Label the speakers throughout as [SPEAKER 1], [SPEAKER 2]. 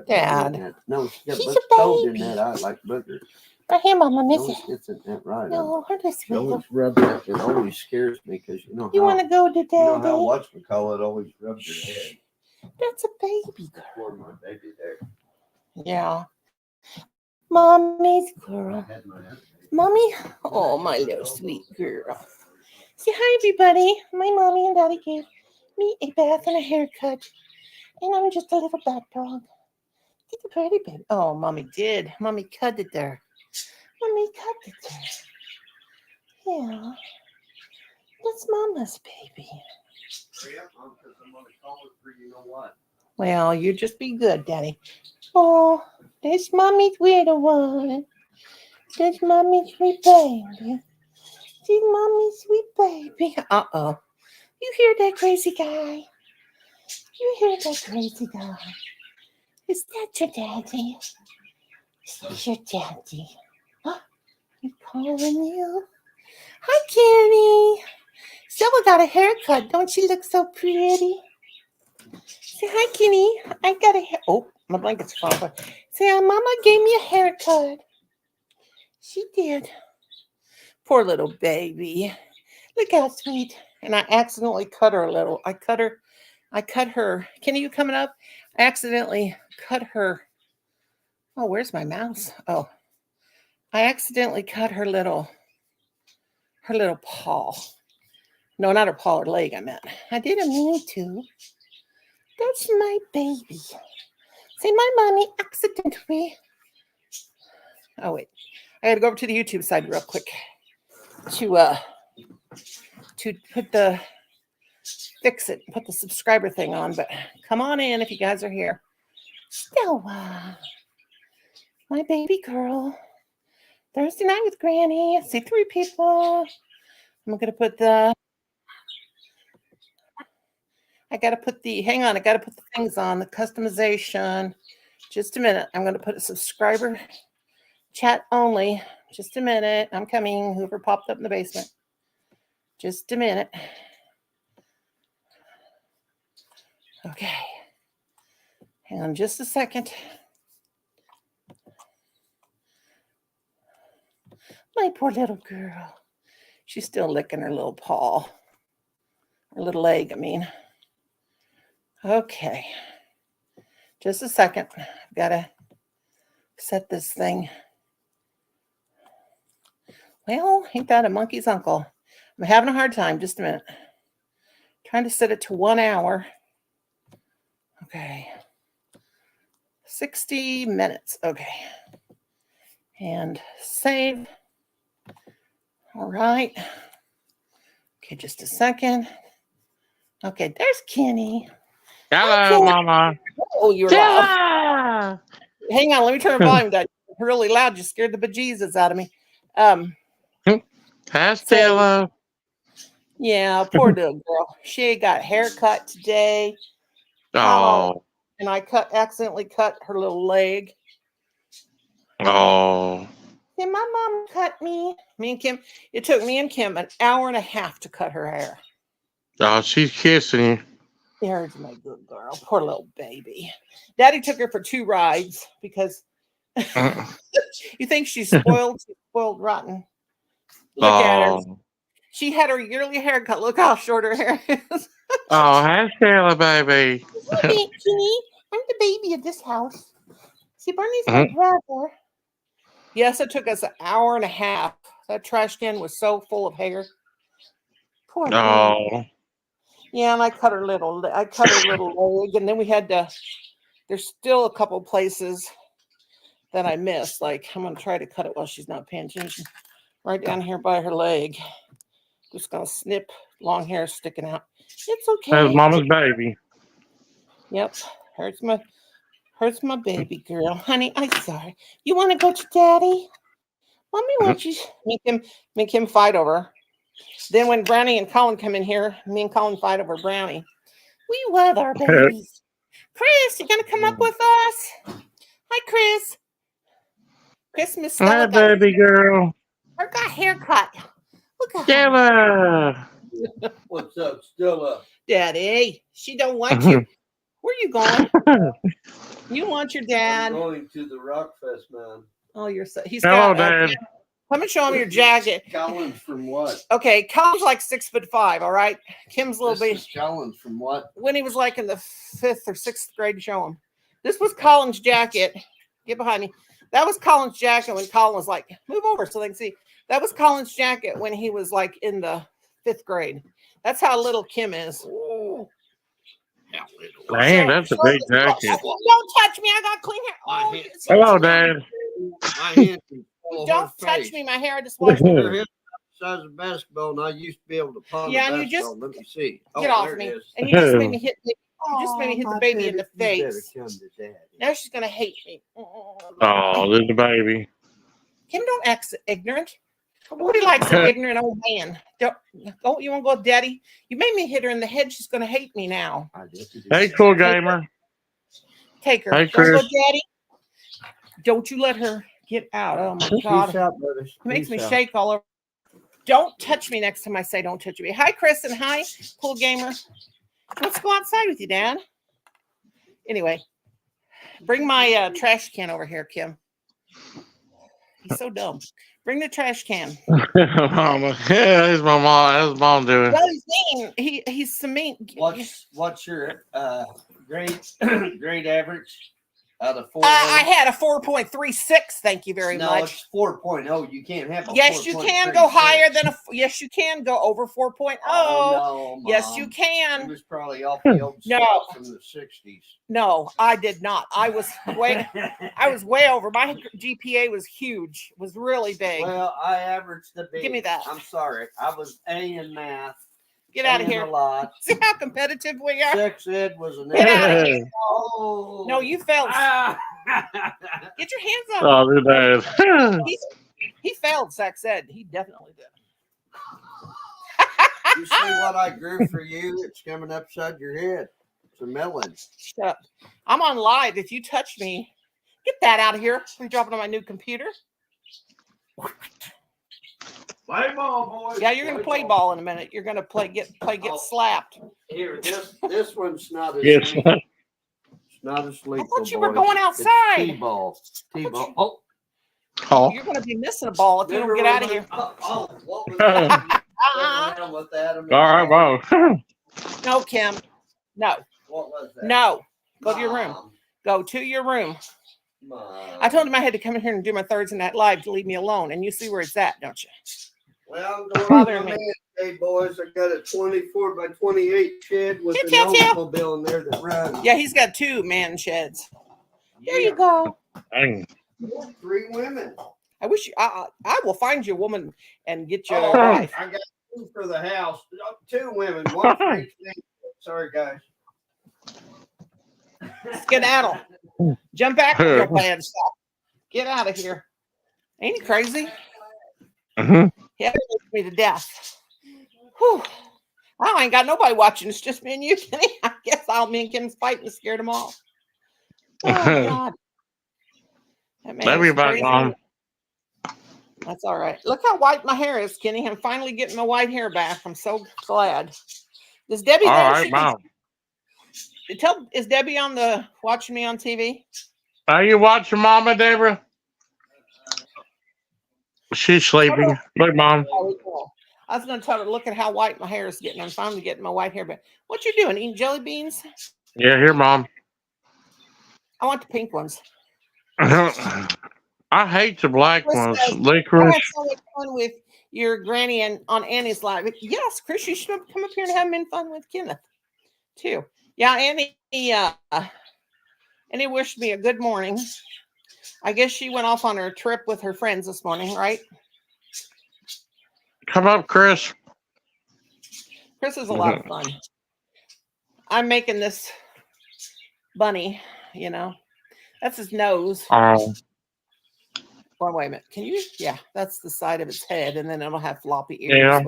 [SPEAKER 1] Dad.
[SPEAKER 2] No, she got
[SPEAKER 1] She's a
[SPEAKER 2] cold in
[SPEAKER 1] baby.
[SPEAKER 2] that eye like boogers.
[SPEAKER 1] Right here, Mama, miss
[SPEAKER 2] No,
[SPEAKER 1] it.
[SPEAKER 2] it's that right.
[SPEAKER 1] No, her this
[SPEAKER 2] It
[SPEAKER 1] way.
[SPEAKER 2] always rubs that. It always scares me because you know
[SPEAKER 1] You
[SPEAKER 2] how
[SPEAKER 1] want to go to
[SPEAKER 2] you know how
[SPEAKER 1] Daddy?
[SPEAKER 2] whatchamacallit always rubs your head.
[SPEAKER 1] That's a baby girl.
[SPEAKER 2] Poor my baby there.
[SPEAKER 1] Yeah. Mommy's girl.
[SPEAKER 2] I had my
[SPEAKER 1] Mommy? Oh, my little sweet girl. Say hi, everybody. My mommy and daddy gave me a bath and a haircut. And I'm just a little bat dog. It's a pretty baby. Oh, mommy did. Mommy cut it there. Mommy cut it there. Yeah. That's Mama's baby.
[SPEAKER 2] hurry up, Mom, because I'm gonna call it for you know what.
[SPEAKER 1] Well, you just be good, Daddy. Oh, there's Mommy's little one. There's Mommy's sweet baby. There's Mommy's sweet baby. Uh-oh. You hear that crazy guy? You hear that crazy guy? Is that your daddy? Is your daddy? Huh? He's calling you. Hi, Kenny. Stella got a haircut. Don't she look so pretty? Say hi, Kenny. I got a hair. Oh, my blanket's falling. Say, Mama gave me a haircut. She did. Poor little baby. Look how sweet. And I accidentally cut her a little. I cut her. Kenny, you coming up? I accidentally cut her. Oh, where's my mouse? Oh, I accidentally cut her little paw. No, not her paw, her leg, I meant. I didn't mean to. That's my baby. Say, my mommy accidentally. Oh, wait. I got to go over to the YouTube side real quick to put the subscriber thing on. But come on in if you guys are here. Stella, my baby girl. Thursday night with Granny. I see 3 people. I'm going to put hang on, I got to put the things on, the customization. Just a minute. I'm going to put a subscriber chat only. Just a minute. I'm coming. Whoever popped up in the basement. Just a minute. Okay. Hang on just a second. My poor little girl. She's still licking her little paw. Her little leg, I mean. Okay. Just a second. I've got to set this thing. Well, ain't that a monkey's uncle? I'm having a hard time. Just a minute. Trying to set it to 1 hour. Okay. 60 minutes. Okay. And save. All right. Okay, just a second. Okay, there's Kenny.
[SPEAKER 3] Hello, Mama.
[SPEAKER 1] Oh, you're loud. Hang on, let me turn the volume down. Really loud. You scared the bejesus out of me.
[SPEAKER 3] Hi, Stella.
[SPEAKER 1] Yeah, poor little girl. She got haircut today.
[SPEAKER 3] Oh.
[SPEAKER 1] And I accidentally cut her little leg.
[SPEAKER 3] Oh.
[SPEAKER 1] Then my mom cut me. Me and Kim. It took me and Kim an hour and a half to cut her hair.
[SPEAKER 3] Oh, she's kissing you.
[SPEAKER 1] There's my good girl. Poor little baby. Daddy took her for 2 rides because you think she's spoiled? She's spoiled rotten. Look at her. She had her yearly haircut. Look how short her hair is.
[SPEAKER 3] Oh, hi, Stella, baby.
[SPEAKER 1] Kenny, I'm the baby of this house. See, Bernie's my brother. Yes, it took us an hour and a half. That trash can was so full of hair. Poor baby. Yeah, and I cut her little leg, and then we had to. There's still a couple places that I missed. Like I'm gonna try to cut it while she's not paying attention. Right down here by her leg. Just gonna snip. Long hair sticking out. It's okay.
[SPEAKER 3] That's Mama's baby.
[SPEAKER 1] Yep, hurts my baby girl, honey. I'm sorry. You want to go to Daddy? Mommy wants you make him fight over. Then when Brownie and Colin come in here, me and Colin fight over Brownie. We love our babies. Chris, you gonna come up with us? Hi, Chris. Christmas Stella.
[SPEAKER 3] Hi, baby girl.
[SPEAKER 1] Her got haircut. Look at
[SPEAKER 3] Stella.
[SPEAKER 2] What's up, Stella?
[SPEAKER 1] Daddy, she don't want you. Where you going? You want your
[SPEAKER 2] I'm
[SPEAKER 1] dad?
[SPEAKER 2] going to the Rockfest, man.
[SPEAKER 1] Oh, you're so. He's
[SPEAKER 3] Hello,
[SPEAKER 1] got.
[SPEAKER 3] Dad.
[SPEAKER 1] Come and show him your jacket.
[SPEAKER 2] Collins from what?
[SPEAKER 1] Okay, Colin's like 6'5". All right, Kim's a little
[SPEAKER 2] This
[SPEAKER 1] bit.
[SPEAKER 2] is Collins from what?
[SPEAKER 1] When he was like in the 5th or 6th grade, show him. This was Colin's jacket. Get behind me. That was Colin's jacket when Colin was like, move over so they can see. That was Colin's jacket when he was like in the 5th grade. That's how little Kim is.
[SPEAKER 3] Dang, that's a big jacket.
[SPEAKER 1] Don't touch me. I got clean hair. Oh, it's so
[SPEAKER 3] Hello,
[SPEAKER 1] cute.
[SPEAKER 3] Dad.
[SPEAKER 2] My hand can follow
[SPEAKER 1] Don't
[SPEAKER 2] her
[SPEAKER 1] touch
[SPEAKER 2] face.
[SPEAKER 1] me. My hair. I just washed
[SPEAKER 2] Her head the size of a basketball, and I used to be able to pawn
[SPEAKER 1] Yeah,
[SPEAKER 2] the
[SPEAKER 1] and you
[SPEAKER 2] basketball. Let me see.
[SPEAKER 1] Get
[SPEAKER 2] Oh,
[SPEAKER 1] off
[SPEAKER 2] there
[SPEAKER 1] me.
[SPEAKER 2] it is.
[SPEAKER 1] And you just made me hit. You just made me hit
[SPEAKER 2] Oh,
[SPEAKER 1] the
[SPEAKER 2] my
[SPEAKER 1] baby in the
[SPEAKER 2] baby, you better
[SPEAKER 1] face.
[SPEAKER 2] come to daddy.
[SPEAKER 1] Now she's gonna hate me.
[SPEAKER 3] Oh, there's the baby.
[SPEAKER 1] Kim, don't act ignorant. Nobody likes an ignorant old man. Don't. Oh, you want to go, with Daddy? You made me hit her in the head. She's gonna hate me now.
[SPEAKER 2] I did to do
[SPEAKER 3] Hey,
[SPEAKER 2] that.
[SPEAKER 3] cool gamer.
[SPEAKER 1] Take her.
[SPEAKER 3] Hey,
[SPEAKER 1] Don't go,
[SPEAKER 3] Chris.
[SPEAKER 1] Daddy. Don't you let her get out. Oh my God.
[SPEAKER 2] Peace out, brothers.
[SPEAKER 1] It makes me
[SPEAKER 2] Peace out.
[SPEAKER 1] shake all over. Don't touch me next time I say don't touch me. Hi, Chris, and hi, cool gamer. Let's go outside with you, Dad. Anyway, bring my trash can over here, Kim. He's so dumb. Bring the trash can.
[SPEAKER 3] Mama. Yeah, that's my mom. That's what mom doing.
[SPEAKER 1] Well, he's mean. He's some mean.
[SPEAKER 2] What's your grade average out of 4?
[SPEAKER 1] I had a 4.36. Thank you very
[SPEAKER 2] no,
[SPEAKER 1] much.
[SPEAKER 2] it's 4.0. You can't have a
[SPEAKER 1] Yes, you can go
[SPEAKER 2] 4.36.
[SPEAKER 1] higher than a. Yes, you can go over 4.0.
[SPEAKER 2] Oh, no,
[SPEAKER 1] Yes,
[SPEAKER 2] Mom.
[SPEAKER 1] you
[SPEAKER 2] It
[SPEAKER 1] can.
[SPEAKER 2] was probably off the old
[SPEAKER 1] No.
[SPEAKER 2] stuff from the 60s.
[SPEAKER 1] No, I did not. I was way over. My GPA was huge. It was really big.
[SPEAKER 2] Well, I averaged the B.
[SPEAKER 1] Give me that.
[SPEAKER 2] I'm sorry. I was A in math.
[SPEAKER 1] Get out of
[SPEAKER 2] A in
[SPEAKER 1] here.
[SPEAKER 2] A lot.
[SPEAKER 1] See how competitive we are?
[SPEAKER 2] Sex ed was an
[SPEAKER 1] Get out of
[SPEAKER 2] A.
[SPEAKER 1] here.
[SPEAKER 2] Oh.
[SPEAKER 1] No, you failed.
[SPEAKER 2] Ah.
[SPEAKER 1] Get your hands up.
[SPEAKER 3] Oh, there's Dad.
[SPEAKER 1] He failed sex ed. He definitely did.
[SPEAKER 2] You see what I grew for you? It's coming upside your head. It's a melon.
[SPEAKER 1] Shut up. I'm on live. If you touch me, get that out of here. We drop it on my new computer.
[SPEAKER 2] Play ball, boys.
[SPEAKER 1] Yeah, you're gonna play ball in a minute. You're gonna get
[SPEAKER 2] Oh.
[SPEAKER 1] slapped.
[SPEAKER 2] Here, this one's not as
[SPEAKER 3] Yes.
[SPEAKER 2] lethal. It's not as lethal.
[SPEAKER 1] thought you were
[SPEAKER 2] boys.
[SPEAKER 1] going
[SPEAKER 2] It's
[SPEAKER 1] outside.
[SPEAKER 2] T-ball. T-ball.
[SPEAKER 1] you-
[SPEAKER 2] Oh,
[SPEAKER 3] Oh.
[SPEAKER 1] You're gonna be missing a ball if you don't get out of here.
[SPEAKER 2] Oh, what was that? Around with Adam and
[SPEAKER 3] All right,
[SPEAKER 2] Paul.
[SPEAKER 3] Bo.
[SPEAKER 1] No, Kim. No.
[SPEAKER 2] What was that?
[SPEAKER 1] No. Go to your room.
[SPEAKER 2] Mom,
[SPEAKER 1] Go to your room.
[SPEAKER 2] Mom.
[SPEAKER 1] I told him I had to come in here and do my Thursday Night Live to leave me alone, and you see where it's at, don't you?
[SPEAKER 2] Well, I'm going
[SPEAKER 1] Bothering
[SPEAKER 2] to my
[SPEAKER 1] me.
[SPEAKER 2] man today, boys. I got a 24 by 28 shed with
[SPEAKER 1] Pew,
[SPEAKER 2] an
[SPEAKER 1] pew, pew.
[SPEAKER 2] automobile in there that runs.
[SPEAKER 1] Yeah, he's got 2 man sheds. There
[SPEAKER 2] Yeah.
[SPEAKER 1] you go.
[SPEAKER 3] Dang.
[SPEAKER 2] 3 women.
[SPEAKER 1] I wish you. I will find you a woman and get you a
[SPEAKER 2] Oh,
[SPEAKER 1] wife.
[SPEAKER 2] I got 2 for the house. 2 women, 1 for each thing. Sorry, guys.
[SPEAKER 1] Skedaddle. Jump back with your bad stuff. Get out of here. Ain't he crazy?
[SPEAKER 3] Mhm.
[SPEAKER 1] He ever me to death. Whew. I ain't got nobody watching. It's just me and you, Kenny. I guess me and Kim's fighting to scare them off. Oh, God. That man
[SPEAKER 3] Love
[SPEAKER 1] is
[SPEAKER 3] you back,
[SPEAKER 1] crazy.
[SPEAKER 3] Mom.
[SPEAKER 1] That's all right. Look how white my hair is, Kenny. I'm finally getting my white hair back. I'm so glad. Is Debbie
[SPEAKER 3] All
[SPEAKER 1] there?
[SPEAKER 3] right,
[SPEAKER 1] She can-
[SPEAKER 3] Mom.
[SPEAKER 1] is Debbie watching me on TV?
[SPEAKER 3] Are you watching Mama, Deborah? She's sleeping. Look, Mom.
[SPEAKER 1] Oh, cool. I was going to tell her, look at how white my hair is getting. I'm finally getting my white hair back. What you doing? Eating jelly beans?
[SPEAKER 3] Yeah, here, Mom.
[SPEAKER 1] I want the pink ones.
[SPEAKER 3] I hate the black
[SPEAKER 1] Chris
[SPEAKER 3] ones.
[SPEAKER 1] says, I
[SPEAKER 3] Licorice.
[SPEAKER 1] had so much fun with your granny and on Annie's live. Yes, Chris, you should have come up here and have fun with Kenneth too. Yeah, Annie wished me a good morning. I guess she went off on her trip with her friends this morning, right?
[SPEAKER 3] Come up, Chris.
[SPEAKER 1] Chris is a lot of fun. I'm making this bunny, that's his nose.
[SPEAKER 3] Oh,
[SPEAKER 1] Well, wait a minute. Can you? Yeah, that's the side of its head, and then it'll have floppy ears.
[SPEAKER 3] Yeah.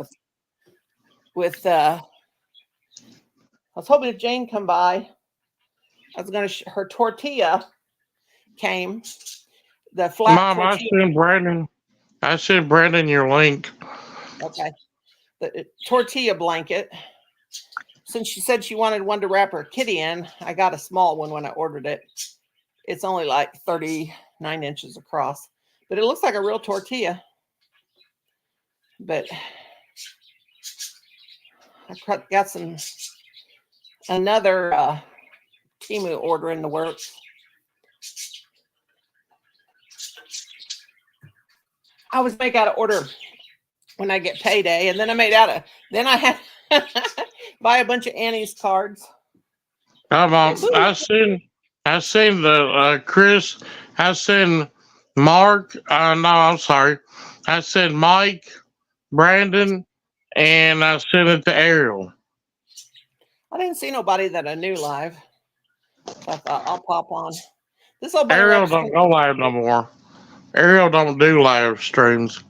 [SPEAKER 1] I was hoping if Jane come by, I was going to. Her tortilla came. The flat
[SPEAKER 3] Mom,
[SPEAKER 1] tortilla.
[SPEAKER 3] I sent Brandon your link.
[SPEAKER 1] Okay. The tortilla blanket. since she said she wanted one to wrap her kitty in, I got a small one when I ordered it. It's only like 39 inches across, but it looks like a real tortilla. But I got another Temu order in the works. I always make out an order when I get payday, and then then I had buy a bunch of Annie's cards.
[SPEAKER 3] I seen the Chris. I seen Mark. No, I'm sorry. I sent Mike, Brandon, and I sent it to Ariel.
[SPEAKER 1] I didn't see nobody that I knew live. So I thought I'll pop on. This old bunny
[SPEAKER 3] Ariel
[SPEAKER 1] loves
[SPEAKER 3] don't go live no more. Ariel don't do live streams.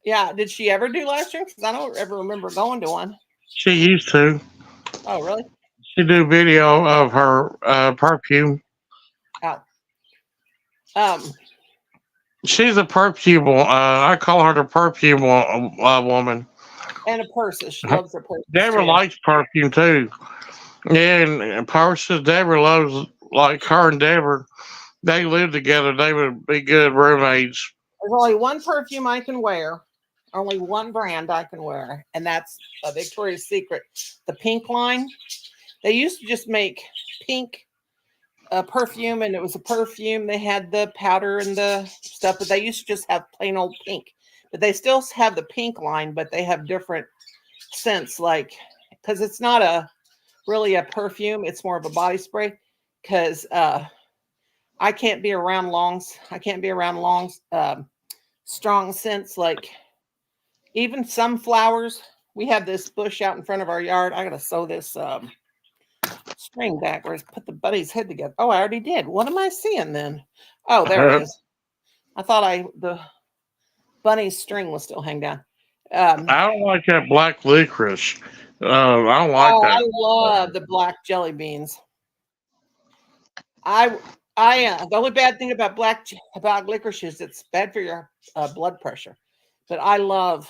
[SPEAKER 1] Yeah, did she ever do live streams? Because I don't ever remember going to one.
[SPEAKER 3] She used to.
[SPEAKER 1] Oh, really?
[SPEAKER 3] She do video of her perfume.
[SPEAKER 1] Oh.
[SPEAKER 3] She's a perfume. I call her the perfume woman.
[SPEAKER 1] And a purses. She loves her purses.
[SPEAKER 3] Deborah
[SPEAKER 1] too.
[SPEAKER 3] likes perfume too. Yeah, and purses. Deborah loves, like her and Deborah. They live together. They would be good roommates.
[SPEAKER 1] There's only one perfume I can wear. Only one brand I can wear, and that's a Victoria's Secret, the pink line. They used to just make pink perfume, and it was a perfume. They had the powder and the stuff, but they used to just have plain old pink. But they still have the pink line, but they have different scents, like, because it's not really a perfume. It's more of a body spray, because I can't be around strong scents, like even some flowers. We have this bush out in front of our yard. I got to sew this string backwards, put the bunny's head together. Oh, I already did. What am I seeing then? Oh, there it is. I thought the bunny's string was still hanging down.
[SPEAKER 3] I don't like that black licorice. I don't like that.
[SPEAKER 1] I love the black jelly beans. The only bad thing about licorice is it's bad for your blood pressure. But I love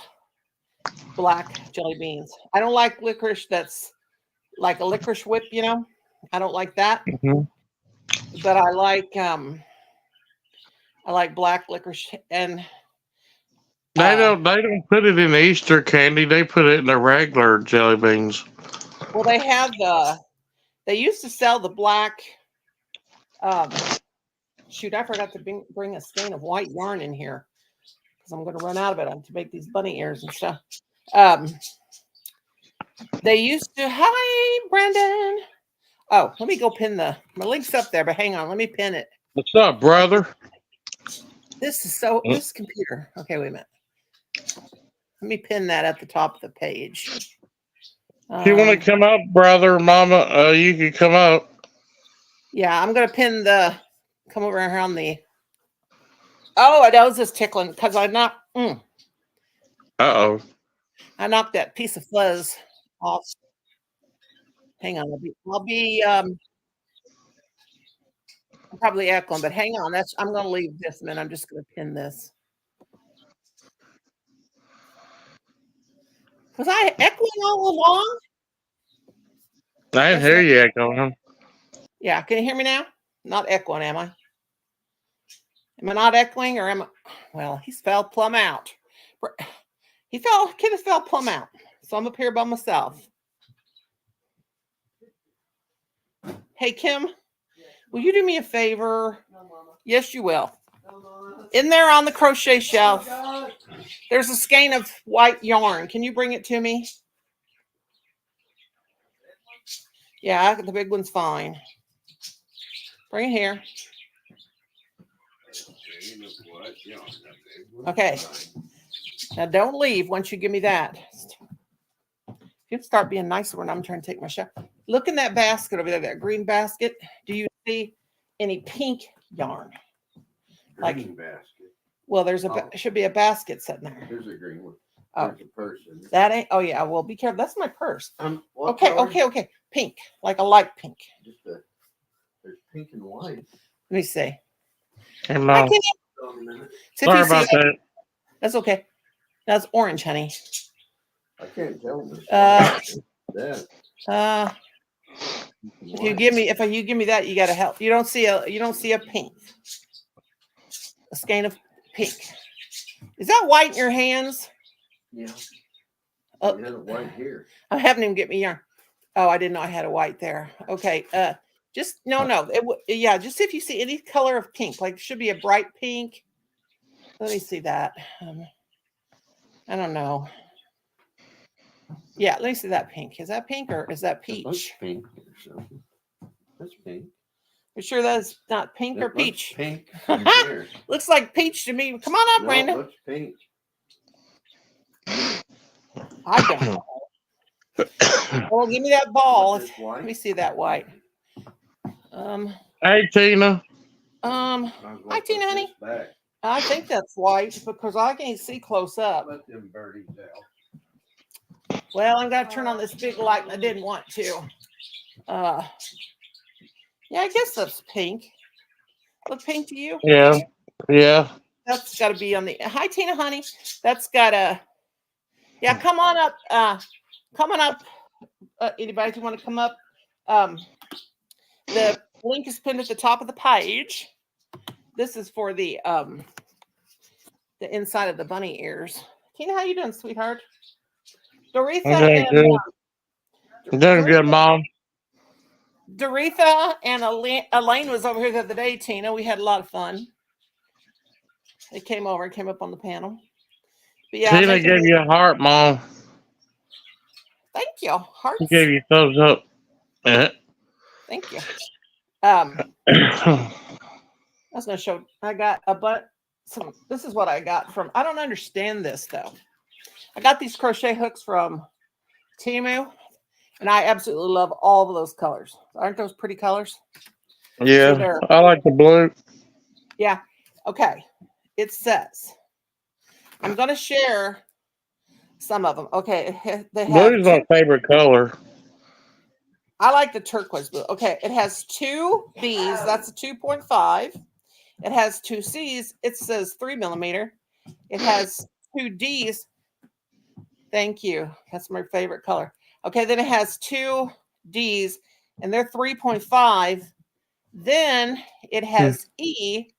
[SPEAKER 1] black jelly beans. I don't like licorice that's like a licorice whip, I don't like that.
[SPEAKER 3] Mhm.
[SPEAKER 1] But I like black licorice, and
[SPEAKER 3] They don't put it in Easter candy. They put it in the regular jelly beans.
[SPEAKER 1] well, they used to sell the black. Shoot, I forgot to bring a skein of white yarn in here, because I'm going to run out of it to make these bunny ears and stuff. They used to. Hi, Brandon. Oh, let me go pin my link's up there, but hang on, let me pin it.
[SPEAKER 3] What's up, brother?
[SPEAKER 1] This computer. Okay, wait a minute. Let me pin that at the top of the page.
[SPEAKER 3] If you want to come up, brother, mama, you can come up.
[SPEAKER 1] Yeah, I'm going to pin come over here on the. Oh, I was just tickling because I knocked.
[SPEAKER 3] Uh-oh.
[SPEAKER 1] I knocked that piece of fuzz off. Hang on, I'm probably echoing, but hang on. I'm going to leave this, and then I'm just going to pin this. Was I echoing all along?
[SPEAKER 3] I didn't hear you echoing.
[SPEAKER 1] Yeah, can you hear me now? Not echoing, am I? Am I not echoing, or am I? Well, he's fell plumb out. Kenneth fell plumb out. So I'm up here by myself. Hey, Kim, will you do me a favor?
[SPEAKER 2] No, Mama.
[SPEAKER 1] Yes, you will.
[SPEAKER 2] No, Mama.
[SPEAKER 1] In there on the crochet shelf, there's a skein of white yarn. Can you bring it to me? Yeah, the big one's fine. Bring it here. Okay. Now don't leave once you give me that. You can start being nicer when I'm trying to take my shot. Look in that basket over there, that green basket. Do you see any pink yarn?
[SPEAKER 2] Green basket.
[SPEAKER 1] Well, should be a basket sitting there.
[SPEAKER 2] There's a green one.
[SPEAKER 1] Oh.
[SPEAKER 2] There's a person.
[SPEAKER 1] That ain't. Oh yeah. Well, be careful. That's my purse.
[SPEAKER 2] What
[SPEAKER 1] Okay.
[SPEAKER 2] color?
[SPEAKER 1] Okay. Pink, like a light pink.
[SPEAKER 2] There's pink and white.
[SPEAKER 1] Let me see.
[SPEAKER 3] Hey,
[SPEAKER 1] I
[SPEAKER 3] Mom.
[SPEAKER 1] can't. See if
[SPEAKER 3] Sorry
[SPEAKER 1] you see
[SPEAKER 3] about
[SPEAKER 1] it.
[SPEAKER 3] that.
[SPEAKER 1] That's okay. That's orange, honey.
[SPEAKER 2] I can't tell this.
[SPEAKER 1] Uh,
[SPEAKER 2] Yeah.
[SPEAKER 1] If you give me that, you gotta help. You don't see a pink. A skein of pink. Is that white in your hands?
[SPEAKER 2] Yeah.
[SPEAKER 1] Oh,
[SPEAKER 2] You had a white here.
[SPEAKER 1] I haven't even get me yarn. Oh, I didn't know I had a white there. Okay. Just no. Yeah, just if you see any color of pink, like it should be a bright pink. Let me see that. I don't know. Yeah, let me see that pink. Is that pink or is that
[SPEAKER 2] It looks
[SPEAKER 1] peach?
[SPEAKER 2] pink or something. That's pink.
[SPEAKER 1] You sure that's not pink
[SPEAKER 2] It
[SPEAKER 1] or
[SPEAKER 2] looks
[SPEAKER 1] peach?
[SPEAKER 2] Pink from here.
[SPEAKER 1] Looks like peach to me. Come on up,
[SPEAKER 2] No, it
[SPEAKER 1] Brandon.
[SPEAKER 2] looks pink.
[SPEAKER 1] I don't know. Well, give me that ball.
[SPEAKER 2] What's this,
[SPEAKER 1] Let
[SPEAKER 2] white?
[SPEAKER 1] me see that white.
[SPEAKER 3] Hey, Tina.
[SPEAKER 2] I'm
[SPEAKER 1] Hi,
[SPEAKER 2] gonna
[SPEAKER 1] Tina,
[SPEAKER 2] put
[SPEAKER 1] honey.
[SPEAKER 2] this back.
[SPEAKER 1] I think that's white because I can't see close up.
[SPEAKER 2] Let them birdies out.
[SPEAKER 1] Well, I'm gonna turn on this big light, and I didn't want to. Yeah, I guess that's pink. Look pink to you?
[SPEAKER 3] Yeah. Yeah.
[SPEAKER 1] That's got to be on the. Hi, Tina, honey. That's got a. Yeah, come on up. Come on up. Anybody who want to come up? The link is pinned at the top of the page. This is for the inside of the bunny ears. Tina, how you doing, sweetheart? Doretha
[SPEAKER 3] I'm doing
[SPEAKER 1] and
[SPEAKER 3] good. I'm doing good, Mom.
[SPEAKER 1] Doretha and Elaine was over here the other day, Tina. We had a lot of fun. They came over and came up on the panel. But yeah,
[SPEAKER 3] Tina gave you a heart, Mom.
[SPEAKER 1] thank you. Hearts.
[SPEAKER 3] She gave you a thumbs up.
[SPEAKER 1] Thank you. I was gonna show. I got some. This is what I got from. I don't understand this though. I got these crochet hooks from Temu, and I absolutely love all of those colors. Aren't those pretty colors?
[SPEAKER 3] Yeah,
[SPEAKER 1] So
[SPEAKER 3] I like the blue.
[SPEAKER 1] yeah. Okay. It says I'm gonna share some of them. Okay. They have.
[SPEAKER 3] Blue's my favorite color.
[SPEAKER 1] I like the turquoise blue. Okay, it has 2 B's. That's a 2.5. It has 2 C's. It says 3 millimeter. It has 2 D's. Thank you. That's my favorite color. Okay, then it has 2 D's, and they're 3.5. Then it has E,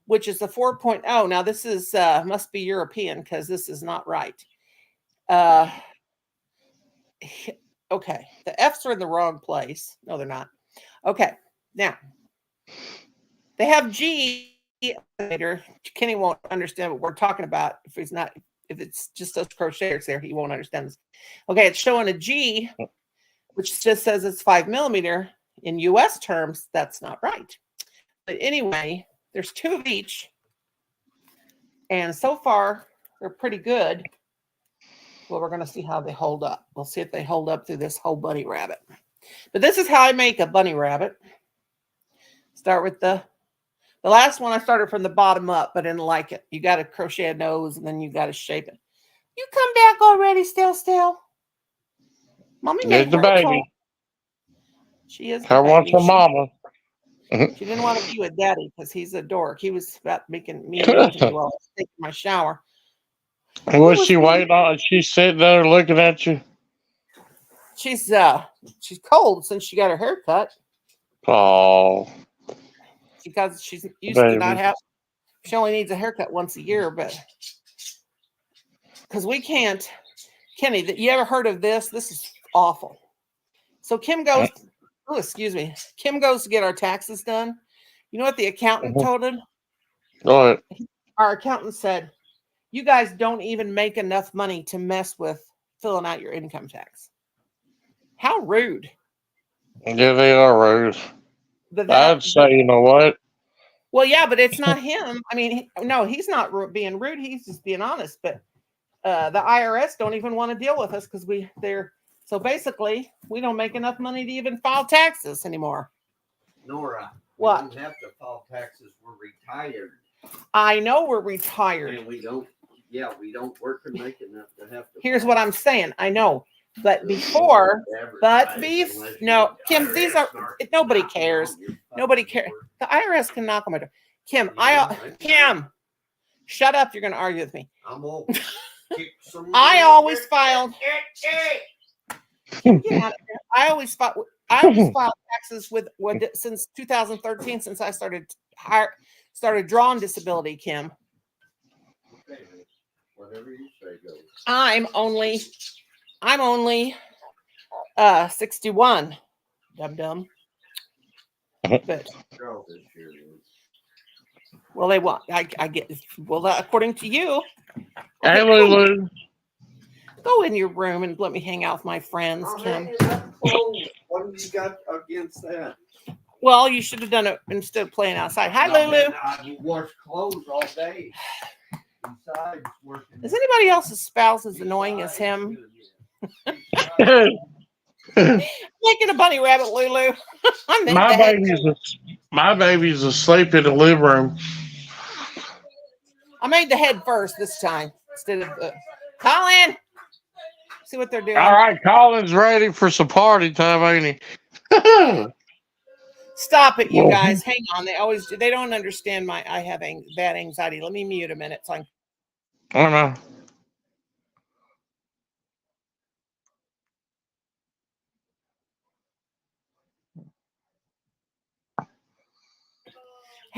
[SPEAKER 1] which is the 4.0. Now this is must be European because this is not right. Okay, the F's are in the wrong place. No, they're not. Okay, now they have G later. Kenny won't understand what we're talking about if it's just us crocheters there. He won't understand this. Okay, it's showing a G, which just says it's 5 millimeter. In U.S. terms, that's not right. But anyway, there's 2 of each, and so far they're pretty good. Well, we're going to see how they hold up. We'll see if they hold up through this whole bunny rabbit. But this is how I make a bunny rabbit. Start with the last one. I started from the bottom up, but I didn't like it. You got to crochet a nose, and then you got to shape it. You come back already, still. Mommy made
[SPEAKER 3] There's the
[SPEAKER 1] her
[SPEAKER 3] baby.
[SPEAKER 1] call. She is the
[SPEAKER 3] I want
[SPEAKER 1] baby.
[SPEAKER 3] some mama.
[SPEAKER 1] She didn't want to be with Daddy because he's a dork. He was about making me to me while I was taking my shower.
[SPEAKER 3] Was she waiting on? She's sitting there looking at you.
[SPEAKER 1] She's cold since she got her hair cut.
[SPEAKER 3] Oh,
[SPEAKER 1] Because she's used
[SPEAKER 3] baby.
[SPEAKER 1] to not have. She only needs a haircut once a year, but because we can't. Kenny, you ever heard of this? This is awful. So Kim goes. Oh, excuse me. Kim goes to get our taxes done. You know what the accountant told him?
[SPEAKER 3] Go ahead.
[SPEAKER 1] Our accountant said, "You guys don't even make enough money to mess with filling out your income tax." How rude.
[SPEAKER 3] Yeah, they are rude. I'd say, you know what?
[SPEAKER 1] Well, yeah, but it's not him. I mean, no, he's not being rude. He's just being honest. But the IRS don't even want to deal with us because so basically we don't make enough money to even file taxes anymore.
[SPEAKER 2] Nora,
[SPEAKER 1] what?
[SPEAKER 2] We don't have to file taxes. We're retired.
[SPEAKER 1] I know we're retired.
[SPEAKER 2] And we don't work and make enough to have to.
[SPEAKER 1] Here's what I'm saying. I know. But before, no, Kim, these are, nobody cares. Nobody cares. The IRS can knock on my door. Kim, Kim, shut up. You're going to argue with me.
[SPEAKER 2] I'm old.
[SPEAKER 1] I always filed. Kim, get out of here. I always filed taxes with since 2013, since I started drawing disability, Kim.
[SPEAKER 2] Okay, whatever you say goes.
[SPEAKER 1] I'm only 61. Dum. But
[SPEAKER 2] Girl this year, Lou.
[SPEAKER 1] well, they want. I get. Well, according to you.
[SPEAKER 3] Hey, Lulu.
[SPEAKER 1] Go in your room and let me hang out with my friends,
[SPEAKER 2] I'm
[SPEAKER 1] Kim.
[SPEAKER 2] hanging up clothes. What have you got against that?
[SPEAKER 1] Well, you should have done it instead of playing outside. Hi,
[SPEAKER 2] No,
[SPEAKER 1] Lulu.
[SPEAKER 2] man, I wash clothes all day. Besides working.
[SPEAKER 1] Is anybody else's spouse as annoying as him? Making a bunny rabbit, Lulu.
[SPEAKER 3] My baby's asleep in the living room.
[SPEAKER 1] I made the head first this time instead of Colin. See what they're doing.
[SPEAKER 3] All right, Colin's ready for some party time, ain't he?
[SPEAKER 1] Stop it, you guys. Hang on. They don't understand I have bad anxiety. Let me mute a minute. So
[SPEAKER 3] I know.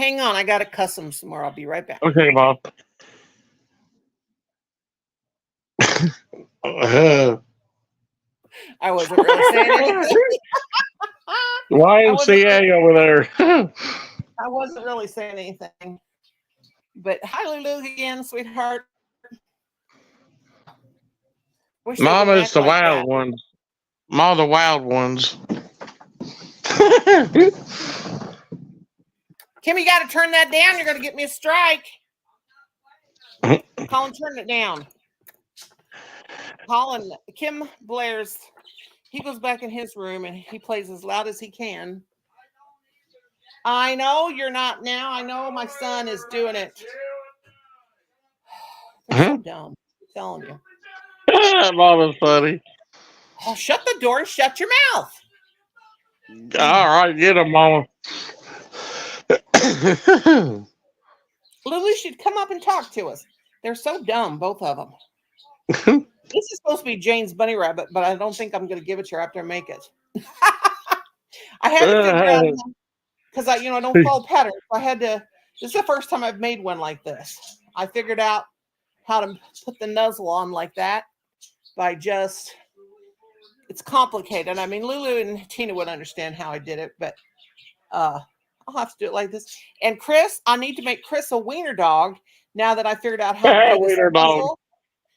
[SPEAKER 1] hang on. I got to cuss them some more. I'll be right back.
[SPEAKER 3] Okay, Mom.
[SPEAKER 1] I wasn't really saying anything.
[SPEAKER 3] YMCA over there.
[SPEAKER 1] I wasn't really saying anything. But hi, Lulu, again, sweetheart. Wish they wouldn't
[SPEAKER 3] Mama's
[SPEAKER 1] act
[SPEAKER 3] the
[SPEAKER 1] like
[SPEAKER 3] wild
[SPEAKER 1] that.
[SPEAKER 3] ones. Ma the wild ones.
[SPEAKER 1] Kim, you got to turn that down. You're going to get me a strike. Colin, turn it down. Colin, Kim Blair's, he goes back in his room and he plays as loud as he can. I know you're not now. I know my son is doing it. They're so dumb. I'm telling you.
[SPEAKER 3] Mama's funny.
[SPEAKER 1] Oh, shut the door and shut your mouth.
[SPEAKER 3] All right, get him, Mama.
[SPEAKER 1] Lulu should come up and talk to us. They're so dumb, both of them. This is supposed to be Jane's bunny rabbit, but I don't think I'm going to give it to her after I make it. I had to figure out because I don't follow patterns. I had to. This is the first time I've made one like this. I figured out how to put the nuzzle on like that by just. It's complicated. I mean, Lulu and Tina would understand how I did it, but I'll have to do it like this. And Chris, I need to make Chris a wiener dog now that I figured out how to do this muzzle.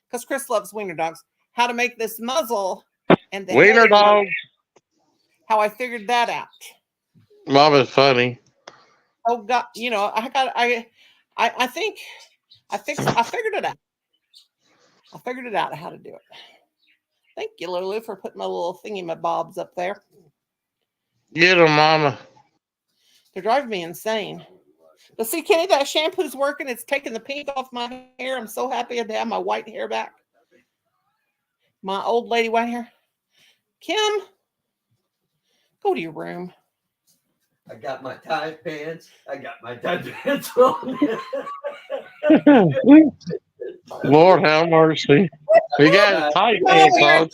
[SPEAKER 1] Because Chris loves wiener dogs. How to make this muzzle and the
[SPEAKER 3] wiener dog.
[SPEAKER 1] How I figured that out.
[SPEAKER 3] Mama's funny.
[SPEAKER 1] Oh God, I think I figured it out. I figured it out how to do it. Thank you, Lulu, for putting my little thingy-my-bobs up there.
[SPEAKER 3] Get them, Mama.
[SPEAKER 1] They're driving me insane. But see, Kenny, that shampoo's working. It's taking the pink off my hair. I'm so happy to have my white hair back. My old lady white hair. Kim, go to your room.
[SPEAKER 2] I got my tight pants. I got my tight pants on.
[SPEAKER 3] Lord have mercy. He got his tight pants on.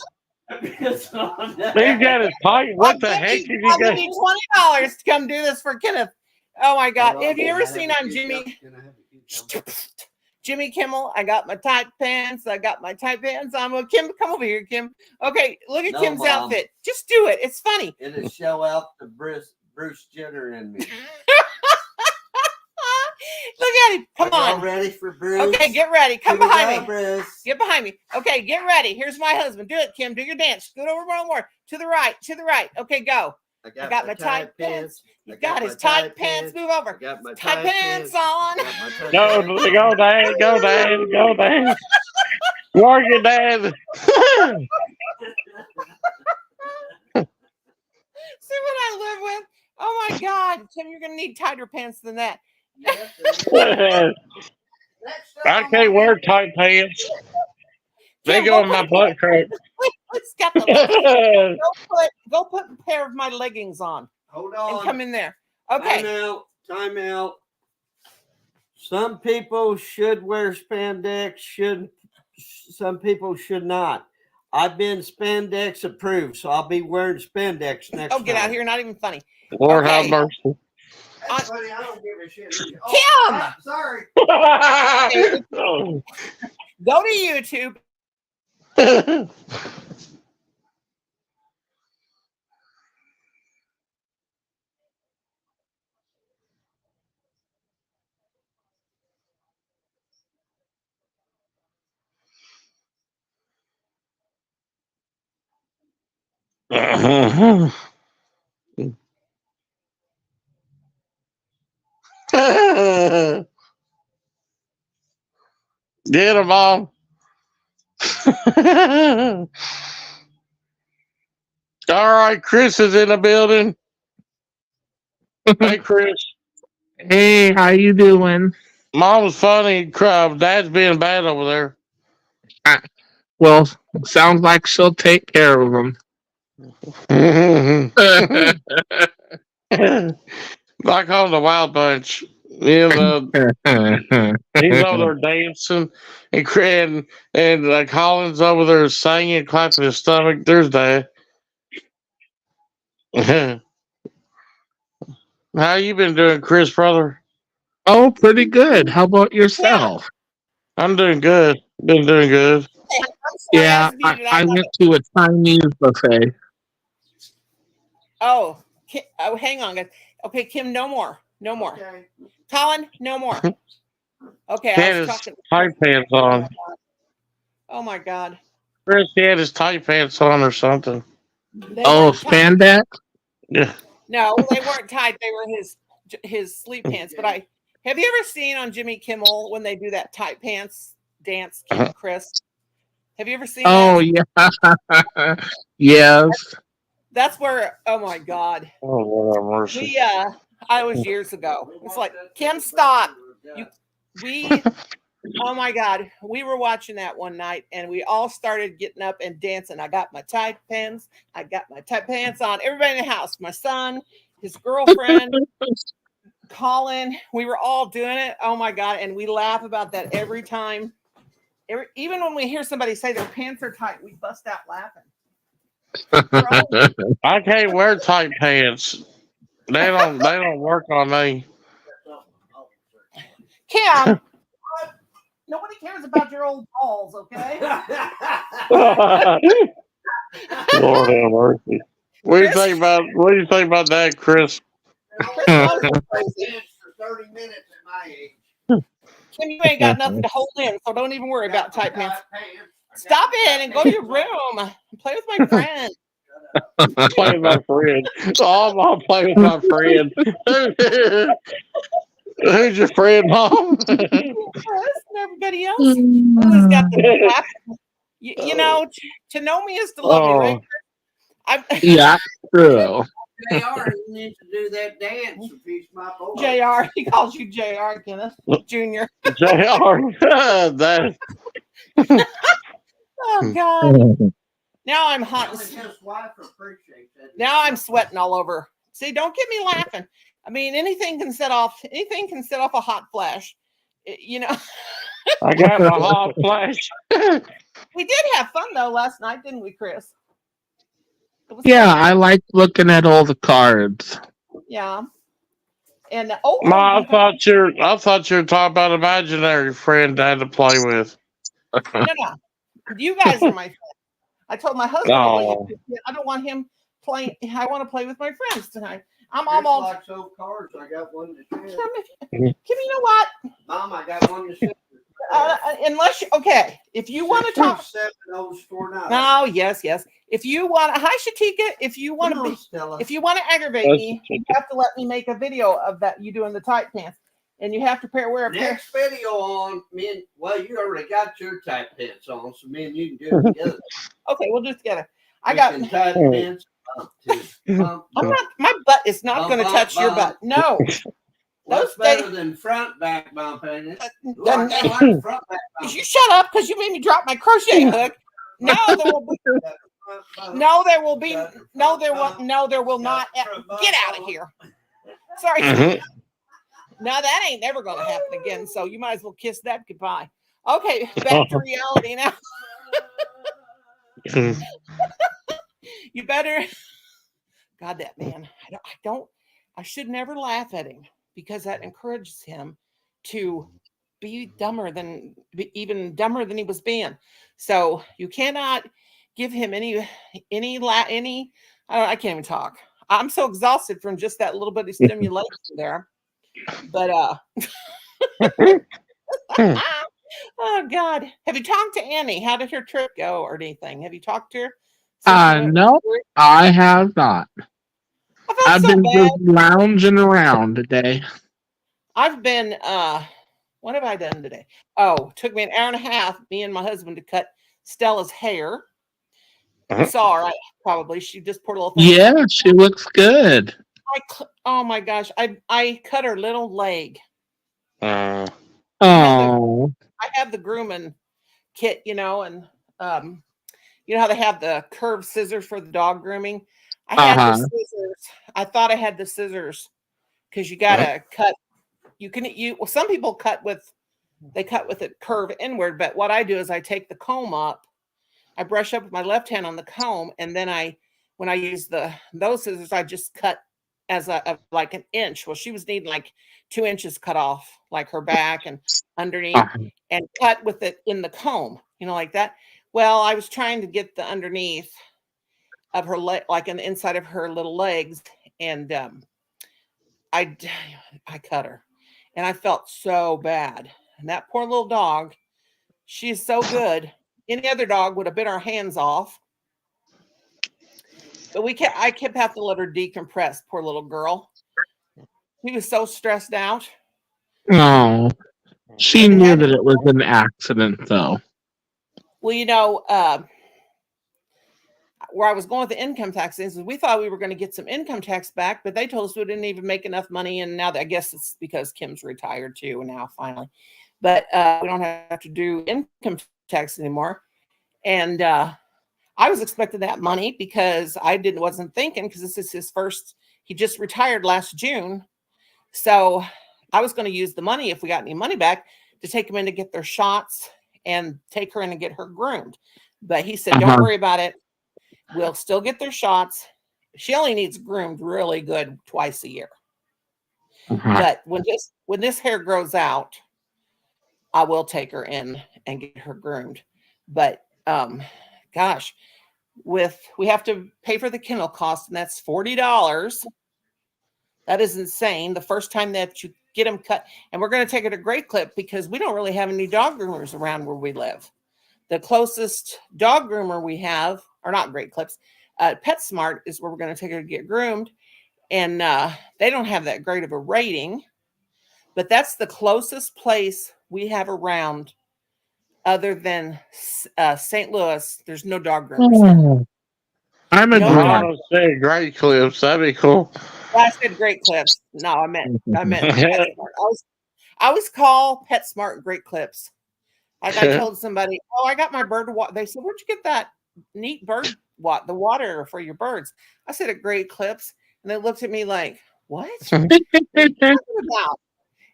[SPEAKER 3] He's got his tight. What the heck did you
[SPEAKER 1] I'll
[SPEAKER 3] get?
[SPEAKER 1] give you $20 to come do this for Kenneth. Oh my God! Have you ever seen on Jimmy Kimmel? I got my tight pants. I got my tight pants on. Well, Kim, come over here, Kim. Okay, look at Kim's outfit. Just do it. It's funny.
[SPEAKER 2] It'll show out the Bruce Jenner in me.
[SPEAKER 1] Look at him. Come on.
[SPEAKER 2] Ready for Bruce?
[SPEAKER 1] Okay, get ready. Come behind me.
[SPEAKER 2] Bruce.
[SPEAKER 1] Get behind me. Okay, get ready. Here's my husband. Do it, Kim. Do your dance. Scoot over one more. To the right. To the right. Okay, go.
[SPEAKER 2] I got my tight pants.
[SPEAKER 1] You got his tight pants. Move over.
[SPEAKER 2] I got my
[SPEAKER 1] tight pants on.
[SPEAKER 3] Go, Dad. Go, Dad. Go, Dad. Work it, Dad.
[SPEAKER 1] See what I live with? Oh my God, Kim, you're gonna need tighter pants than that.
[SPEAKER 3] I can't wear tight pants. They
[SPEAKER 1] Kim,
[SPEAKER 3] go in my butt crack.
[SPEAKER 1] It's got the go put a pair of my leggings on.
[SPEAKER 2] Hold on.
[SPEAKER 1] And come in there. Okay.
[SPEAKER 2] Time out. Some people should wear spandex. Some people should not. I've been spandex approved, so I'll be wearing spandex next
[SPEAKER 1] Oh,
[SPEAKER 2] time.
[SPEAKER 1] get out here! Not even funny.
[SPEAKER 3] Lord
[SPEAKER 1] Okay.
[SPEAKER 3] have mercy.
[SPEAKER 2] That's funny. I don't give a shit.
[SPEAKER 1] Kim!
[SPEAKER 2] Sorry.
[SPEAKER 1] Go to YouTube.
[SPEAKER 3] Get him, Mom. All right, Chris is in the building. Hey, Chris.
[SPEAKER 4] Hey, how you doing?
[SPEAKER 3] Mom's funny. Dad's being bad over
[SPEAKER 4] Well, sounds like she'll take care of them.
[SPEAKER 3] there. Like on the Wild Bunch. You know, he's over there dancing, and Colin's over there singing, clapping his stomach. There's Dad. How you been doing, Chris, brother?
[SPEAKER 4] Oh, pretty good. How about yourself?
[SPEAKER 3] I'm doing good. Been doing good.
[SPEAKER 1] I'm sorry,
[SPEAKER 4] Yeah,
[SPEAKER 1] was muted.
[SPEAKER 4] I
[SPEAKER 1] love
[SPEAKER 4] went
[SPEAKER 1] it.
[SPEAKER 4] to a Chinese buffet.
[SPEAKER 1] Oh, hang on, guys. Okay, Kim, no more. No more.
[SPEAKER 2] Okay.
[SPEAKER 1] Colin, no more. Okay,
[SPEAKER 3] He
[SPEAKER 1] I
[SPEAKER 3] had
[SPEAKER 1] was
[SPEAKER 3] his
[SPEAKER 1] talking.
[SPEAKER 3] tight pants on.
[SPEAKER 1] Oh my God.
[SPEAKER 3] Chris, he had his tight pants on or something.
[SPEAKER 1] They
[SPEAKER 4] Oh,
[SPEAKER 1] weren't tight.
[SPEAKER 4] spandex?
[SPEAKER 3] Yeah.
[SPEAKER 1] No, they weren't tight. They were his sleep pants. But have you ever seen on Jimmy Kimmel when they do that tight pants dance, Chris? Have you ever seen
[SPEAKER 4] Oh,
[SPEAKER 1] that?
[SPEAKER 4] yeah. Yes.
[SPEAKER 1] That's where. Oh my God.
[SPEAKER 3] Oh, Lord have mercy.
[SPEAKER 1] I was years ago. It's like, Kim, stop. Oh my God. We were watching that one night and we all started getting up and dancing. I got my tight pants. I got my tight pants on. Everybody in the house, my son, his girlfriend, Colin, we were all doing it. Oh my God. And we laugh about that every time. Even when we hear somebody say their pants are tight, we bust out laughing.
[SPEAKER 3] I can't wear tight pants. They don't work on me.
[SPEAKER 1] Kim, nobody cares about your old balls, okay?
[SPEAKER 3] Lord have mercy. What do you think about that, Chris?
[SPEAKER 2] For 30 minutes at my age.
[SPEAKER 1] Kim, you ain't got nothing to hold in, so don't even worry about tight pants. Stop it and go to your room and play with my friend.
[SPEAKER 3] Play with my friend. Oh, Mom, play with my friend. Who's your friend, Mom?
[SPEAKER 1] Yes, and everybody else who's got the laugh. You know, to know me is to love me, right?
[SPEAKER 4] Yeah, true.
[SPEAKER 2] JR, you need to do that dance to feast my boy.
[SPEAKER 1] JR, he calls you JR, Kenneth Jr.
[SPEAKER 3] JR. That.
[SPEAKER 1] Oh God. Now I'm hot.
[SPEAKER 2] His wife appreciates that.
[SPEAKER 1] Now I'm sweating all over. See, don't get me laughing. I mean, anything can set off a hot flash. You know.
[SPEAKER 3] I got my hot flash.
[SPEAKER 1] We did have fun though last night, didn't we, Chris?
[SPEAKER 4] Yeah, I like looking at all the cards.
[SPEAKER 1] Yeah. And
[SPEAKER 3] Ma, I thought you were talking about imaginary friend I had to play with.
[SPEAKER 1] No. You guys are my friends. I told my husband I don't want him playing. I want to play with my friends tonight. I'm almost
[SPEAKER 2] like those cards. I got one to share.
[SPEAKER 1] Kim, you know what?
[SPEAKER 2] Mom, I got one to share.
[SPEAKER 1] If you want to talk. No, yes. If you want, hi Shatika. If you want to aggravate me, you have to let me make a video of that you doing the tight pants, and you have to wear a pair.
[SPEAKER 2] Next video on me and you already got your tight pants on, so me and you can do it together.
[SPEAKER 1] Okay, we'll do it together. I got
[SPEAKER 2] tight pants.
[SPEAKER 1] I'm not. My butt is not going to touch your butt. No.
[SPEAKER 2] That's better than front back bump, ain't it? Front back bump.
[SPEAKER 1] You shut up because you made me drop my crochet hook. No, there will be. No, there will be. No, there will. No, there will not. Get out of here. Sorry. No, that ain't never going to happen again. So you might as well kiss that goodbye. Okay, back to reality now. You better. God, that man. I should never laugh at him because that encourages him to be even dumber than he was being. So you cannot give him any. I can't even talk. I'm so exhausted from just that little bit of stimulation there. But oh God, have you talked to Annie? How did her trip go or anything? Have you talked to her?
[SPEAKER 4] No, I have not. I've been just lounging around today.
[SPEAKER 1] I've been what have I done today? Oh, it took me an hour and a half, me and my husband, to cut Stella's hair. You saw her, probably. She just poured a little thing.
[SPEAKER 4] Yeah, she looks good.
[SPEAKER 1] Oh my gosh, I cut her little leg.
[SPEAKER 4] Oh.
[SPEAKER 1] I have the grooming kit, and you know how they have the curved scissors for the dog grooming. I had the scissors. I thought I had the scissors because you gotta cut. Some people cut with it curve inward, but what I do is I take the comb up, I brush up with my left hand on the comb, and then when I use those scissors, I just cut as like an inch. Well, she was needing like 2 inches cut off, like her back and underneath, and cut with it in the comb, like that. Well, I was trying to get the underneath of her leg, like in the inside of her little legs, and I cut her, and I felt so bad. And that poor little dog, she's so good. Any other dog would have bit our hands off, but I kept having to let her decompress. Poor little girl. She was so stressed out.
[SPEAKER 4] Oh, she knew that it was an accident, though.
[SPEAKER 1] Well, where I was going with the income tax is we thought we were going to get some income tax back, but they told us we didn't even make enough money. And now I guess it's because Kim's retired too now, finally. But we don't have to do income tax anymore. And I was expecting that money because I wasn't thinking, because this is his first. He just retired last June. So I was going to use the money, if we got any money back, to take him in to get their shots and take her in and get her groomed. But he said, don't worry about it. We'll still get their shots. She only needs groomed really good twice a year. But when this hair grows out, I will take her in and get her groomed. But gosh, we have to pay for the kennel cost, and that's $40. That is insane. The first time that you get them cut, and we're going to take her to Great Clip because we don't really have any dog groomers around where we live. The closest dog groomer we have, or not Great Clips, PetSmart is where we're going to take her to get groomed, and they don't have that great of a rating, but that's the closest place we have around. Other than St. Louis, there's no dog groomers.
[SPEAKER 4] I'm a groomer.
[SPEAKER 3] Say Great Clips. That'd be cool.
[SPEAKER 1] Well, I said Great Clips. No, I meant PetSmart. I always call PetSmart Great Clips. Like I told somebody, oh, I got my bird water. They said, where'd you get that neat bird the water for your birds? I said at Great Clips, and they looked at me like, what? What are you talking about?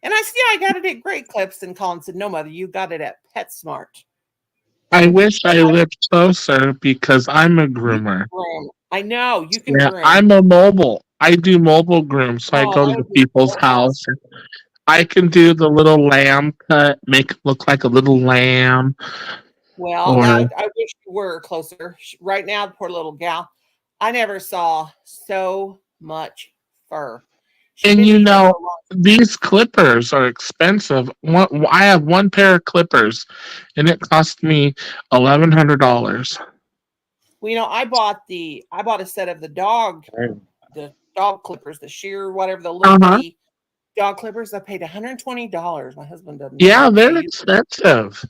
[SPEAKER 1] And I said, yeah, I got it at Great Clips. And Colin said, no, mother, you got it at PetSmart.
[SPEAKER 4] I wish I lived closer because I'm a groomer.
[SPEAKER 1] I know you can groom.
[SPEAKER 4] I'm a mobile. I do mobile groom, so I go to people's house. I can do the little lamb cut, make it look like a little lamb.
[SPEAKER 1] Well, I wish you were closer. Right now, poor little gal, I never saw so much fur.
[SPEAKER 4] And these clippers are expensive. I have one pair of clippers, and it cost me $1,100.
[SPEAKER 1] Well, I bought a set of the dog clippers, the sheer whatever, the little dog clippers. I paid $120. My husband doesn't.
[SPEAKER 4] Yeah, they're expensive.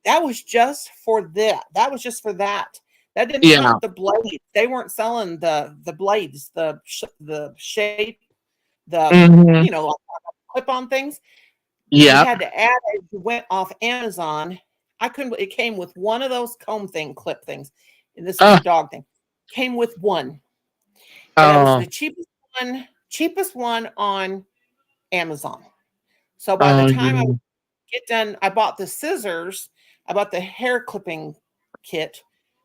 [SPEAKER 1] That was just for that. That was just for that. That didn't count the blades. They weren't selling the blades, the shape. Like clip-on things. Yeah, you had to add it. You went off Amazon. It came with one of those comb clip things, and this is a dog thing. Came with one. That was the cheapest one on Amazon. So by the time I get done, I bought the scissors. I bought the hair clipping kit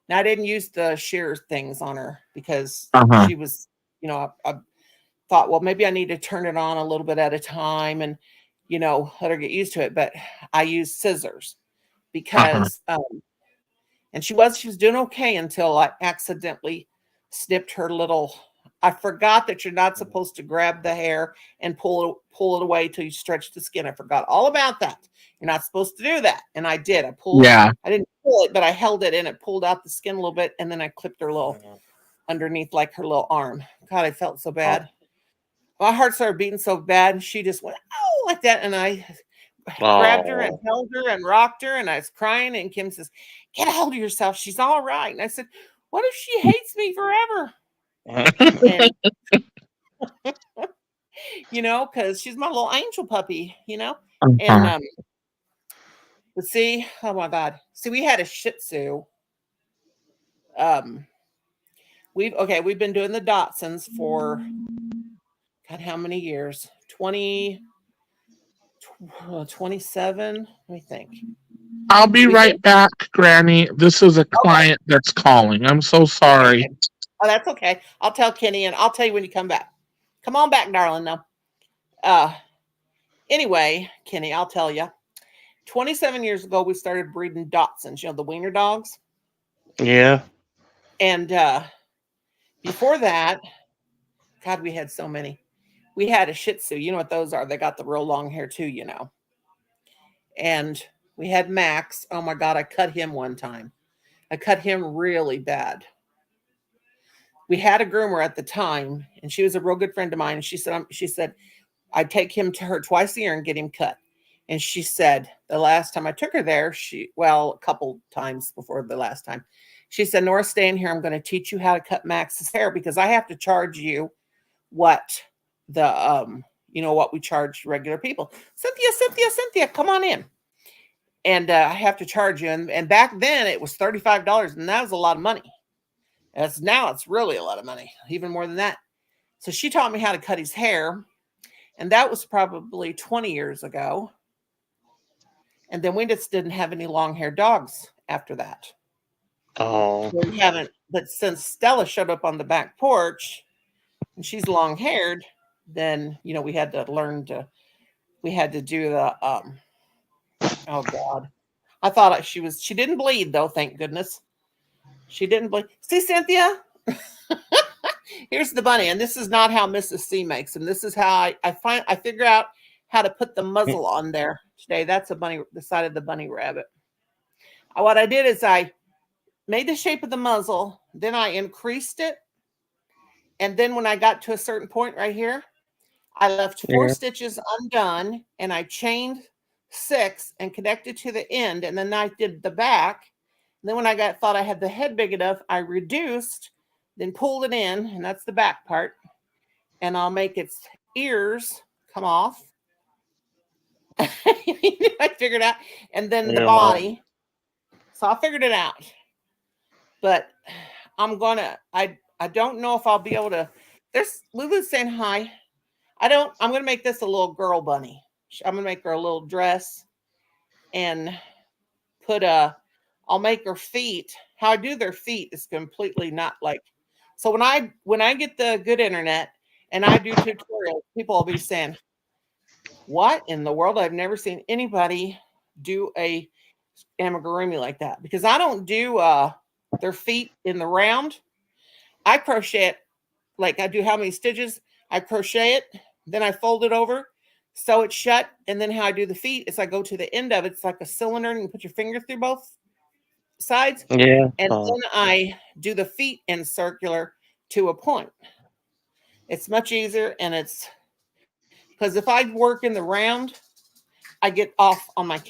[SPEAKER 1] Now I didn't use the shear things on her because
[SPEAKER 4] Uh-huh.
[SPEAKER 1] she was, I thought, well, maybe I need to turn it on a little bit at a time and, let her get used to it. But I used scissors because, and she was doing okay until I accidentally snipped her little. I forgot that you're not supposed to grab the hair and pull it away till you stretch the skin. I forgot all about that. You're not supposed to do that, and I did.
[SPEAKER 4] Yeah.
[SPEAKER 1] I didn't pull it, but I held it and it pulled out the skin a little bit, and then I clipped her little underneath, like her little arm. God, I felt so bad. My heart started beating so bad, and she just went, oh, like that. And I grabbed her and held her and rocked her, and I was crying. And Kim says, get a hold of yourself. She's all right. And I said, what if she hates me forever? And, because she's my little angel puppy, And, but see, oh my God. See, we had a Shih Tzu. We've been doing the Dachshunds for, God, how many years? 27, let me think.
[SPEAKER 4] I'll be right back, Granny. This is a client that's calling. I'm so sorry.
[SPEAKER 1] Okay. Oh, that's okay. I'll tell Kenny, and I'll tell you when you come back. Come on back, darling. No. Anyway, Kenny, I'll tell you. 27 years ago, we started breeding Dachshunds. The wiener dogs.
[SPEAKER 3] Yeah.
[SPEAKER 1] And before that, God, we had so many. We had a Shih Tzu. You know what those are? They got the real long hair too, And we had Max. Oh my God, I cut him one time. I cut him really bad. We had a groomer at the time, and she was a real good friend of mine. And she said, I'd take him to her twice a year and get him cut. And she said, the last time I took her there, a couple times before the last time, she said, Nora, stay in here. I'm going to teach you how to cut Max's hair because I have to charge you what what we charge regular people. Cynthia, come on in. And I have to charge you. And back then it was $35, and that was a lot of money. Now it's really a lot of money, even more than that. So she taught me how to cut his hair, and that was probably 20 years ago. And then we just didn't have any long-haired dogs after that.
[SPEAKER 3] Oh.
[SPEAKER 1] We haven't, but since Stella showed up on the back porch, and she's long-haired, then we had to do the oh God. I thought she didn't bleed though, thank goodness. She didn't bleed. See, Cynthia? Here's the bunny, and this is not how Mrs. C makes them. This is how I figure out how to put the muzzle on there today. That's the side of the bunny rabbit. What I did is I made the shape of the muzzle, then I increased it, and then when I got to a certain point right here, I left 4 stitches undone, and I chained 6 and connected to the end, and then I did the back. And then when I thought I had the head big enough, I reduced, then pulled it in, and that's the back part. And I'll make its ears come off. I figured out, and then the body. So I figured it out. But I'm gonna. I don't know if I'll be able to. There's Lulu's saying hi. I'm going to make this a little girl bunny. I'm going to make her a little dress and I'll make her feet. How I do their feet is completely not like, so when I get the good internet and I do tutorials, people will be saying, what in the world? I've never seen anybody do a amigurumi like that, because I don't do their feet in the round. I crochet it, like I do how many stitches. I crochet it, then I fold it over, sew it shut, and then how I do the feet is I go to the end of it. It's like a cylinder, and you put your finger through both sides.
[SPEAKER 3] Yeah.
[SPEAKER 1] And then I do the feet in circular to a point. It's much easier, and it's because if I work in the round, I get off on my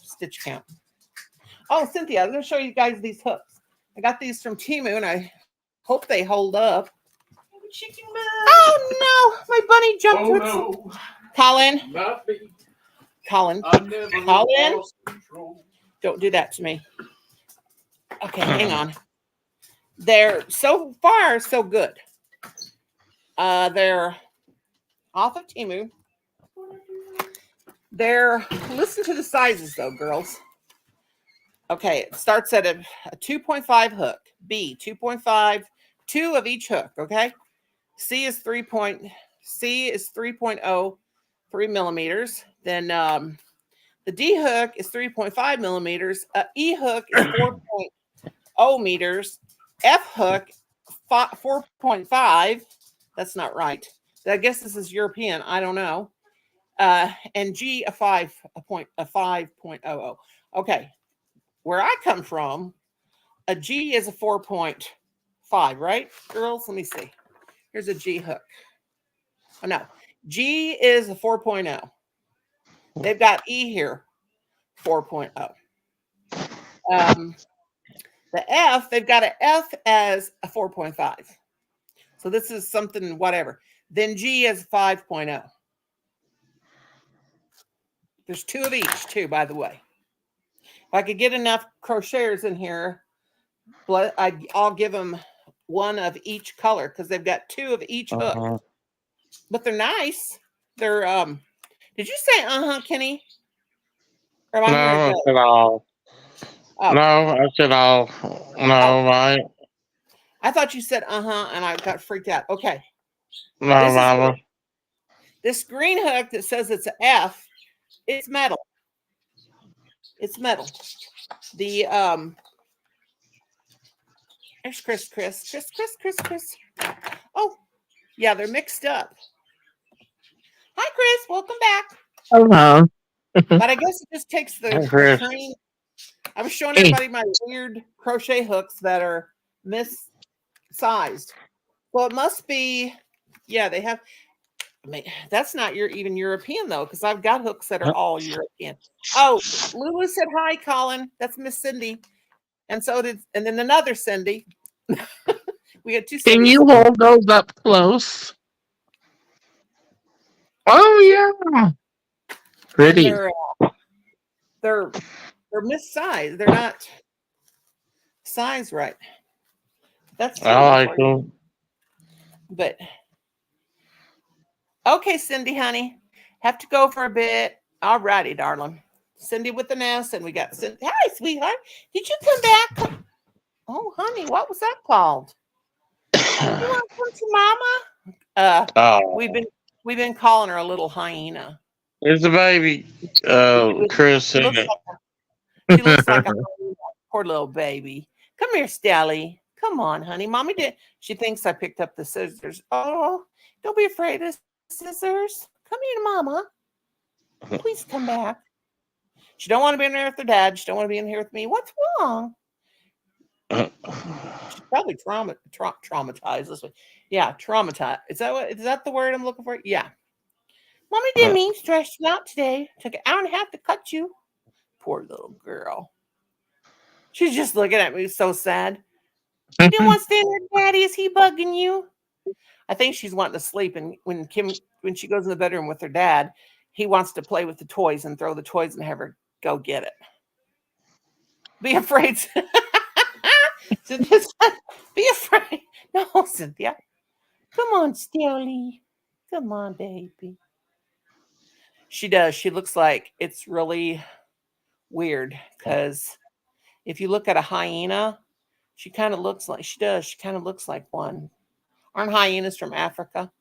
[SPEAKER 1] stitch count. Oh, Cynthia, I'm going to show you guys these hooks. I got these from Temu, and I hope they hold up. Chicken bug. Oh no, my bunny jumped.
[SPEAKER 2] No.
[SPEAKER 1] Colin.
[SPEAKER 2] Not me.
[SPEAKER 1] Colin. Colin. Don't do that to me. Okay, hang on. They're so far so good. They're off of Temu. Listen to the sizes though, girls. Okay, it starts at a 2.5 hook. B, 2.5, 2 of each hook, okay? C is 3.0, 3 millimeters. Then the D hook is 3.5 millimeters. E hook is 4.0 meters. F hook, 4.5. That's not right. I guess this is European. I don't know. And G, a 5.00. Okay. Where I come from, a G is a 4.5, right, girls? Let me see. Here's a G hook. Oh, no. G is a 4.0. They've got E here, 4.0. The F, they've got an F as a 4.5. So this is something, whatever. Then G is 5.0. There's 2 of each, too, by the way. If I could get enough crocheters in here, I'll give them 1 of each color because they've got 2 of each hook. But they're nice. They're did you say Kenny? Or am I
[SPEAKER 3] No,
[SPEAKER 1] hearing
[SPEAKER 3] I
[SPEAKER 1] good?
[SPEAKER 3] said all.
[SPEAKER 1] Oh.
[SPEAKER 3] No, I said all. No,
[SPEAKER 1] I thought you said and I got freaked out. Okay.
[SPEAKER 3] no, Mama.
[SPEAKER 1] This green hook that says it's an F, it's metal. It's metal. The there's Chris. Oh, yeah, they're mixed up. Hi, Chris. Welcome back.
[SPEAKER 4] Hello.
[SPEAKER 1] But I guess it just takes the train. I was showing everybody my weird crochet hooks that are missized. Well, it must be, yeah, they have. I mean, that's not even European though, because I've got hooks that are all European. Oh, Lulu said hi, Colin. That's Miss Cindy, and then another Cindy. We had 2 Cindys.
[SPEAKER 4] Can you hold those up close? Oh yeah, pretty.
[SPEAKER 1] They're missized. They're not sized right. That's true.
[SPEAKER 3] I like them.
[SPEAKER 1] But okay, Cindy, honey, have to go for a bit. All righty, darling. Cindy with the nest, and we got Cindy. Hi, sweetheart. Did you come back? Oh, honey, what was that called? You want to come to Mama? We've been calling her a little hyena.
[SPEAKER 3] It's a baby, Chris.
[SPEAKER 1] She looks like a hyena. Poor little baby. Come here, Stelly. Come on, honey. Mommy did. She thinks I picked up the scissors. Oh, don't be afraid of scissors. Come here to Mama. Please come back. She don't want to be in there with her dad. She don't want to be in here with me. What's wrong? She's probably traumatized this way. Yeah, traumatized. Is that the word I'm looking for? Yeah. Mommy didn't mean to stress you out today. Took an hour and a half to cut you. Poor little girl. She's just looking at me so sad. You didn't want to stay in there, Daddy? Is he bugging you? I think she's wanting to sleep. And when she goes in the bedroom with her dad, he wants to play with the toys and throw the toys and have her go get it. Be afraid. Be afraid. No, Cynthia. Come on, Stelly. Come on, baby. She does. She looks like it's really weird because if you look at a hyena, she kind of looks like she does. She kind of looks like one. Aren't hyenas from Africa?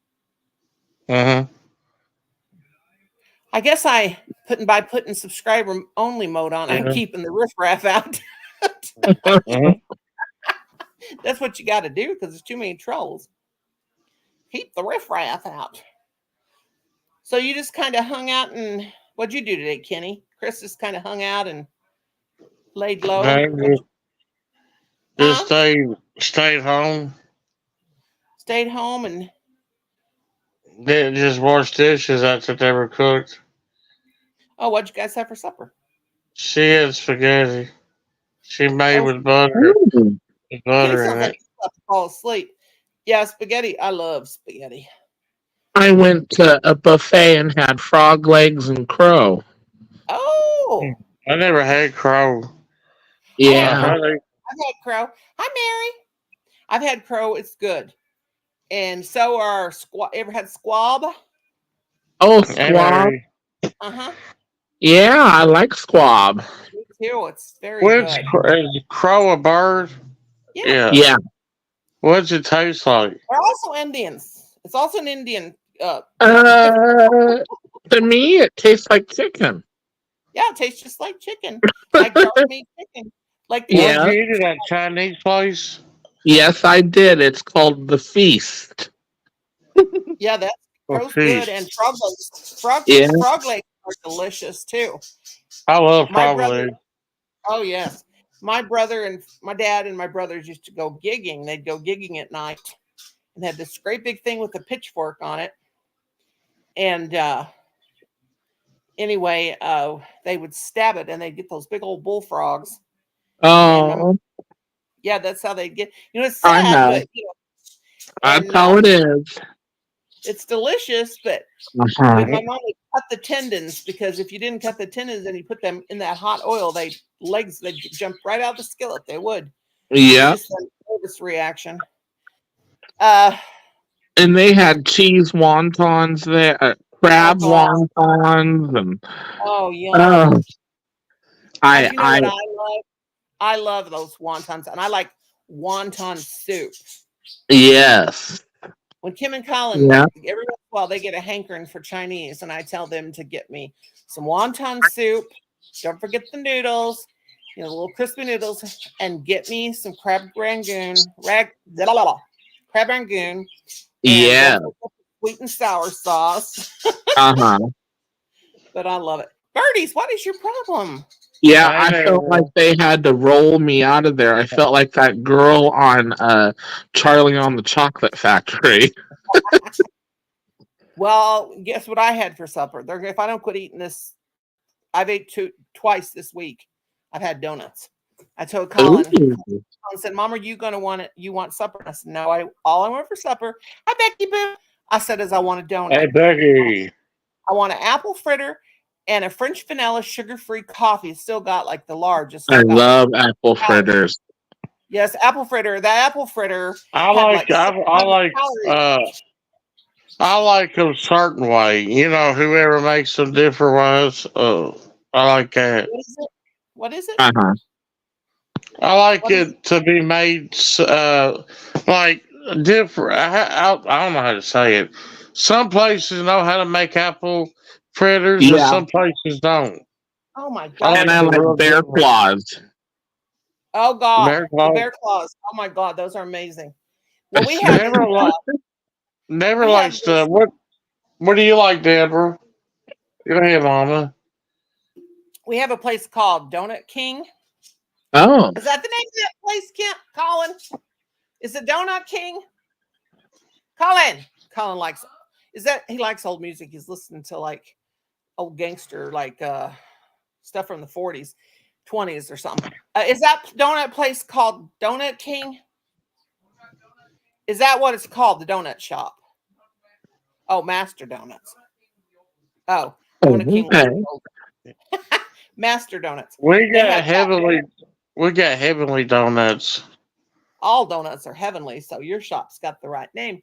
[SPEAKER 3] Mm-hmm.
[SPEAKER 1] I guess by putting subscriber only mode on, I'm keeping the riffraff out. That's what you got to do because there's too many trolls. Keep the riffraff out. So you just kind of hung out and what'd you do today, Kenny? Chris just kind of hung out and laid low.
[SPEAKER 3] Just stayed home.
[SPEAKER 1] Stayed home and
[SPEAKER 3] didn't just wash dishes after they were cooked.
[SPEAKER 1] Oh, what'd you guys have for supper?
[SPEAKER 3] She had spaghetti. She made with butter. With butter in it.
[SPEAKER 1] Fall asleep. Yeah, spaghetti. I love spaghetti.
[SPEAKER 4] I went to a buffet and had frog legs and crow.
[SPEAKER 1] Oh,
[SPEAKER 3] I never had crow.
[SPEAKER 4] Yeah,
[SPEAKER 1] I've had crow. Hi, Mary. I've had crow. It's good. And so are ever had squab?
[SPEAKER 4] Oh, squab.
[SPEAKER 1] Uh-huh.
[SPEAKER 4] Yeah, I like squab.
[SPEAKER 1] Me too. It's very
[SPEAKER 3] What's
[SPEAKER 1] good.
[SPEAKER 3] is crow a bird?
[SPEAKER 1] Yeah.
[SPEAKER 4] Yeah.
[SPEAKER 3] What's it taste like?
[SPEAKER 1] They're also Indians. It's also an Indian.
[SPEAKER 4] To me, it tastes like chicken.
[SPEAKER 1] Yeah, it tastes just like chicken, like dark meat chicken, like the
[SPEAKER 3] Where'd
[SPEAKER 4] Yeah.
[SPEAKER 3] you eat it at Chinese place?
[SPEAKER 4] Yes, I did. It's called The Feast.
[SPEAKER 1] Yeah, that's
[SPEAKER 3] Or
[SPEAKER 1] crow's good,
[SPEAKER 3] feast?
[SPEAKER 1] and frog legs.
[SPEAKER 4] Yeah.
[SPEAKER 1] Frog legs are delicious too.
[SPEAKER 3] I love
[SPEAKER 1] My
[SPEAKER 3] frog
[SPEAKER 1] brother.
[SPEAKER 3] legs.
[SPEAKER 1] Oh yes, my brother and my dad and my brothers used to go gigging. They'd go gigging at night and had this great big thing with a pitchfork on it. And anyway, they would stab it, and they'd get those big old bullfrogs. And
[SPEAKER 4] Oh,
[SPEAKER 1] yeah, that's how they get. You know, it's
[SPEAKER 4] I
[SPEAKER 1] sad,
[SPEAKER 4] know.
[SPEAKER 1] but
[SPEAKER 4] That's
[SPEAKER 1] and
[SPEAKER 4] how it is.
[SPEAKER 1] it's delicious. But
[SPEAKER 4] Uh-huh.
[SPEAKER 1] my mom would cut the tendons, because if you didn't cut the tendons and you put them in that hot oil, they'd jump right out of the skillet. They would.
[SPEAKER 4] Yeah.
[SPEAKER 1] Just a nervous reaction. Uh,
[SPEAKER 4] And they had cheese wontons there, crab
[SPEAKER 1] God.
[SPEAKER 4] wontons, and
[SPEAKER 1] Oh yeah.
[SPEAKER 4] oh,
[SPEAKER 1] You know
[SPEAKER 4] I
[SPEAKER 1] what I love? I love those wontons, and I like wonton soup.
[SPEAKER 4] yes,
[SPEAKER 1] When Kim and Colin,
[SPEAKER 4] yeah,
[SPEAKER 1] every once in a while, they get a hankering for Chinese, and I tell them to get me some wonton soup. Don't forget the noodles, the little crispy noodles, and get me some crab rangoon, crab rangoon, and
[SPEAKER 4] yeah,
[SPEAKER 1] don't forget the sweet and sour sauce.
[SPEAKER 4] uh-huh.
[SPEAKER 1] But I love it. Birdies, what is your problem?
[SPEAKER 4] Yeah,
[SPEAKER 3] Hi
[SPEAKER 4] I
[SPEAKER 3] there.
[SPEAKER 4] felt like they had to roll me out of there. I felt like that girl on Charlie on the Chocolate Factory.
[SPEAKER 1] Well, guess what I had for supper? If I don't quit eating this, I've ate twice this week. I've had donuts. I told Colin,
[SPEAKER 4] Ooh.
[SPEAKER 1] Colin said, "Mom, are you going to want it? You want supper?" I said, "No, all I want for supper." Hi, Becky Boo. I said, "Is I want a donut.
[SPEAKER 3] Hey, Becky.
[SPEAKER 1] I want an apple fritter and a French vanilla sugar-free coffee. It's still got like the large. It's
[SPEAKER 4] I
[SPEAKER 1] still got
[SPEAKER 4] love apple fritters.
[SPEAKER 1] yes, apple fritter. That apple fritter
[SPEAKER 3] I
[SPEAKER 1] had
[SPEAKER 3] like
[SPEAKER 1] like
[SPEAKER 3] I
[SPEAKER 1] 600
[SPEAKER 3] like
[SPEAKER 1] calories.
[SPEAKER 3] I like them certain way. You know, whoever makes them different ones. I like that.
[SPEAKER 1] What is it? What is it?
[SPEAKER 4] Uh-huh.
[SPEAKER 3] I like
[SPEAKER 1] What is
[SPEAKER 3] it to be made like different. I don't know how to say it. Some places know how to make apple fritters, and
[SPEAKER 4] Yeah,
[SPEAKER 3] some places don't.
[SPEAKER 1] Oh my
[SPEAKER 3] I
[SPEAKER 1] God.
[SPEAKER 4] and
[SPEAKER 3] like
[SPEAKER 4] I
[SPEAKER 3] the
[SPEAKER 4] like
[SPEAKER 3] real
[SPEAKER 4] bear
[SPEAKER 3] different.
[SPEAKER 4] claws.
[SPEAKER 1] Oh God.
[SPEAKER 3] Bear
[SPEAKER 1] The
[SPEAKER 3] claws.
[SPEAKER 1] bear claws. Oh my God. Those are amazing. Well, we have
[SPEAKER 3] Never like, never
[SPEAKER 1] we have
[SPEAKER 3] likes
[SPEAKER 1] this.
[SPEAKER 3] the what. What do you like, Deborah? Go ahead, Mama.
[SPEAKER 1] We have a place called Donut King.
[SPEAKER 4] Oh,
[SPEAKER 1] Is that the name of that place, Kent? Colin? Is it Donut King? Colin likes. He likes old music. He's listening to like old gangster, like stuff from the 40s, 20s, or something. Is that donut place called Donut King? Is that what it's called? The donut shop? Oh, Master Donuts. Oh, Donut King.
[SPEAKER 4] okay.
[SPEAKER 1] Master Donuts.
[SPEAKER 3] We
[SPEAKER 1] They
[SPEAKER 3] got
[SPEAKER 1] have that.
[SPEAKER 3] heavenly. We got heavenly donuts.
[SPEAKER 1] All donuts are heavenly, so your shop's got the right name.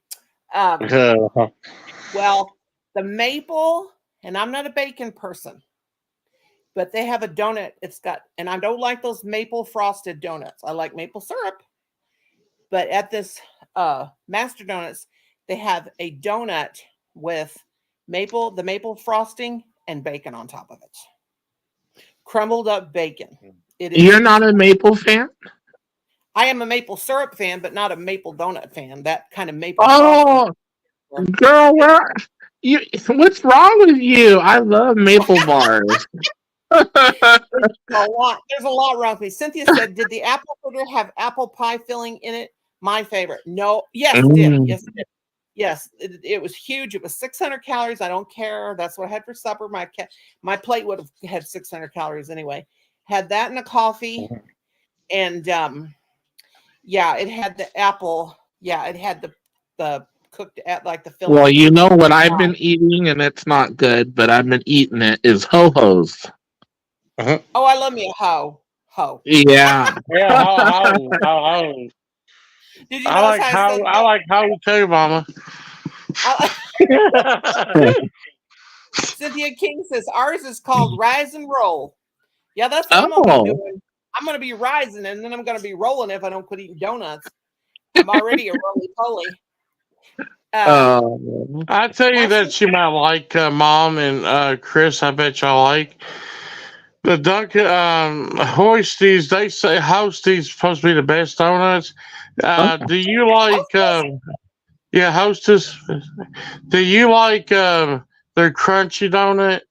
[SPEAKER 3] Uh,
[SPEAKER 1] Well, the maple, and I'm not a bacon person, but they have a donut. It's got, and I don't like those maple frosted donuts. I like maple syrup. But at this Master Donuts, they have a donut with the maple frosting and bacon on top of it. Crumbled up bacon. It is.
[SPEAKER 4] You're not a maple fan?
[SPEAKER 1] I am a maple syrup fan, but not a maple donut fan. That kind of maple
[SPEAKER 4] Oh,
[SPEAKER 1] frosting.
[SPEAKER 4] girl, what's wrong with you? I love maple bars.
[SPEAKER 1] There's a lot wrong with me. Cynthia said, "Did the apple fritter have apple pie filling in it?" My favorite. No. Yes, it did.
[SPEAKER 4] Mm.
[SPEAKER 1] Yes, it did. Yes, it was huge. It was 600 calories. I don't care. That's what I had for supper. My plate would have had 600 calories anyway. Had that and a coffee, and yeah, it had the apple. Yeah, it had the cooked at like the filling.
[SPEAKER 4] Well, you know what I've been eating, and it's not good, but I've been eating it, is ho-hos.
[SPEAKER 1] Oh, I love me a ho.
[SPEAKER 4] Yeah.
[SPEAKER 3] yeah, how.
[SPEAKER 1] Did you notice how I said
[SPEAKER 3] I like how too, Mama.
[SPEAKER 1] Cynthia King says ours is called Rise and Roll. Yeah, that's what I'm gonna be
[SPEAKER 4] Oh,
[SPEAKER 1] doing. I'm gonna be rising, and then I'm gonna be rolling if I don't quit eating donuts. I'm already a roly poly.
[SPEAKER 4] oh,
[SPEAKER 3] I tell you
[SPEAKER 1] Actually,
[SPEAKER 3] that you might like Mom and Chris. I bet y'all like the Dunkin' Hoisties. They say Hosties supposed to be the best donuts.
[SPEAKER 4] oh.
[SPEAKER 3] Do you like?
[SPEAKER 1] Hostess.
[SPEAKER 3] Yeah, Hostess. Do you like their crunchy donut?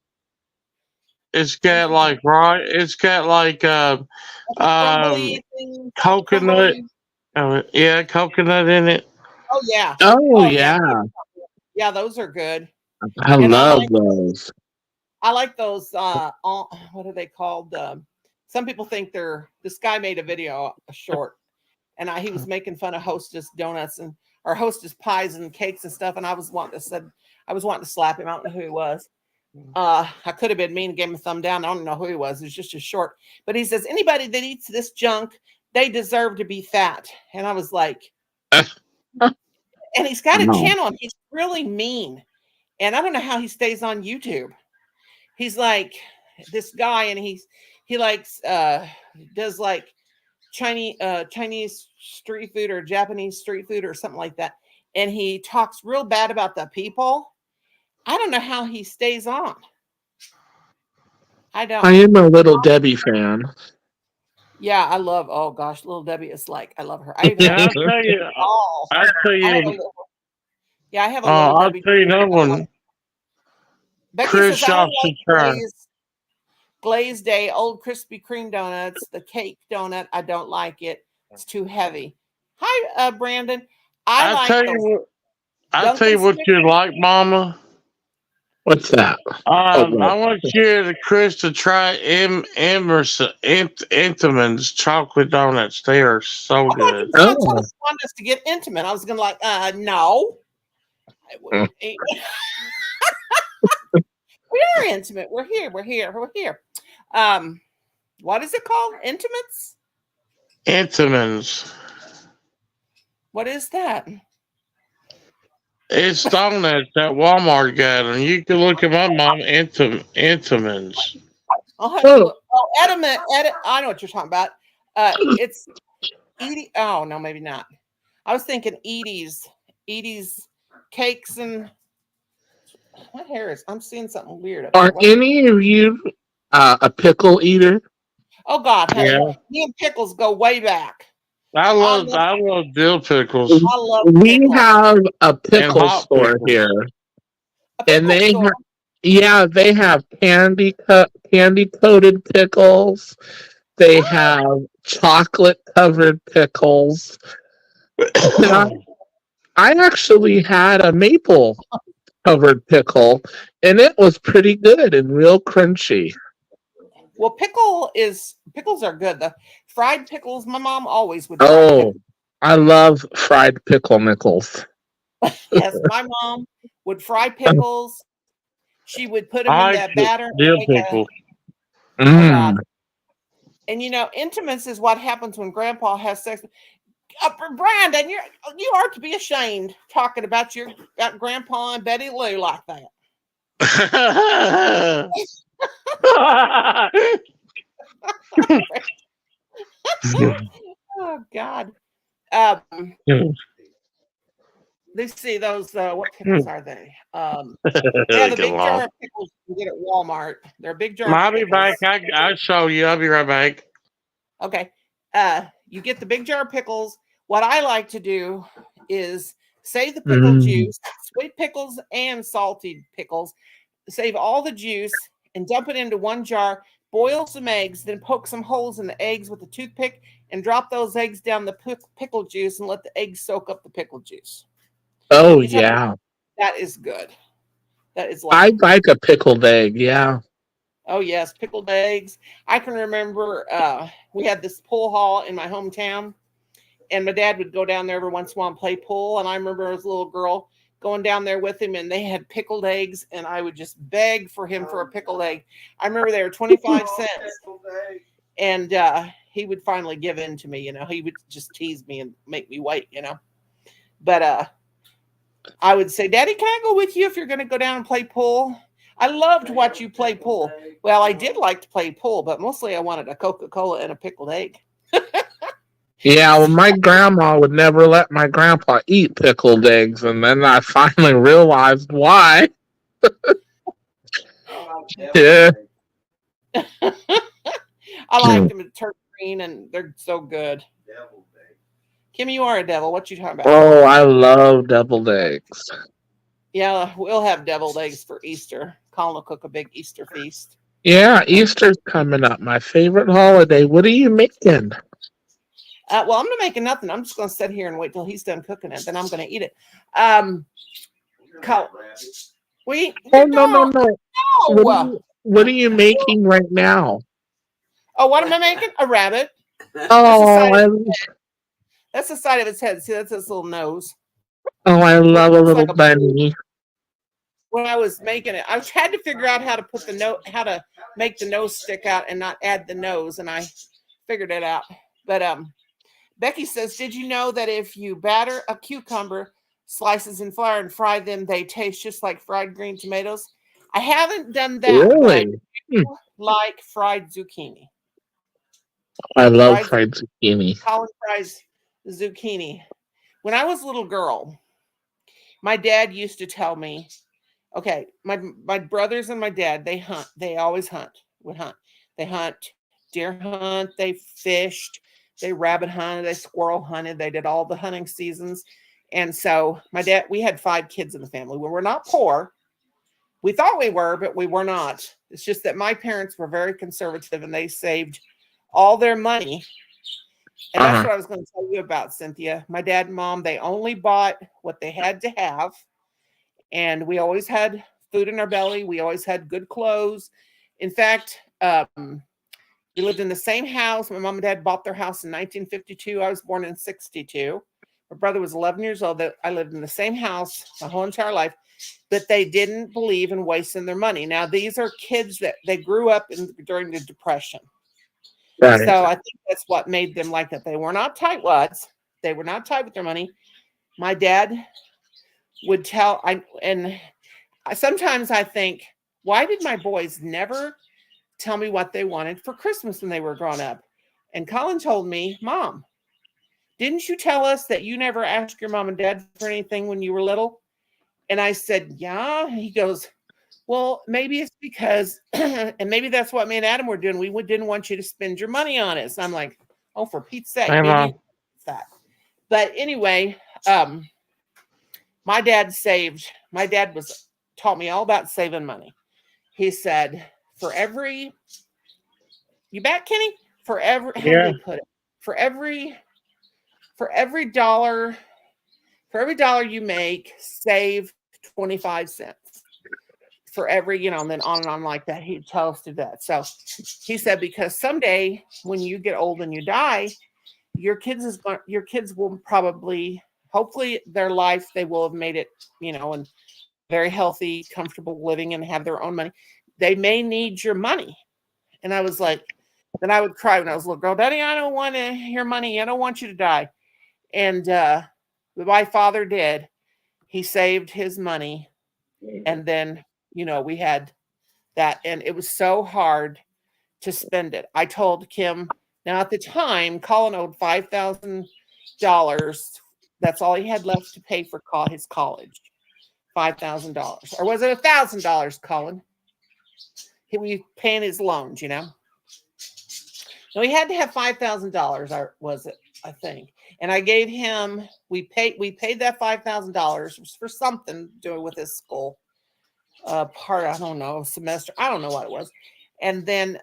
[SPEAKER 3] It's got
[SPEAKER 1] Crunchy
[SPEAKER 3] like
[SPEAKER 1] donut.
[SPEAKER 3] right. It's got like
[SPEAKER 1] Like a
[SPEAKER 3] um
[SPEAKER 1] crumbly thing,
[SPEAKER 3] coconut.
[SPEAKER 1] crumbly.
[SPEAKER 3] Yeah, coconut in it.
[SPEAKER 1] Oh yeah.
[SPEAKER 4] Oh,
[SPEAKER 1] Oh yeah.
[SPEAKER 4] yeah.
[SPEAKER 1] Yeah, those are good.
[SPEAKER 4] I
[SPEAKER 1] And
[SPEAKER 4] love those.
[SPEAKER 1] I like those what are they called? Some people think they're this guy made a video, a short, and he was making fun of Hostess donuts and or Hostess pies and cakes and stuff. And I was wanting to slap him. I don't know who he was. I could have been mean and gave him a thumb down. I don't know who he was. It was just a short. But he says, anybody that eats this junk, they deserve to be fat. And I was like, and he's got a
[SPEAKER 4] No.
[SPEAKER 1] channel and he's really mean. And I don't know how he stays on YouTube. He's like this guy and he likes does like Chinese street food or Japanese street food or something like that. And he talks real bad about the people. I don't know how he stays on. I don't.
[SPEAKER 4] I am a Little Debbie fan.
[SPEAKER 1] Yeah, I love. Oh gosh, Little Debbie is like I love her. I even
[SPEAKER 3] Yeah,
[SPEAKER 1] have
[SPEAKER 3] I'll
[SPEAKER 1] a
[SPEAKER 3] tell you.
[SPEAKER 1] doll.
[SPEAKER 3] I'll tell
[SPEAKER 1] I have a
[SPEAKER 3] you.
[SPEAKER 1] little. Yeah, I have a Little
[SPEAKER 3] I'll
[SPEAKER 1] Debbie.
[SPEAKER 3] tell you another one.
[SPEAKER 1] Becky says
[SPEAKER 3] Chris,
[SPEAKER 1] I
[SPEAKER 3] y'all
[SPEAKER 1] don't
[SPEAKER 3] should
[SPEAKER 1] like
[SPEAKER 3] try.
[SPEAKER 1] Glazed Day, old Krispy Kreme donuts, the cake donut. I don't like it. It's too heavy. Hi, Brandon. I
[SPEAKER 3] I
[SPEAKER 1] like
[SPEAKER 3] tell you
[SPEAKER 1] those
[SPEAKER 3] what. I tell
[SPEAKER 1] Dunkin'
[SPEAKER 3] you what you
[SPEAKER 1] Snickers.
[SPEAKER 3] like, Mama.
[SPEAKER 4] What's that? Oh,
[SPEAKER 3] I
[SPEAKER 4] what?
[SPEAKER 3] want you, Chris, to try Emerson Entenmann's chocolate donuts. They are so
[SPEAKER 1] I thought you
[SPEAKER 3] good.
[SPEAKER 1] was going to tell
[SPEAKER 4] Oh.
[SPEAKER 1] us to get intimate. I was going to like, no. I wouldn't eat. We are intimate. We're here. We're here. We're here. What is it called? Intimates?
[SPEAKER 3] Entenmann's.
[SPEAKER 1] What is that?
[SPEAKER 3] It's donuts that Walmart got them. You can look them up, Mom. Entenmann's.
[SPEAKER 1] I'll have to
[SPEAKER 4] Oh,
[SPEAKER 1] look. Oh, I know what you're talking about. It's Edie. Oh no, maybe not. I was thinking Edie's cakes and my hair is. I'm seeing something weird up here.
[SPEAKER 4] are any of you a pickle eater?
[SPEAKER 1] Oh God, honey,
[SPEAKER 3] Yeah,
[SPEAKER 1] me and pickles go way back.
[SPEAKER 3] I
[SPEAKER 1] I
[SPEAKER 3] love
[SPEAKER 1] love
[SPEAKER 3] I love dill pickles
[SPEAKER 1] I love
[SPEAKER 4] We
[SPEAKER 1] pickles.
[SPEAKER 4] have a
[SPEAKER 3] and
[SPEAKER 4] pickle
[SPEAKER 3] hot
[SPEAKER 4] store
[SPEAKER 3] pickles.
[SPEAKER 4] here,
[SPEAKER 1] A
[SPEAKER 4] and
[SPEAKER 1] pickle store.
[SPEAKER 4] they have candy coated pickles. They
[SPEAKER 1] Oh,
[SPEAKER 4] have chocolate covered pickles. And I actually had a maple covered pickle, and it was pretty good and real crunchy.
[SPEAKER 1] well, pickles are good. The fried pickles. My mom always would fry
[SPEAKER 4] Oh,
[SPEAKER 1] pickles.
[SPEAKER 4] I love fried pickle nickels.
[SPEAKER 1] Yes, my mom would fry pickles. She would put them in
[SPEAKER 3] I
[SPEAKER 1] that
[SPEAKER 3] like
[SPEAKER 1] batter and
[SPEAKER 3] dill
[SPEAKER 1] make a.
[SPEAKER 3] pickle.
[SPEAKER 1] Oh God.
[SPEAKER 4] Mm.
[SPEAKER 1] And intimates is what happens when Grandpa has sex. Brandon, you are to be ashamed talking about your Grandpa and Betty Lou like that. Oh God. Um, let's see those. What pickles are they? Yeah, the
[SPEAKER 3] Come
[SPEAKER 1] big jar
[SPEAKER 3] on.
[SPEAKER 1] of pickles you can get at Walmart. They're a big jar of
[SPEAKER 3] I'll be
[SPEAKER 1] pickles.
[SPEAKER 3] back. I'll show you. I'll be right back.
[SPEAKER 1] Okay. You get the big jar of pickles. What I like to do is save the pickle
[SPEAKER 4] Mm.
[SPEAKER 1] juice, sweet pickles and salty pickles. Save all the juice and dump it into one jar. Boil some eggs, then poke some holes in the eggs with a toothpick and drop those eggs down the pickle juice and let the eggs soak up the pickle juice.
[SPEAKER 4] Oh,
[SPEAKER 1] You tell me
[SPEAKER 4] yeah.
[SPEAKER 1] that is good. That is
[SPEAKER 4] I
[SPEAKER 1] like,
[SPEAKER 4] like a pickled egg. Yeah.
[SPEAKER 1] oh yes, pickled eggs. I can remember we had this pool hall in my hometown, and my dad would go down there every once in a while and play pool. And I remember as a little girl going down there with him, and they had pickled eggs, and I would just beg for him for a pickled egg. I remember they were 25 cents, and he would finally give in to me. He would just tease me and make me wait. But I would say, Daddy, can I go with you if you're going to go down and play pool? I loved watch you play pool. Well, I did like to play pool, but mostly I wanted a Coca-Cola and a pickled egg.
[SPEAKER 4] Yeah, well, my grandma would never let my grandpa eat pickled eggs, and then I finally realized why. Yeah.
[SPEAKER 1] I like them to turn green, and they're so good. Kim, you are a devil. What you talking about?
[SPEAKER 4] Oh, I love deviled eggs.
[SPEAKER 1] Yeah, we'll have deviled eggs for Easter. Colin will cook a big Easter feast.
[SPEAKER 4] Yeah, Easter's coming up. My favorite holiday. What are you making?
[SPEAKER 1] Well, I'm not making nothing. I'm just going to sit here and wait till he's done cooking it. Then I'm going to eat it. Colin,
[SPEAKER 4] Oh, no.
[SPEAKER 1] no.
[SPEAKER 4] What are you making right now?
[SPEAKER 1] Oh, what am I making? A rabbit.
[SPEAKER 4] Oh,
[SPEAKER 1] That's the side of its head. See, that's its little nose.
[SPEAKER 4] I love a
[SPEAKER 1] Looks
[SPEAKER 4] little
[SPEAKER 1] like
[SPEAKER 4] bunny.
[SPEAKER 1] When I was making it, I had to figure out how to make the nose stick out and not add the nose, and I figured it out. But Becky says, did you know that if you batter a cucumber slices in flour and fry them, they taste just like fried green tomatoes? I haven't done that.
[SPEAKER 4] Really?
[SPEAKER 1] But I do like fried zucchini.
[SPEAKER 4] I love fried zucchini.
[SPEAKER 1] Colin fries zucchini. When I was a little girl, my dad used to tell me, okay, my brothers and my dad, they hunt. They always would hunt. They hunt, deer hunt, they fished, they rabbit hunted, they squirrel hunted, they did all the hunting seasons. And so my dad, we had 5 kids in the family. We were not poor. We thought we were, but we were not. It's just that my parents were very conservative and they saved all their money. And that's what I was going to tell you about, Cynthia. My dad and mom, they only bought what they had to have. And we always had food in our belly. We always had good clothes. In fact, we lived in the same house. My mom and dad bought their house in 1952. I was born in 62. My brother was 11 years old. I lived in the same house my whole entire life. But they didn't believe in wasting their money. Now, these are kids that they grew up during the Depression. Right. So I think that's what made them like that. They were not tightwads. They were not tight with their money. My dad would tell, sometimes I think, why did my boys never tell me what they wanted for Christmas when they were growing up? And Colin told me, Mom, didn't you tell us that you never asked your mom and dad for anything when you were little? And I said, yeah. He goes, well, maybe it's because, and maybe that's what me and Adam were doing. We didn't want you to spend your money on it. So I'm like, oh, for Pete's sake. Maybe that. But anyway, my dad taught me all about saving money. He said, for every, you back, Kenny? For every, how do they put it? For every dollar you make, save 25 cents. For every, and then on and on like that. He'd tell us to do that. So he said, because someday when you get old and you die, your kids will probably, hopefully their life, they will have made it, and very healthy, comfortable living and have their own money. They may need your money. And I was like, then I would cry when I was a little girl, Daddy, I don't want your money. I don't want you to die. And my father did. He saved his money. And then, we had that, and it was so hard to spend it. I told Kim, now at the time, Colin owed $5,000. That's all he had left to pay for his college. $5,000. Or was it $1,000, Colin? He was paying his loans, No, he had to have $5,000, was it, I think. And I gave him, we paid that $5,000 for something doing with his school. I don't know, semester. I don't know what it was. And then,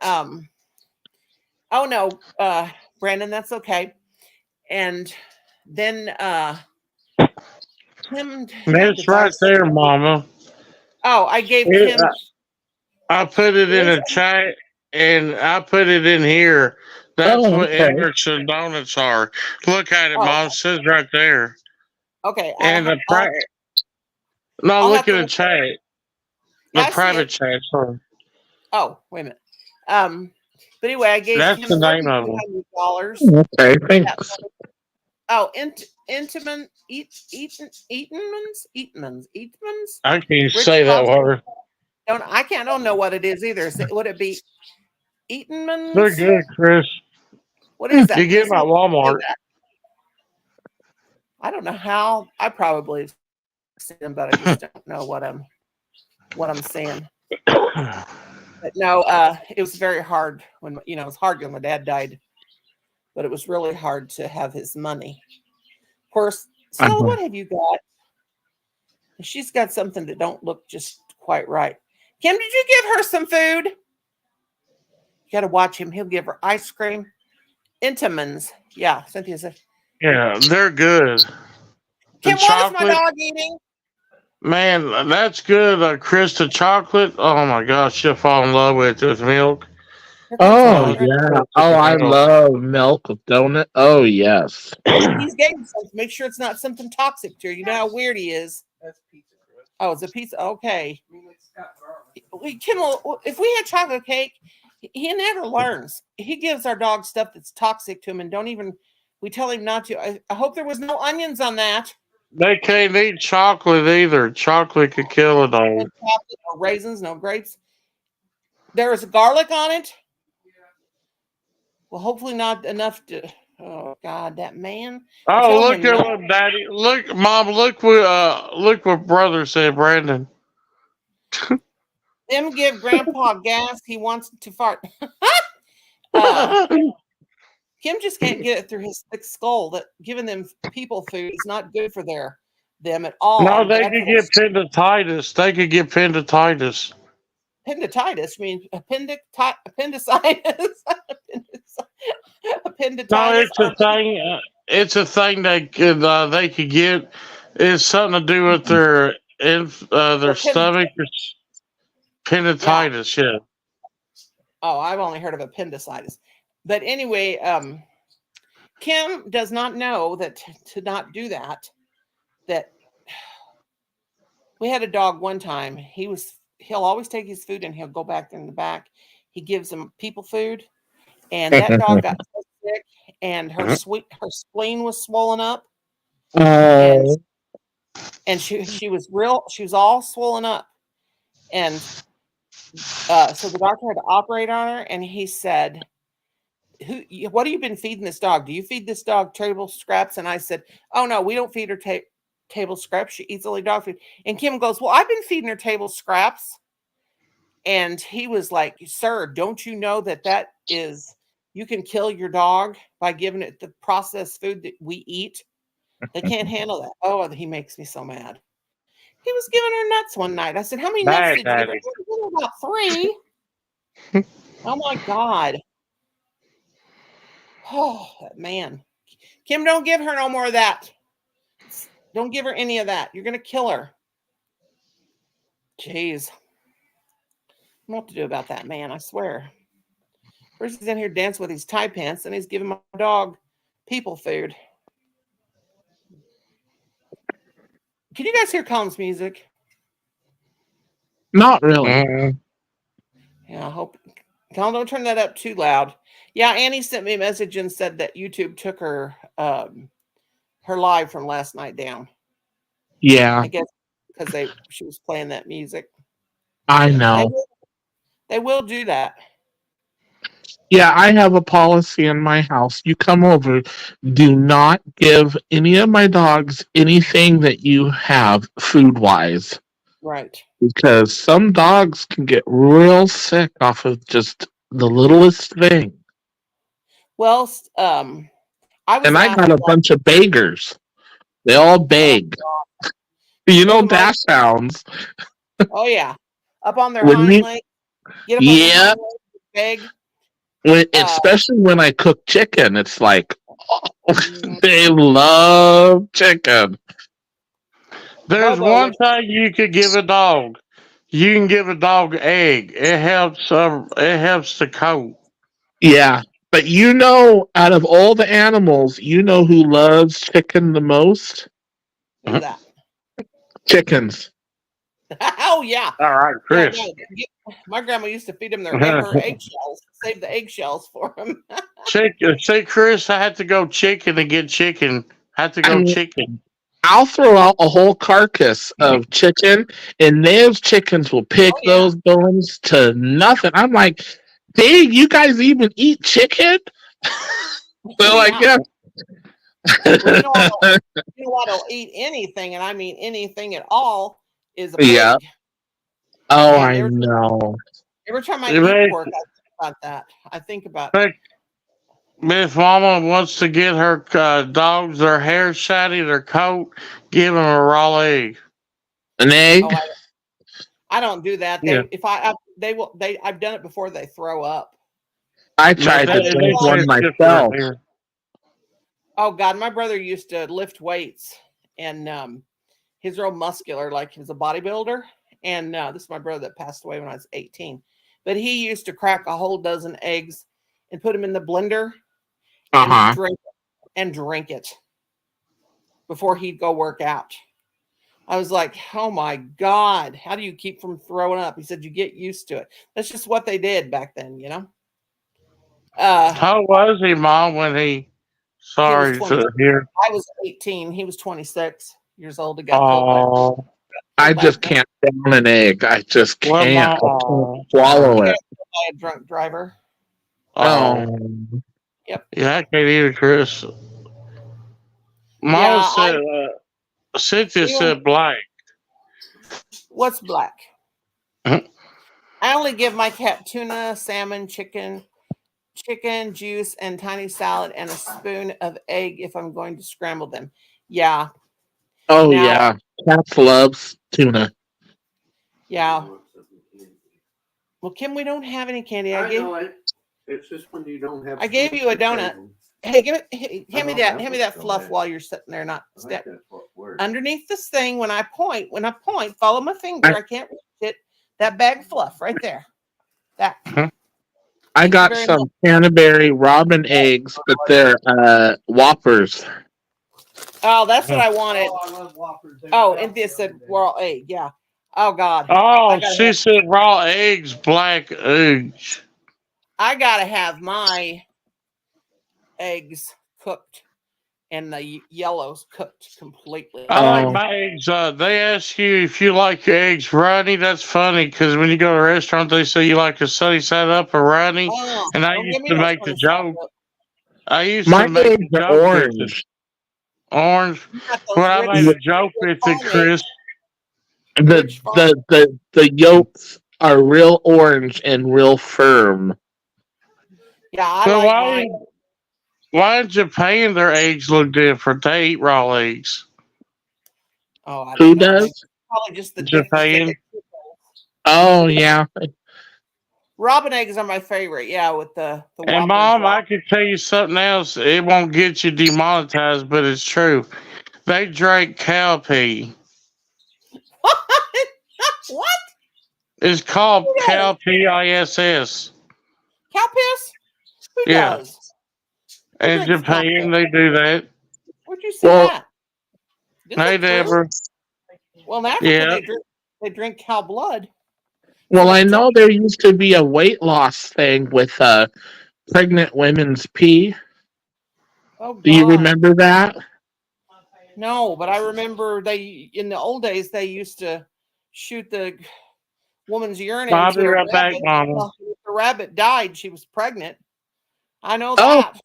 [SPEAKER 1] Brandon, that's okay. And then,
[SPEAKER 3] it's right there, Mama.
[SPEAKER 1] Oh, I gave him.
[SPEAKER 3] I put it in a chat and I put it in here. That's what Hendrickson Donuts are. Look at it, Mom. It says right there.
[SPEAKER 1] Okay.
[SPEAKER 3] And look at the chat. The private chat. Sorry.
[SPEAKER 1] Oh, wait a minute. But anyway, I gave
[SPEAKER 3] him
[SPEAKER 1] the name of
[SPEAKER 4] $1,200. Okay, thanks.
[SPEAKER 1] Oh, Eatmans.
[SPEAKER 3] I can't say that word.
[SPEAKER 1] don't know what it is either. Would it be
[SPEAKER 3] They're
[SPEAKER 1] Eatonman's?
[SPEAKER 3] good, Chris.
[SPEAKER 1] What is that?
[SPEAKER 3] You get them at Walmart.
[SPEAKER 1] I don't know how. I probably have seen them, but I just don't know what I'm saying. But no, it was very hard when it was hard when my dad died, but it was really hard to have his money. Of course, Stella, what have you got? She's got something that don't look just quite right. Kim, did you give her some food? You got to watch him. He'll give her ice cream. Entenmann's. Yeah, Cynthia said.
[SPEAKER 3] Yeah, they're good.
[SPEAKER 1] Kim, what is my dog eating?
[SPEAKER 3] Man, that's good. Chris, the chocolate. Oh my gosh, she'll fall in love with milk.
[SPEAKER 4] Oh yeah. Oh, I love milk with donut. Oh yes.
[SPEAKER 1] He's getting something. Make sure it's not something toxic to her. You know how weird he is.
[SPEAKER 2] That's pizza, Chris.
[SPEAKER 1] Oh, it's a pizza. Okay.
[SPEAKER 2] I mean, it's got garlic.
[SPEAKER 1] Kimmel, if we had chocolate cake, he never learns. He gives our dog stuff that's toxic to him, and we tell him not to. I hope there was no onions on that.
[SPEAKER 3] They can't eat chocolate either. Chocolate could kill a dog.
[SPEAKER 1] No raisins, no grapes. There is garlic on it. Well, hopefully not enough to. Oh God, that man!
[SPEAKER 3] Oh, look at what Daddy! Look, Mom! Look what Brother said, Brandon.
[SPEAKER 1] Them give Grandpa gas. He wants to fart. Kim just can't get it through his thick skull that giving them people food is not good for them at all.
[SPEAKER 3] No, they could get appendicitis. They could get appendicitis.
[SPEAKER 1] Appendicitis? I mean appendicitis? Appendicitis?
[SPEAKER 3] No, it's a thing. It's a thing that they could get. It's something to do with their stomach. Appendicitis, yeah.
[SPEAKER 1] Oh, I've only heard of appendicitis. But anyway, Kim does not know that to not do that. That we had a dog one time. He'll always take his food and he'll go back in the back. He gives them people food, and that dog got so sick, and her spleen was swollen up, and she was all swollen up, and so the doctor had to operate on her, and he said, what have you been feeding this dog? Do you feed this dog table scraps? And I said, oh no, we don't feed her table scraps. She eats only dog food. And Kim goes, well, I've been feeding her table scraps. And he was like, sir, don't you know that is, you can kill your dog by giving it the processed food that we eat? They can't handle that. Oh, he makes me so mad. He was giving her nuts one night. I said, how many nuts did you give her? About 3. Oh my God. Oh, man. Kim, don't give her no more of that. Don't give her any of that. You're going to kill her. Jeez. I don't know what to do about that, man. I swear. First he's in here dancing with his tie pants, and he's giving my dog people food. Can you guys hear Colin's music?
[SPEAKER 4] Not really.
[SPEAKER 1] Yeah, I hope. Colin, don't turn that up too loud. Yeah, Annie sent me a message and said that YouTube took her live from last night down.
[SPEAKER 4] Yeah.
[SPEAKER 1] I guess because she was playing that music.
[SPEAKER 4] I know.
[SPEAKER 1] They will do that.
[SPEAKER 4] Yeah, I have a policy in my house. You come over, do not give any of my dogs anything that you have food-wise.
[SPEAKER 1] Right.
[SPEAKER 4] Because some dogs can get real sick off of just the littlest thing.
[SPEAKER 1] Well, I
[SPEAKER 4] got a bunch of beggars. They all beg. You know dash sounds.
[SPEAKER 1] Oh yeah, up on their hind legs. Get up on their hind legs, beg.
[SPEAKER 4] Especially when I cook chicken, it's like they love chicken.
[SPEAKER 3] There's one thing you could give a dog. You can give a dog egg. It helps. It helps the coat.
[SPEAKER 4] Yeah, but out of all the animals, who loves chicken the most?
[SPEAKER 1] Who's that?
[SPEAKER 4] Chickens.
[SPEAKER 1] Oh yeah.
[SPEAKER 3] All right, Chris.
[SPEAKER 1] Yeah, my grandma used to feed them her eggshells. Save the eggshells for them.
[SPEAKER 3] Say, Chris, I had to go chicken to get chicken. Chicken.
[SPEAKER 4] I'll throw out a whole carcass of chicken, and those chickens will pick
[SPEAKER 1] Oh, yeah.
[SPEAKER 4] those bones to nothing. I'm like, dang, you guys even eat chicken? They're like, yeah.
[SPEAKER 1] Well, you know what'll eat anything, and I mean anything at all, is a pig.
[SPEAKER 4] Yeah. Oh,
[SPEAKER 1] And
[SPEAKER 4] I know.
[SPEAKER 1] every time I
[SPEAKER 3] Right.
[SPEAKER 1] eat pork, I think about that. I think about
[SPEAKER 3] But Miss Mama wants to get her dogs their hair shiny, their coat, give them a raw egg.
[SPEAKER 4] An egg?
[SPEAKER 1] oh, I don't do that.
[SPEAKER 3] Yeah.
[SPEAKER 1] I've done it before they throw up.
[SPEAKER 4] I
[SPEAKER 3] But
[SPEAKER 4] tried to
[SPEAKER 3] that-
[SPEAKER 4] drink
[SPEAKER 3] that's
[SPEAKER 4] one
[SPEAKER 3] just good for
[SPEAKER 4] myself.
[SPEAKER 3] their hair.
[SPEAKER 1] Oh God, my brother used to lift weights, and he's real muscular, like he was a bodybuilder. And this is my brother that passed away when I was 18. But he used to crack a whole dozen eggs and put them in the blender
[SPEAKER 4] Uh-huh.
[SPEAKER 1] and drink it before he'd go work out. I was like, oh my God, how do you keep from throwing up? He said, you get used to it. That's just what they did back then, you know?
[SPEAKER 3] How was he, Mom, when he? Sorry
[SPEAKER 1] 20.
[SPEAKER 3] to hear.
[SPEAKER 1] I was 18. He was 26 years old. He got killed by
[SPEAKER 3] Oh,
[SPEAKER 4] I
[SPEAKER 1] by
[SPEAKER 4] just can't down an egg. I just
[SPEAKER 3] well,
[SPEAKER 4] can't. I
[SPEAKER 3] Mom.
[SPEAKER 4] can't swallow it.
[SPEAKER 1] a drunk driver.
[SPEAKER 3] Oh,
[SPEAKER 1] Yep.
[SPEAKER 3] yeah, I can't either, Chris. Mom
[SPEAKER 1] Yeah,
[SPEAKER 3] said, Cynthia
[SPEAKER 1] You-
[SPEAKER 3] said black.
[SPEAKER 1] What's black?
[SPEAKER 3] Mhm.
[SPEAKER 1] I only give my cat tuna, salmon, chicken, juice, and tiny salad, and a spoon of egg if I'm going to scramble them. Yeah,
[SPEAKER 4] Oh,
[SPEAKER 1] Now-
[SPEAKER 4] yeah. Cats loves tuna.
[SPEAKER 1] yeah. Well, Kim, we don't have any candy.
[SPEAKER 2] I know it. It's just when you don't have.
[SPEAKER 1] I gave you a donut. Hey, hand me that fluff while you're sitting there, not step underneath this thing. When I point, follow my finger. I can't reach it. That bag of fluff right there. That.
[SPEAKER 4] I got
[SPEAKER 1] very
[SPEAKER 4] some Canterbury Robin eggs, but they're Whoppers.
[SPEAKER 1] Oh, that's what I wanted.
[SPEAKER 2] Oh, I love Whoppers.
[SPEAKER 1] Oh, and this said raw egg. Yeah. Oh God.
[SPEAKER 3] Oh,
[SPEAKER 1] gotta
[SPEAKER 3] she
[SPEAKER 1] have-
[SPEAKER 3] said raw eggs, black eggs.
[SPEAKER 1] I gotta have my eggs cooked and the yellows cooked completely.
[SPEAKER 3] I
[SPEAKER 4] Oh.
[SPEAKER 3] like my eggs. They ask you if you like your eggs runny. That's funny because when you go to a restaurant, they say you like a sunny side up or runny.
[SPEAKER 1] Oh,
[SPEAKER 3] And I
[SPEAKER 1] don't
[SPEAKER 3] used
[SPEAKER 1] give me
[SPEAKER 3] to
[SPEAKER 1] no
[SPEAKER 3] make the
[SPEAKER 1] funny stuff.
[SPEAKER 3] joke. I used
[SPEAKER 4] My
[SPEAKER 3] to make
[SPEAKER 4] eggs
[SPEAKER 3] the
[SPEAKER 4] are
[SPEAKER 3] joke.
[SPEAKER 4] orange.
[SPEAKER 3] Orange.
[SPEAKER 1] You got those
[SPEAKER 3] When I
[SPEAKER 1] rich-
[SPEAKER 3] made a joke with it, Chris.
[SPEAKER 4] The yolks are real orange and real firm.
[SPEAKER 1] Yeah, I
[SPEAKER 3] So
[SPEAKER 1] like mine.
[SPEAKER 3] why in Japan their eggs look different? They eat raw eggs.
[SPEAKER 1] Oh, I
[SPEAKER 4] Who
[SPEAKER 1] don't know.
[SPEAKER 4] does?
[SPEAKER 1] Probably just the
[SPEAKER 3] Japan.
[SPEAKER 1] difference.
[SPEAKER 4] Oh, yeah.
[SPEAKER 1] Robin eggs are my favorite. Yeah, with the
[SPEAKER 3] And
[SPEAKER 1] Whoppers.
[SPEAKER 3] Mom, I could tell you something else. It won't get you demonetized, but it's true. They drank cow pee.
[SPEAKER 1] What?
[SPEAKER 3] It's called
[SPEAKER 1] Who does?
[SPEAKER 3] cow piss.
[SPEAKER 1] Cow piss? Who
[SPEAKER 3] Yeah.
[SPEAKER 1] does?
[SPEAKER 3] In
[SPEAKER 1] drinks cow
[SPEAKER 3] Japan,
[SPEAKER 1] piss?
[SPEAKER 3] they do that.
[SPEAKER 1] Where'd you see
[SPEAKER 4] Well-
[SPEAKER 1] that? Is
[SPEAKER 3] Hey,
[SPEAKER 1] it true?
[SPEAKER 3] Deborah.
[SPEAKER 1] Well, in Africa,
[SPEAKER 3] Yeah.
[SPEAKER 1] they drink cow blood.
[SPEAKER 4] Well, I know there used to be a weight loss thing with pregnant women's pee.
[SPEAKER 1] Oh, God.
[SPEAKER 4] Do you remember that?
[SPEAKER 1] No, but I remember in the old days, they used to shoot the woman's urine
[SPEAKER 3] I'll
[SPEAKER 1] into
[SPEAKER 3] be
[SPEAKER 1] a
[SPEAKER 3] right back,
[SPEAKER 1] rabbit.
[SPEAKER 3] Mama.
[SPEAKER 1] Well, if the rabbit died, she was pregnant. I know
[SPEAKER 4] Oh.
[SPEAKER 1] that.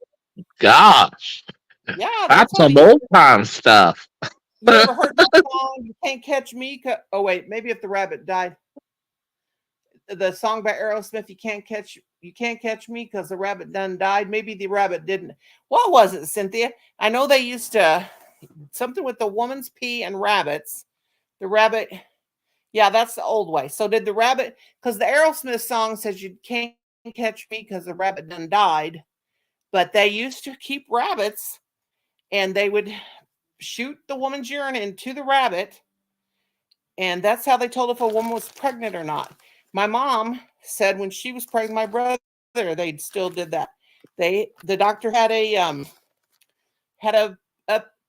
[SPEAKER 4] Gosh,
[SPEAKER 1] Yeah,
[SPEAKER 4] that's
[SPEAKER 1] how
[SPEAKER 4] some
[SPEAKER 1] they-
[SPEAKER 4] old time stuff.
[SPEAKER 1] You ever heard that song? You can't catch me. Oh wait, maybe if the rabbit died. The song by Aerosmith, you can't catch me because the rabbit done died. Maybe the rabbit didn't. What was it, Cynthia? I know they used to something with the woman's pee and rabbits. The rabbit, yeah, that's the old way. So did the rabbit? Because the Aerosmith song says you can't catch me because the rabbit done died. But they used to keep rabbits, and they would shoot the woman's urine into the rabbit, and that's how they told if a woman was pregnant or not. My mom said when she was pregnant, my brother, they still did that. The doctor had a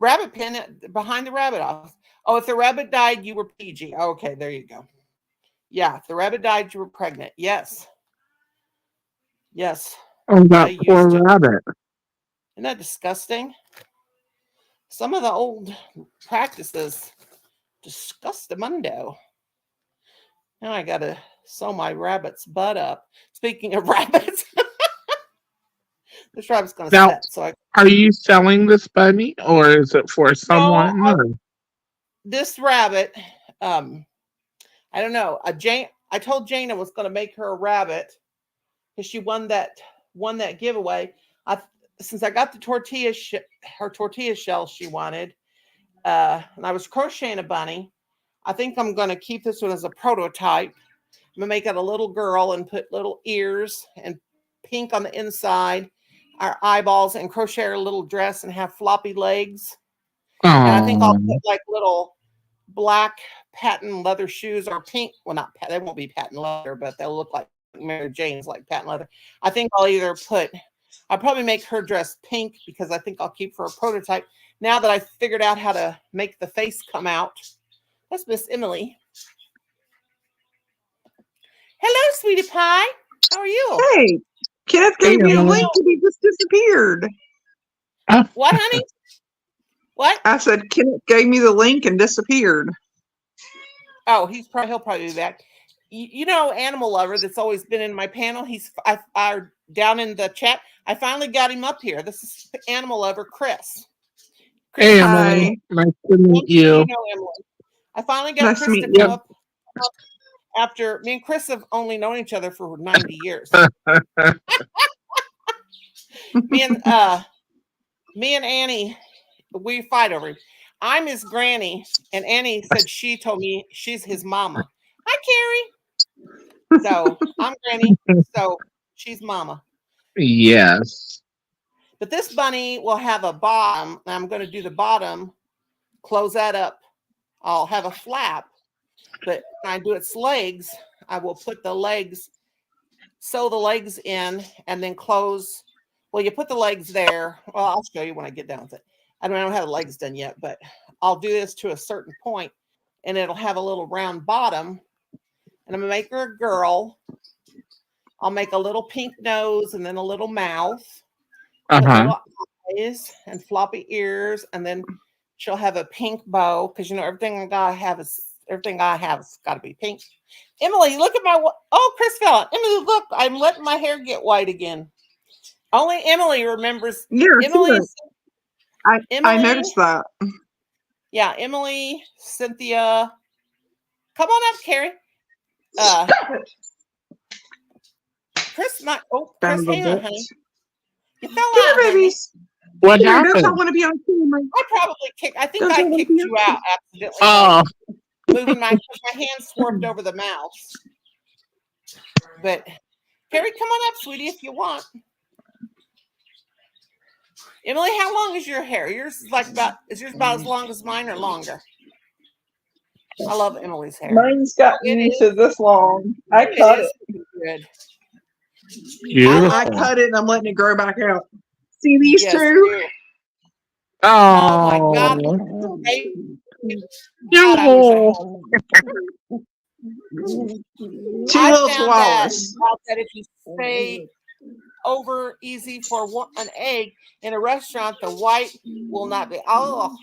[SPEAKER 1] rabbit pen behind the rabbit off. Oh, if the rabbit died, you were PG. Okay, there you go. Yeah, if the rabbit died, you were pregnant. Yes.
[SPEAKER 4] Oh, that
[SPEAKER 1] I
[SPEAKER 4] poor
[SPEAKER 1] used to-
[SPEAKER 4] rabbit.
[SPEAKER 1] Isn't that disgusting? some of the old practices. Disgustamundo. Now I gotta sew my rabbit's butt up. Speaking of rabbits, this rabbit's gonna
[SPEAKER 4] Now,
[SPEAKER 1] set. So
[SPEAKER 4] are you selling this bunny, or is it for someone?
[SPEAKER 1] this rabbit, I don't know. I told Jane I was gonna make her a rabbit because she won that giveaway. Since I got the her tortilla shell she wanted, and I was crocheting a bunny. I think I'm going to keep this one as a prototype. I'm going to make it a little girl and put little ears and pink on the inside, our eyeballs, and crochet her little dress and have floppy legs. And I think I'll put like little black patent leather shoes or pink. Well, not they won't be patent leather, but they'll look like Mary Jane's like patent leather. I think I'll probably make her dress pink because I think I'll keep for a prototype. Now that I figured out how to make the face come out. That's Miss Emily. Hello, sweetie pie. How are you?
[SPEAKER 5] Hey, Kenneth gave me a link and he just disappeared.
[SPEAKER 1] What, honey? What?
[SPEAKER 5] I said Kenneth gave me the link and disappeared.
[SPEAKER 1] Oh, he'll probably be back. You know, Animal Lover that's always been in my panel. He's down in the chat. I finally got him up here. This is Animal Lover, Chris.
[SPEAKER 4] Hey, Emily. Nice to meet you.
[SPEAKER 1] You know, Emily. I finally got Chris to come up after me and Chris have only known each other for 90 years. me and Annie, we fight over him. I'm his granny, and Annie said she told me she's his mama. Hi, Carrie. So I'm granny, so she's mama.
[SPEAKER 4] Yes.
[SPEAKER 1] But this bunny will have a bottom, and I'm going to do the bottom, close that up. I'll have a flap, but when I do its legs, I will put the legs, sew the legs in, and then close. Well, you put the legs there. Well, I'll show you when I get down with it. I don't have the legs done yet, but I'll do this to a certain point, and it'll have a little round bottom, and I'm going to make her a girl. I'll make a little pink nose and then a little mouth, little eyes and floppy ears, and then she'll have a pink bow because everything I have has got to be pink. Emily, look at Chris fell. Emily, look, I'm letting my hair get white again. Only Emily remembers.
[SPEAKER 5] Yeah,
[SPEAKER 1] Emily,
[SPEAKER 5] I noticed that.
[SPEAKER 1] Yeah, Emily, Cynthia. Come on up, Carrie. Chris, Chris, hang on, honey. You fell out,
[SPEAKER 5] babies.
[SPEAKER 4] What happened?
[SPEAKER 5] Don't want to be on camera.
[SPEAKER 1] I think I kicked you out accidentally. Moving my hand swerved over the mouse. But Carrie, come on up, sweetie, if you want. Emily, how long is your hair? Is yours about as long as mine or longer? I love Emily's hair.
[SPEAKER 5] Mine's gotten to this long. I cut it.
[SPEAKER 1] Good.
[SPEAKER 5] I cut it and I'm letting it grow back out. See these two?
[SPEAKER 1] Oh my God.
[SPEAKER 5] Two little chihuahuas.
[SPEAKER 1] That if you say over easy for an egg in a restaurant, the white will not be. Oh,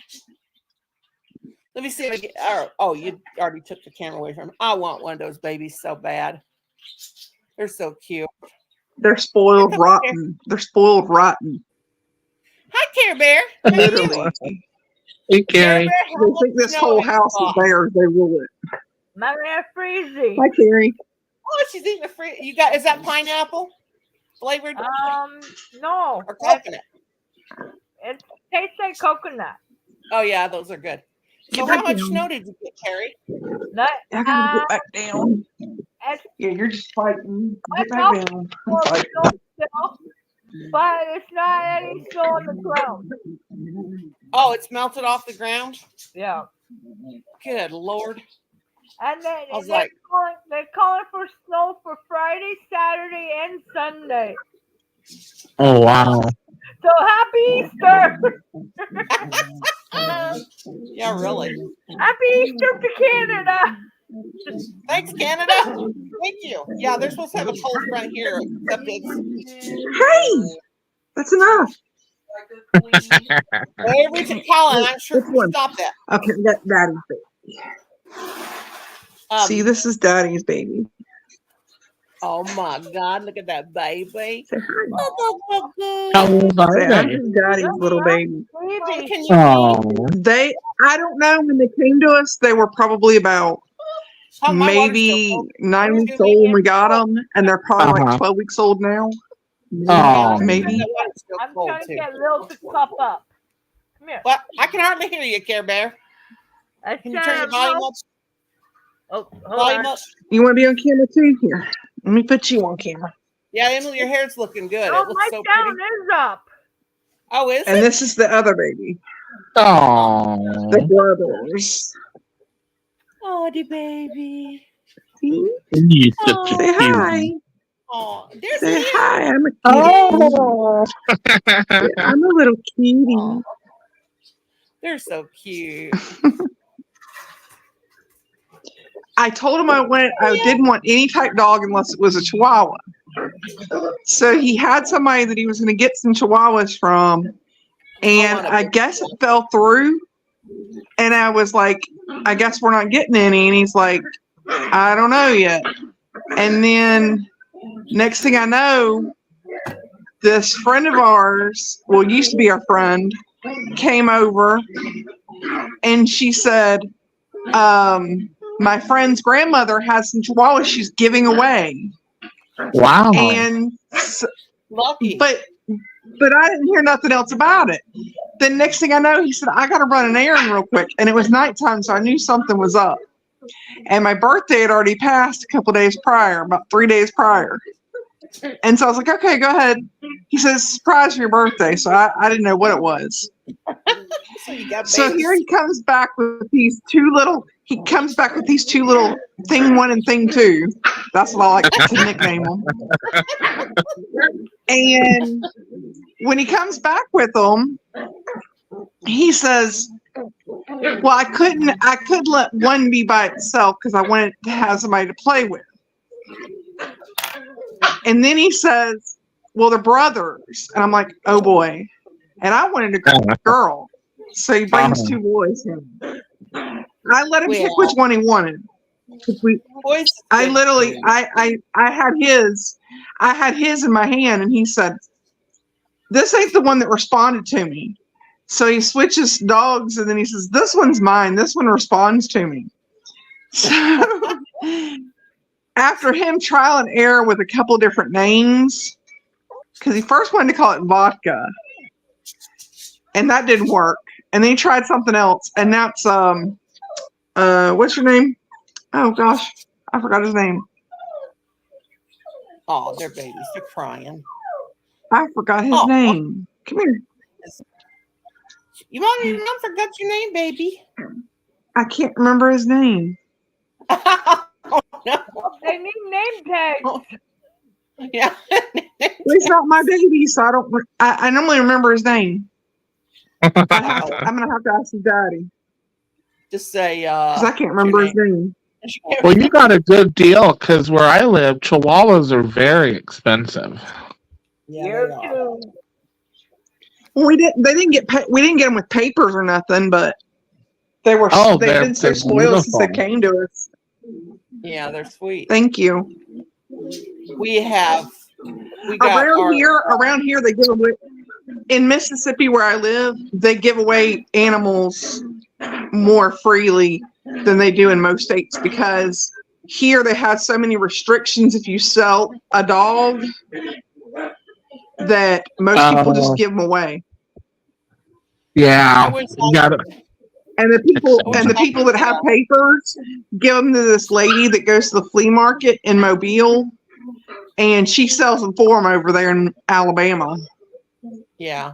[SPEAKER 1] let me see if I get. Oh, you already took the camera away from me. I want one of those babies so bad. They're so cute.
[SPEAKER 5] They're spoiled rotten. They're spoiled rotten.
[SPEAKER 1] Hi, Care Bear.
[SPEAKER 5] Literally.
[SPEAKER 4] Hey, Carrie.
[SPEAKER 5] They think this whole house is theirs. They rule it.
[SPEAKER 6] My man freezy.
[SPEAKER 5] Hi, Carrie.
[SPEAKER 1] Oh, she's eating a free. Is that pineapple flavored?
[SPEAKER 6] No.
[SPEAKER 1] Or coconut?
[SPEAKER 6] It tastes like coconut.
[SPEAKER 1] Oh yeah, those are good. So how much snow did you get, Carrie?
[SPEAKER 6] I
[SPEAKER 5] gotta get back down. Yeah, you're just fighting. Get back down.
[SPEAKER 6] But it's not any snow on the ground.
[SPEAKER 1] Oh, it's melted off the ground?
[SPEAKER 6] Yeah.
[SPEAKER 1] Good Lord.
[SPEAKER 6] And then
[SPEAKER 1] they're
[SPEAKER 6] calling for snow for Friday, Saturday, and Sunday.
[SPEAKER 4] Oh, wow.
[SPEAKER 6] So happy Easter!
[SPEAKER 1] Yeah, really.
[SPEAKER 6] Happy Easter to Canada!
[SPEAKER 1] Thanks, Canada. Thank you. Yeah, they're supposed to have a cold front here, except it's.
[SPEAKER 5] Hey! That's enough.
[SPEAKER 1] Every time, Colin, I'm sure.
[SPEAKER 5] Which one?
[SPEAKER 1] Stop that.
[SPEAKER 5] Okay, that Daddy's baby. See, this is Daddy's baby.
[SPEAKER 1] Oh my God! Look at that baby.
[SPEAKER 5] Say hi.
[SPEAKER 4] How old are
[SPEAKER 5] Say, I'm
[SPEAKER 4] they?
[SPEAKER 5] just Daddy's little baby.
[SPEAKER 1] Oh, can you
[SPEAKER 4] Oh,
[SPEAKER 5] I don't know, when they came to us, they were probably about
[SPEAKER 1] Oh, my water's still
[SPEAKER 5] maybe
[SPEAKER 1] cold.
[SPEAKER 5] 9
[SPEAKER 1] Yours
[SPEAKER 5] weeks
[SPEAKER 1] gonna be
[SPEAKER 5] old when we
[SPEAKER 1] in-
[SPEAKER 5] got them, and they're probably
[SPEAKER 4] Uh-huh.
[SPEAKER 5] like 12 weeks old now.
[SPEAKER 4] Oh.
[SPEAKER 5] Maybe.
[SPEAKER 1] That water's still
[SPEAKER 6] I'm
[SPEAKER 1] cold,
[SPEAKER 6] trying to
[SPEAKER 1] too.
[SPEAKER 6] get Lil to cup up. Come here.
[SPEAKER 1] Well, I can hardly hear you, Care Bear.
[SPEAKER 6] I
[SPEAKER 1] Can you turn your volume up?
[SPEAKER 6] Oh, hold
[SPEAKER 1] Volume
[SPEAKER 6] on.
[SPEAKER 1] up.
[SPEAKER 5] You want to be on camera too? Here, let me put you on camera.
[SPEAKER 1] Yeah, Emily, your hair's looking good.
[SPEAKER 6] Oh,
[SPEAKER 1] It looks
[SPEAKER 6] my
[SPEAKER 1] so
[SPEAKER 6] down
[SPEAKER 1] pretty.
[SPEAKER 6] is up.
[SPEAKER 1] Oh, is
[SPEAKER 5] And
[SPEAKER 1] it?
[SPEAKER 5] this is the other baby,
[SPEAKER 4] oh.
[SPEAKER 5] the brothers.
[SPEAKER 1] Oh, the baby.
[SPEAKER 5] See?
[SPEAKER 4] You such a
[SPEAKER 5] Say hi.
[SPEAKER 4] cutie.
[SPEAKER 1] Oh, there's
[SPEAKER 5] Say
[SPEAKER 1] Liam.
[SPEAKER 5] hi. I'm a cutie.
[SPEAKER 4] Oh.
[SPEAKER 5] I'm a little cutie.
[SPEAKER 1] Oh, they're so cute.
[SPEAKER 5] I told him I didn't want any type dog unless it was a Chihuahua. So he had somebody that he was going to get some Chihuahuas from, and I guess it fell through. And I was like, I guess we're not getting any. And he's like, I don't know yet. And then next thing I know, this friend of ours, well, used to be our friend, came over, and she said, my friend's grandmother has some Chihuahuas she's giving away.
[SPEAKER 4] Wow.
[SPEAKER 5] And
[SPEAKER 1] Lucky.
[SPEAKER 5] but I didn't hear nothing else about it. Then next thing I know, he said, I got to run an errand real quick. And it was nighttime, so I knew something was up. And my birthday had already passed a couple days prior, about 3 days prior. And so I was like, okay, go ahead. He says, surprise for your birthday. So I didn't know what it was.
[SPEAKER 1] So you got
[SPEAKER 5] So
[SPEAKER 1] babies.
[SPEAKER 5] here he comes back with these two little thing one and thing two. That's what I like to nickname them. And when he comes back with them, he says, well, I couldn't let one be by itself because I wanted to have somebody to play with. And then he says, well, they're brothers. And I'm like, oh boy. And I wanted a girl. So he brings two boys in. I let him pick which one he wanted. I literally, I had his in my hand, and he said, this ain't the one that responded to me. So he switches dogs, and then he says, this one's mine. This one responds to me. So after him trial and error with a couple different names, because he first wanted to call it Vodka, and that didn't work. And then he tried something else, and now it's what's your name? Oh gosh, I forgot his name.
[SPEAKER 1] Oh, they're babies. They're crying.
[SPEAKER 5] I forgot his name. Come here.
[SPEAKER 1] You want me to forgot your name, baby?
[SPEAKER 5] I can't remember his name.
[SPEAKER 1] Oh, no.
[SPEAKER 6] They need name tags.
[SPEAKER 1] Oh, yeah.
[SPEAKER 5] He's not my baby, so I don't. I normally remember his name. I'm gonna have to ask his daddy
[SPEAKER 1] Just say
[SPEAKER 5] because I can't remember his name.
[SPEAKER 4] Well, you got a good deal because where I live, Chihuahuas are very expensive.
[SPEAKER 1] Yeah,
[SPEAKER 6] You
[SPEAKER 1] they are.
[SPEAKER 6] too.
[SPEAKER 5] Well, we didn't get them with papers or nothing, but they've been so
[SPEAKER 4] they're
[SPEAKER 5] spoiled since they
[SPEAKER 4] beautiful.
[SPEAKER 5] came to us.
[SPEAKER 1] Yeah, they're sweet.
[SPEAKER 5] Thank you.
[SPEAKER 1] We got
[SPEAKER 5] Around here they give away, in Mississippi where I live, they give away animals more freely than they do in most states, because here they have so many restrictions if you sell a dog that most people just give them away.
[SPEAKER 4] Yeah,
[SPEAKER 1] I wish
[SPEAKER 4] you got it.
[SPEAKER 5] And the people that have papers give them to this lady that goes to the flea market in Mobile, and she sells them for them over there in Alabama.
[SPEAKER 1] Yeah.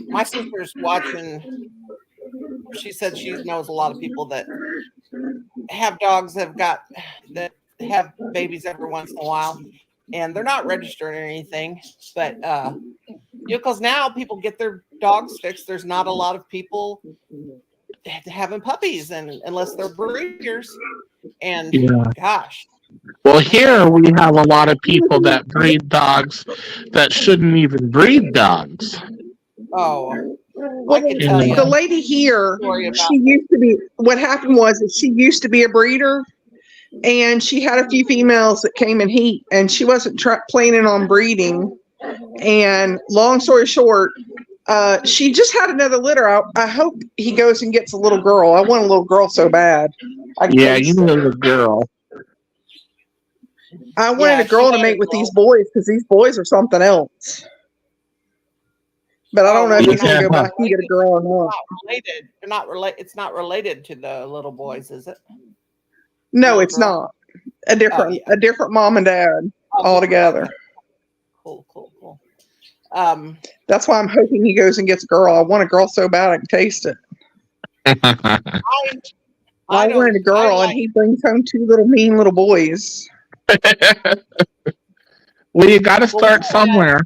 [SPEAKER 1] My sister's watching. She said she knows a lot of people that have dogs that have babies every once in a while, and they're not registered or anything. But because now people get their dogs fixed, there's not a lot of people having puppies, and unless they're breeders. And gosh,
[SPEAKER 4] Well, here we have a lot of people that breed dogs that shouldn't even breed dogs.
[SPEAKER 1] Oh,
[SPEAKER 5] Well,
[SPEAKER 1] can tell
[SPEAKER 5] the
[SPEAKER 1] you.
[SPEAKER 5] lady here,
[SPEAKER 1] Story about
[SPEAKER 5] she used to be, what happened was that she used to be a breeder, and she had a few females that came in heat, and she wasn't planning on breeding. And long story short, she just had another litter. I hope he goes and gets a little girl. I want a little girl so bad.
[SPEAKER 4] Yeah, you need a girl.
[SPEAKER 5] I wanted
[SPEAKER 1] Yeah,
[SPEAKER 5] a girl
[SPEAKER 1] she
[SPEAKER 5] to
[SPEAKER 1] had
[SPEAKER 5] mate
[SPEAKER 1] a
[SPEAKER 5] with
[SPEAKER 1] girl.
[SPEAKER 5] these boys because these boys are something else. But I don't know if
[SPEAKER 1] well,
[SPEAKER 5] he's going to go back and get a girl or not.
[SPEAKER 1] Related. They're not related. It's not related to the little boys, is it?
[SPEAKER 5] No,
[SPEAKER 1] Little
[SPEAKER 5] it's
[SPEAKER 1] girl?
[SPEAKER 5] not. A different mom and dad altogether.
[SPEAKER 1] Okay. Cool.
[SPEAKER 5] That's why I'm hoping he goes and gets a girl. I want a girl so bad I can taste it. I wanted a girl, and he brings home two mean little boys.
[SPEAKER 4] Well, you got to start somewhere.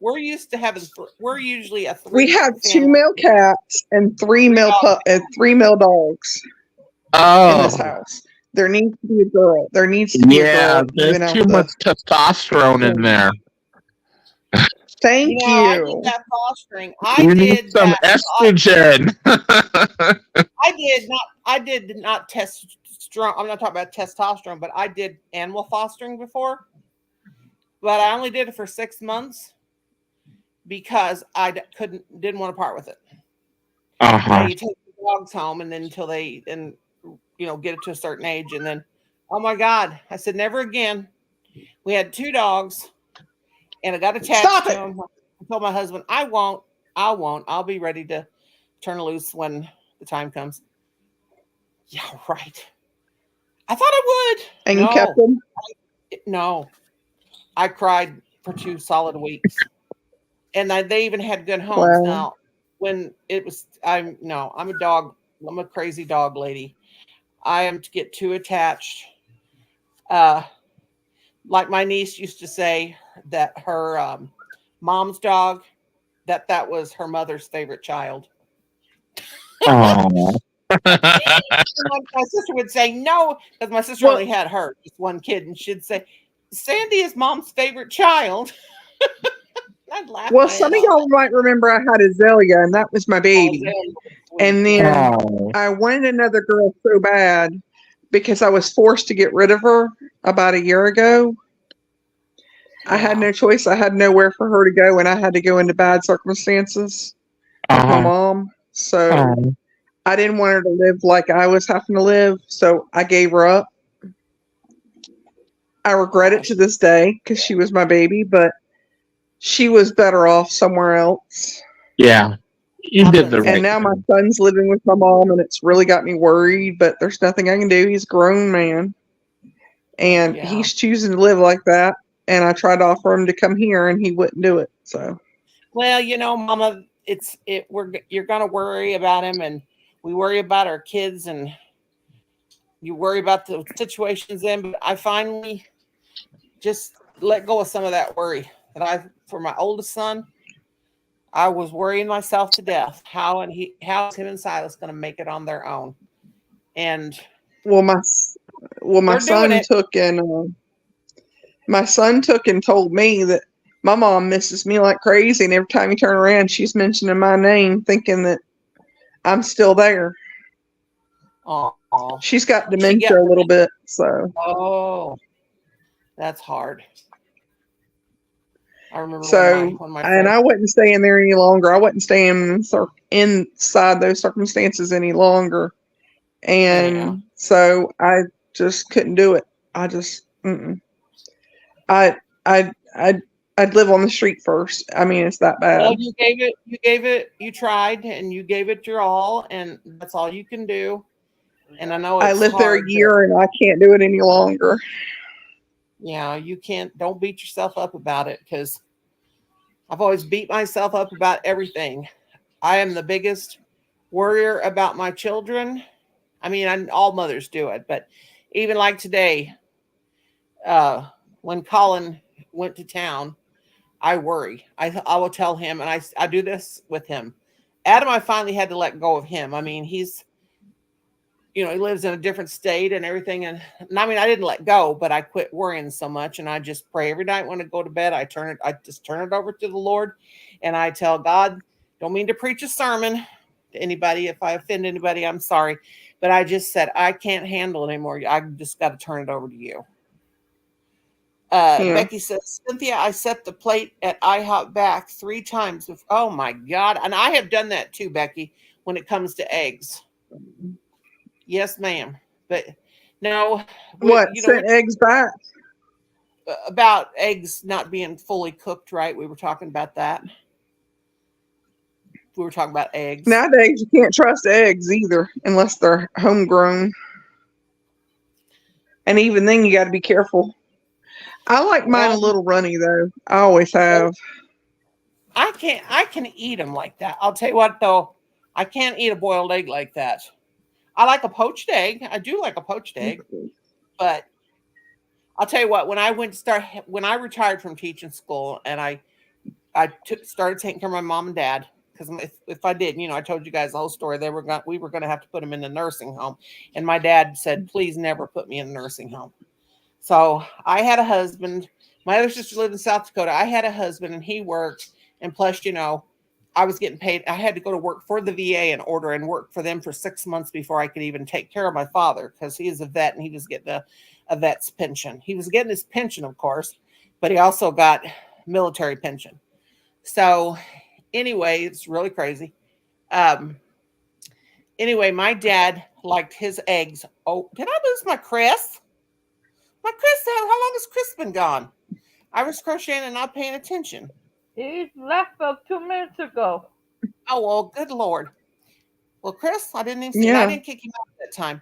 [SPEAKER 1] We're used to having. We're usually a 3.
[SPEAKER 5] We have 2 male cats and 3 male dogs in this house. There needs to be a girl. There needs to be a girl.
[SPEAKER 4] There's too much testosterone in there.
[SPEAKER 5] Thank you.
[SPEAKER 1] I did that fostering.
[SPEAKER 4] You need some estrogen.
[SPEAKER 1] I did not test strong. I'm not talking about testosterone, but I did animal fostering before. But I only did it for 6 months because I didn't want to part with it. You take the dogs home, and then until they get it to a certain age, and then, oh my God, I said never again. We had 2 dogs, and I got attached to them. I told my husband, I won't. I'll be ready to turn loose when the time comes. Yeah, right. I thought I would.
[SPEAKER 5] And you kept them?
[SPEAKER 1] No. I cried for 2 solid weeks. And they even had good homes.
[SPEAKER 5] Wow.
[SPEAKER 1] Now, when it was, I'm a crazy dog lady. I am to get too attached. Like my niece used to say that her mom's dog, that was her mother's favorite child.
[SPEAKER 4] Oh.
[SPEAKER 1] My sister would say no, because my sister only had her, just one kid, and she'd say, Sandy is mom's favorite child. I'd laugh.
[SPEAKER 5] Well, some of y'all might remember I had Azalea, and that was my baby. And then I wanted another girl so bad because I was forced to get rid of her about a year ago. I had no choice. I had nowhere for her to go, and I had to go into bad circumstances with my mom. So I didn't want her to live like I was having to live, so I gave her up. I regret it to this day because she was my baby, but she was better off somewhere else.
[SPEAKER 4] Yeah, you did the right
[SPEAKER 5] thing. And now my son's living with my mom, and it's really got me worried, but there's nothing I can do. He's a grown man, and he's choosing to live like that. And I tried to offer him to come here, and he wouldn't do it. So,
[SPEAKER 1] well, Mama, you're gonna worry about him, and we worry about our kids, and you worry about the situations in. But I finally just let go of some of that worry for my oldest son. I was worrying myself to death. How is him and Silas going to make it on their own? And
[SPEAKER 5] my son took and told me that my mom misses me like crazy, and every time you turn around, she's mentioning my name, thinking that I'm still there. She's got dementia a little bit, so.
[SPEAKER 1] Oh, that's hard. I remember
[SPEAKER 5] and I wasn't staying there any longer. I wasn't staying inside those circumstances any longer. And so I just couldn't do it. I just, I'd live on the street first. I mean, it's that bad.
[SPEAKER 1] Well, you tried, and you gave it your all, and that's all you can do. And I know
[SPEAKER 5] I lived there a year, and I can't do it any longer.
[SPEAKER 1] Yeah, you can't. Don't beat yourself up about it, because I've always beat myself up about everything. I am the biggest worrier about my children. I mean, all mothers do it, but even like today, when Colin went to town, I worry. I will tell him, and I do this with him. Adam, I finally had to let go of him. I mean, you know, he lives in a different state and everything. And I mean, I didn't let go, but I quit worrying so much. And I just pray every night when I go to bed. I just turn it over to the Lord, and I tell God, don't mean to preach a sermon to anybody. If I offend anybody, I'm sorry. But I just said, I can't handle it anymore. I just got to turn it over to you.
[SPEAKER 5] Yeah.
[SPEAKER 1] Becky says, Cynthia, I set the plate at IHOP back 3 times. Oh my God. And I have done that too, Becky, when it comes to eggs. Yes, ma'am. But no.
[SPEAKER 5] What? Sent eggs back?
[SPEAKER 1] About eggs not being fully cooked, right? We were talking about that. We were talking about eggs.
[SPEAKER 5] Nowadays, you can't trust eggs either unless they're homegrown. And even then, you got to be careful. I like mine a little runny, though. I always have.
[SPEAKER 1] I can eat them like that. I'll tell you what, though. I can't eat a boiled egg like that. I like a poached egg. I do like a poached egg. But I'll tell you what, when I retired from teaching school and I started taking care of my mom and dad, because if I did, you know, I told you guys the whole story. We were going to have to put them in the nursing home. And my dad said, please never put me in a nursing home. So I had a husband. My other sister lived in South Dakota. I had a husband and he worked. And plus, you know, I was getting paid. I had to go to work for the VA and work for them for 6 months before I could even take care of my father, because he is a vet and he was getting a vet's pension. He was getting his pension, of course, but he also got military pension. So anyway, it's really crazy. Anyway, my dad liked his eggs. Oh, did I lose my Chris? My Chris, how long has Chris been gone? I was crocheting and not paying attention.
[SPEAKER 6] He's left about 2 minutes ago.
[SPEAKER 1] Oh, well, good Lord. Well, Chris, I didn't even see I didn't kick him out at that time.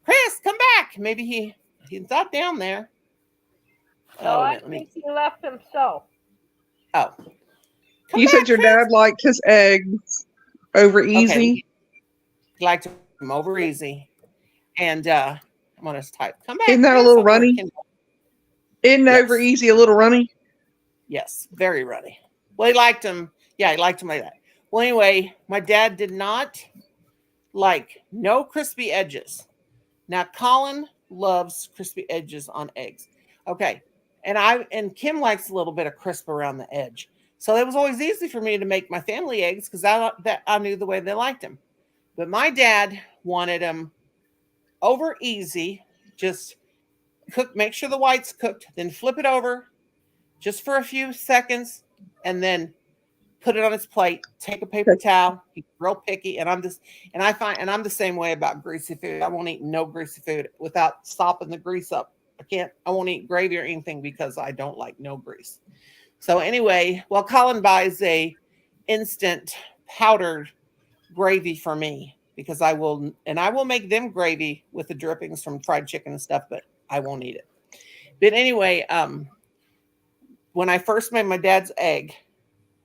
[SPEAKER 1] Chris, come back. Maybe he's not down there.
[SPEAKER 6] No, I think he left himself.
[SPEAKER 1] Oh.
[SPEAKER 5] You said your dad liked his eggs over easy?
[SPEAKER 1] Okay. He liked them over easy. And I'm going to type. Come back.
[SPEAKER 5] Isn't that a little runny? Isn't over easy a little runny?
[SPEAKER 1] Yes, very runny. Well, he liked them. Yeah, he liked them like that. Well, anyway, my dad did not like no crispy edges. Now, Colin loves crispy edges on eggs. Okay. And Kim likes a little bit of crisp around the edge. So it was always easy for me to make my family eggs because I knew the way they liked them. But my dad wanted them over easy. Just make sure the white's cooked, then flip it over just for a few seconds, and then put it on his plate. Take a paper towel. He's real picky, and I'm the same way about greasy food. I won't eat no greasy food without stopping the grease up. I won't eat gravy or anything because I don't like no grease. So anyway, well, Colin buys a instant powdered gravy for me because I will make them gravy with the drippings from fried chicken and stuff, but I won't eat it. But anyway, when I first made my dad's egg,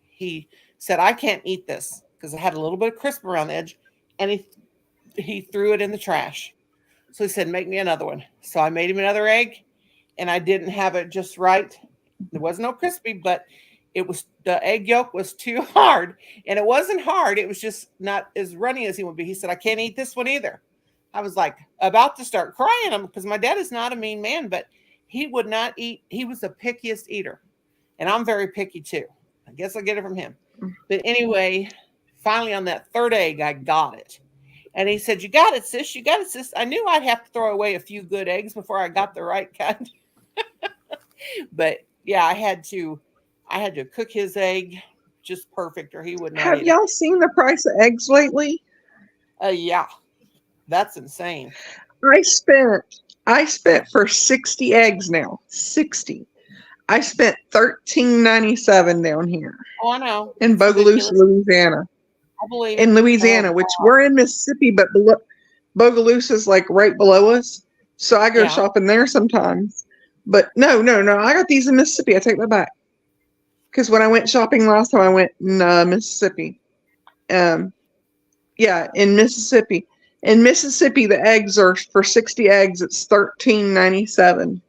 [SPEAKER 1] he said, I can't eat this because it had a little bit of crisp around the edge, and he threw it in the trash. So he said, make me another one. So I made him another egg, and I didn't have it just right. There was no crispy, but the egg yolk was too hard, and it wasn't hard. It was just not as runny as he would be. He said, I can't eat this one either. I was like about to start crying because my dad is not a mean man, but he would not eat. He was the pickiest eater, and I'm very picky too. I guess I get it from him. But anyway, finally on that third egg, I got it. And he said, you got it, sis. You got it, sis. I knew I'd have to throw away a few good eggs before I got the right kind. But yeah, I had to cook his egg just perfect, or he would not.
[SPEAKER 5] Have y'all seen the price of eggs lately?
[SPEAKER 1] Yeah, that's insane.
[SPEAKER 5] I spent for 60 eggs now. 60. I spent $13.97 down here.
[SPEAKER 1] Oh, I know.
[SPEAKER 5] In Bogalusa, Louisiana.
[SPEAKER 1] I believe
[SPEAKER 5] in Louisiana, which we're in Mississippi, but Bogalusa is like right below us. So I go shopping there sometimes. But no. I got these in Mississippi. I take that back. Because when I went shopping last time, I went in Mississippi. In Mississippi. In Mississippi, the eggs are for 60 eggs. It's $13.97.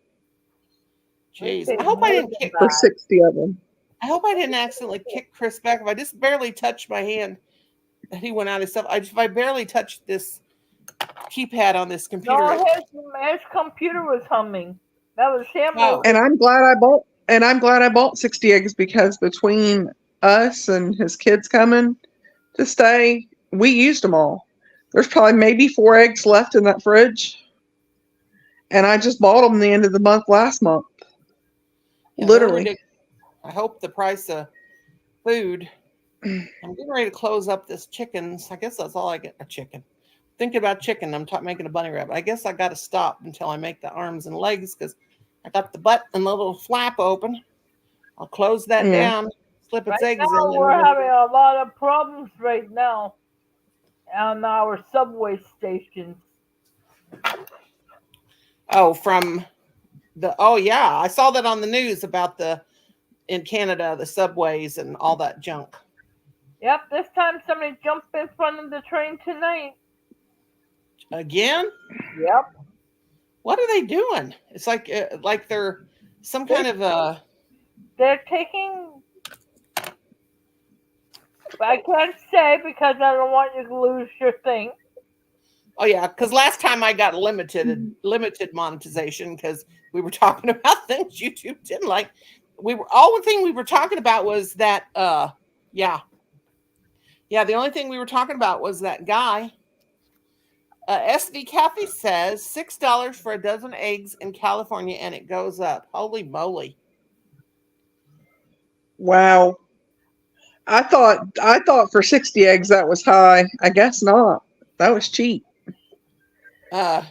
[SPEAKER 1] Jeez, I hope I didn't kick
[SPEAKER 5] for 60 of them.
[SPEAKER 1] I hope I didn't accidentally kick Chris back. If I just barely touched my hand, he went out of stuff. If I barely touched this keypad on this computer.
[SPEAKER 6] No, his computer was humming. That was him.
[SPEAKER 1] Oh.
[SPEAKER 5] And I'm glad I bought 60 eggs because between us and his kids coming to stay, we used them all. There's probably maybe 4 eggs left in that fridge. And I just bought them the end of the month last month.
[SPEAKER 1] Yeah,
[SPEAKER 5] Literally.
[SPEAKER 1] I hope the price of food. I'm getting ready to close up this chickens. I guess that's all I get. A chicken. Thinking about chicken. I'm making a bunny rabbit. I guess I got to stop until I make the arms and legs because I got the butt and the little flap open. I'll close that down, slip its eggs
[SPEAKER 6] now
[SPEAKER 1] in.
[SPEAKER 6] We're having a lot of problems right now on our subway stations.
[SPEAKER 1] Oh, oh yeah, I saw that on the news about in Canada, the subways and all that junk.
[SPEAKER 6] Yep, this time somebody jumped in front of the train tonight.
[SPEAKER 1] Again?
[SPEAKER 6] Yep.
[SPEAKER 1] What are they doing? It's like they're some kind of
[SPEAKER 6] They're taking. I can't say because I don't want you to lose your thing.
[SPEAKER 1] Oh yeah, because last time I got limited monetization because we were talking about things YouTube didn't like. One thing we were talking about was that the only thing we were talking about was that guy. SV Kathy says $6 for a dozen eggs in California, and it goes up. Holy moly!
[SPEAKER 5] Wow. I thought for 60 eggs that was high. I guess not. That was cheap.
[SPEAKER 1] I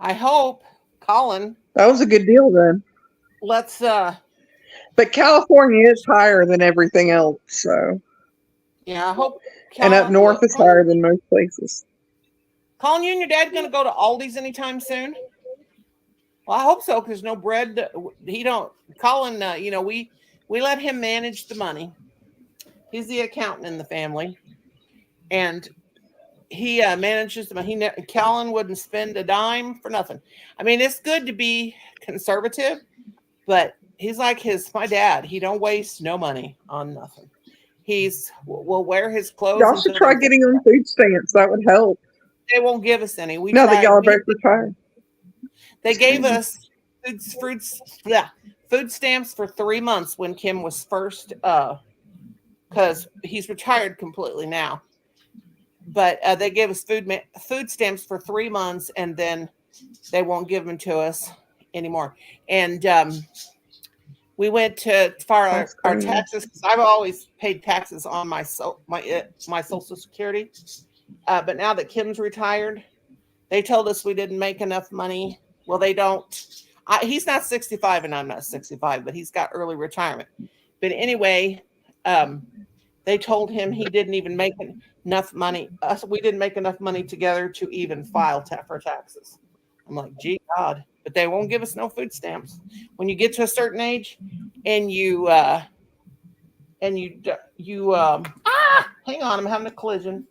[SPEAKER 1] hope, Colin.
[SPEAKER 5] That was a good deal then.
[SPEAKER 1] Let's.
[SPEAKER 5] But California is higher than everything else, so.
[SPEAKER 1] Yeah, I hope.
[SPEAKER 5] And up north is higher than most places.
[SPEAKER 1] Colin, you and your dad going to go to Aldi's anytime soon? Well, I hope so, because no bread. Colin, we let him manage the money. He's the accountant in the family. And he manages the money. Colin wouldn't spend a dime for nothing. I mean, it's good to be conservative, but he's like my dad. He don't waste no money on nothing. Will wear his clothes.
[SPEAKER 5] Y'all should try getting on food stamps. That would help.
[SPEAKER 1] They won't give us any.
[SPEAKER 5] Now that y'all are both retired.
[SPEAKER 1] They gave us food stamps for 3 months when Kim was first, because he's retired completely now. But they gave us food stamps for 3 months, and then they won't give them to us anymore. And we went to file our taxes because I've always paid taxes on my Social Security. But now that Kim's retired, they told us we didn't make enough money. Well, they don't. He's not 65 and I'm not 65, but he's got early retirement. But anyway, they told him he didn't even make enough money. We didn't make enough money together to even file for taxes. I'm like, gee, God. But they won't give us no food stamps. When you get to a certain age and hang on, I'm having a collision.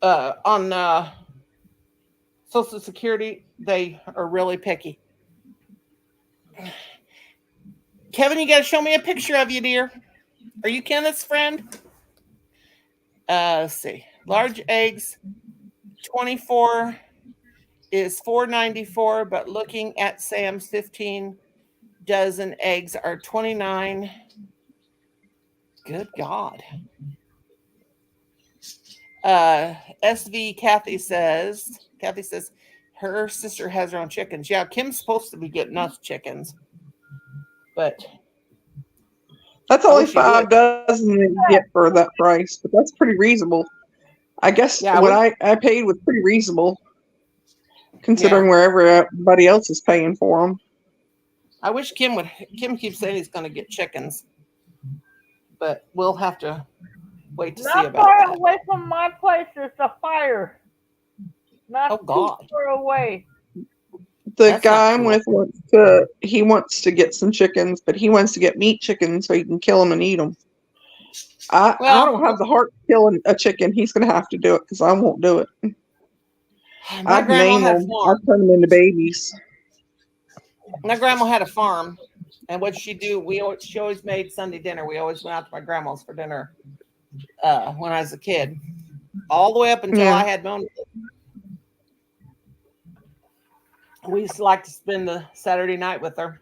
[SPEAKER 1] On Social Security, they are really picky. Kevin, you got to show me a picture of you, dear. Are you Kenneth's friend? Let's see. Large eggs, 24 is $4.94, but looking at Sam's 15 dozen eggs are $29. Good God. SV Kathy says her sister has her own chickens. Yeah, Kim's supposed to be getting us chickens, but
[SPEAKER 5] that's only 5 dozen that you get for that price, but that's pretty reasonable. I guess what I paid was pretty reasonable, considering wherever everybody else is paying for them.
[SPEAKER 1] I wish Kim keeps saying he's going to get chickens, but we'll have to wait to see about that.
[SPEAKER 6] Not far away from my place, there's a fire. Not too far away.
[SPEAKER 5] The guy I'm with wants to get some chickens, but he wants to get meat chickens so he can kill them and eat them. I don't have the heart to kill a chicken. He's going to have to do it because I won't do it. I'd name them. I'll turn them into babies.
[SPEAKER 1] My grandma had a farm, and what she do? She always made Sunday dinner. We always went out to my grandma's for dinner when I was a kid, all the way up until I had my own. we used to like to spend the Saturday night with her.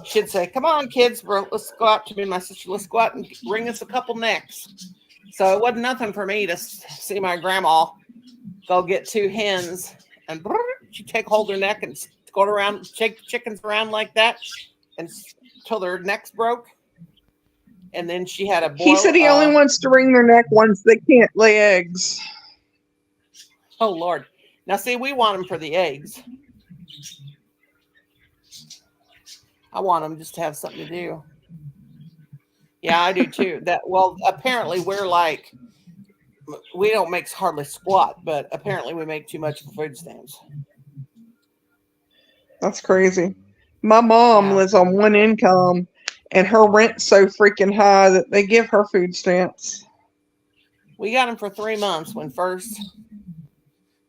[SPEAKER 1] She'd say, "Come on, kids, let's go out to me and my sister. Let's go out and ring us a couple necks." So it wasn't nothing for me to see my grandma go get 2 hens and she'd hold her neck and go around, shake the chickens around like that until their necks broke. And then she had a boil.
[SPEAKER 5] He said he only wants to wring their neck once they can't lay eggs.
[SPEAKER 1] Oh, Lord. Now, see, we want them for the eggs. I want them just to have something to do. Yeah, I do too. Apparently we don't make hardly squat, but apparently we make too much for food stamps.
[SPEAKER 5] That's crazy. My mom lives on one income, and her rent's so freaking high that they give her food stamps.
[SPEAKER 1] We got them for 3 months when first.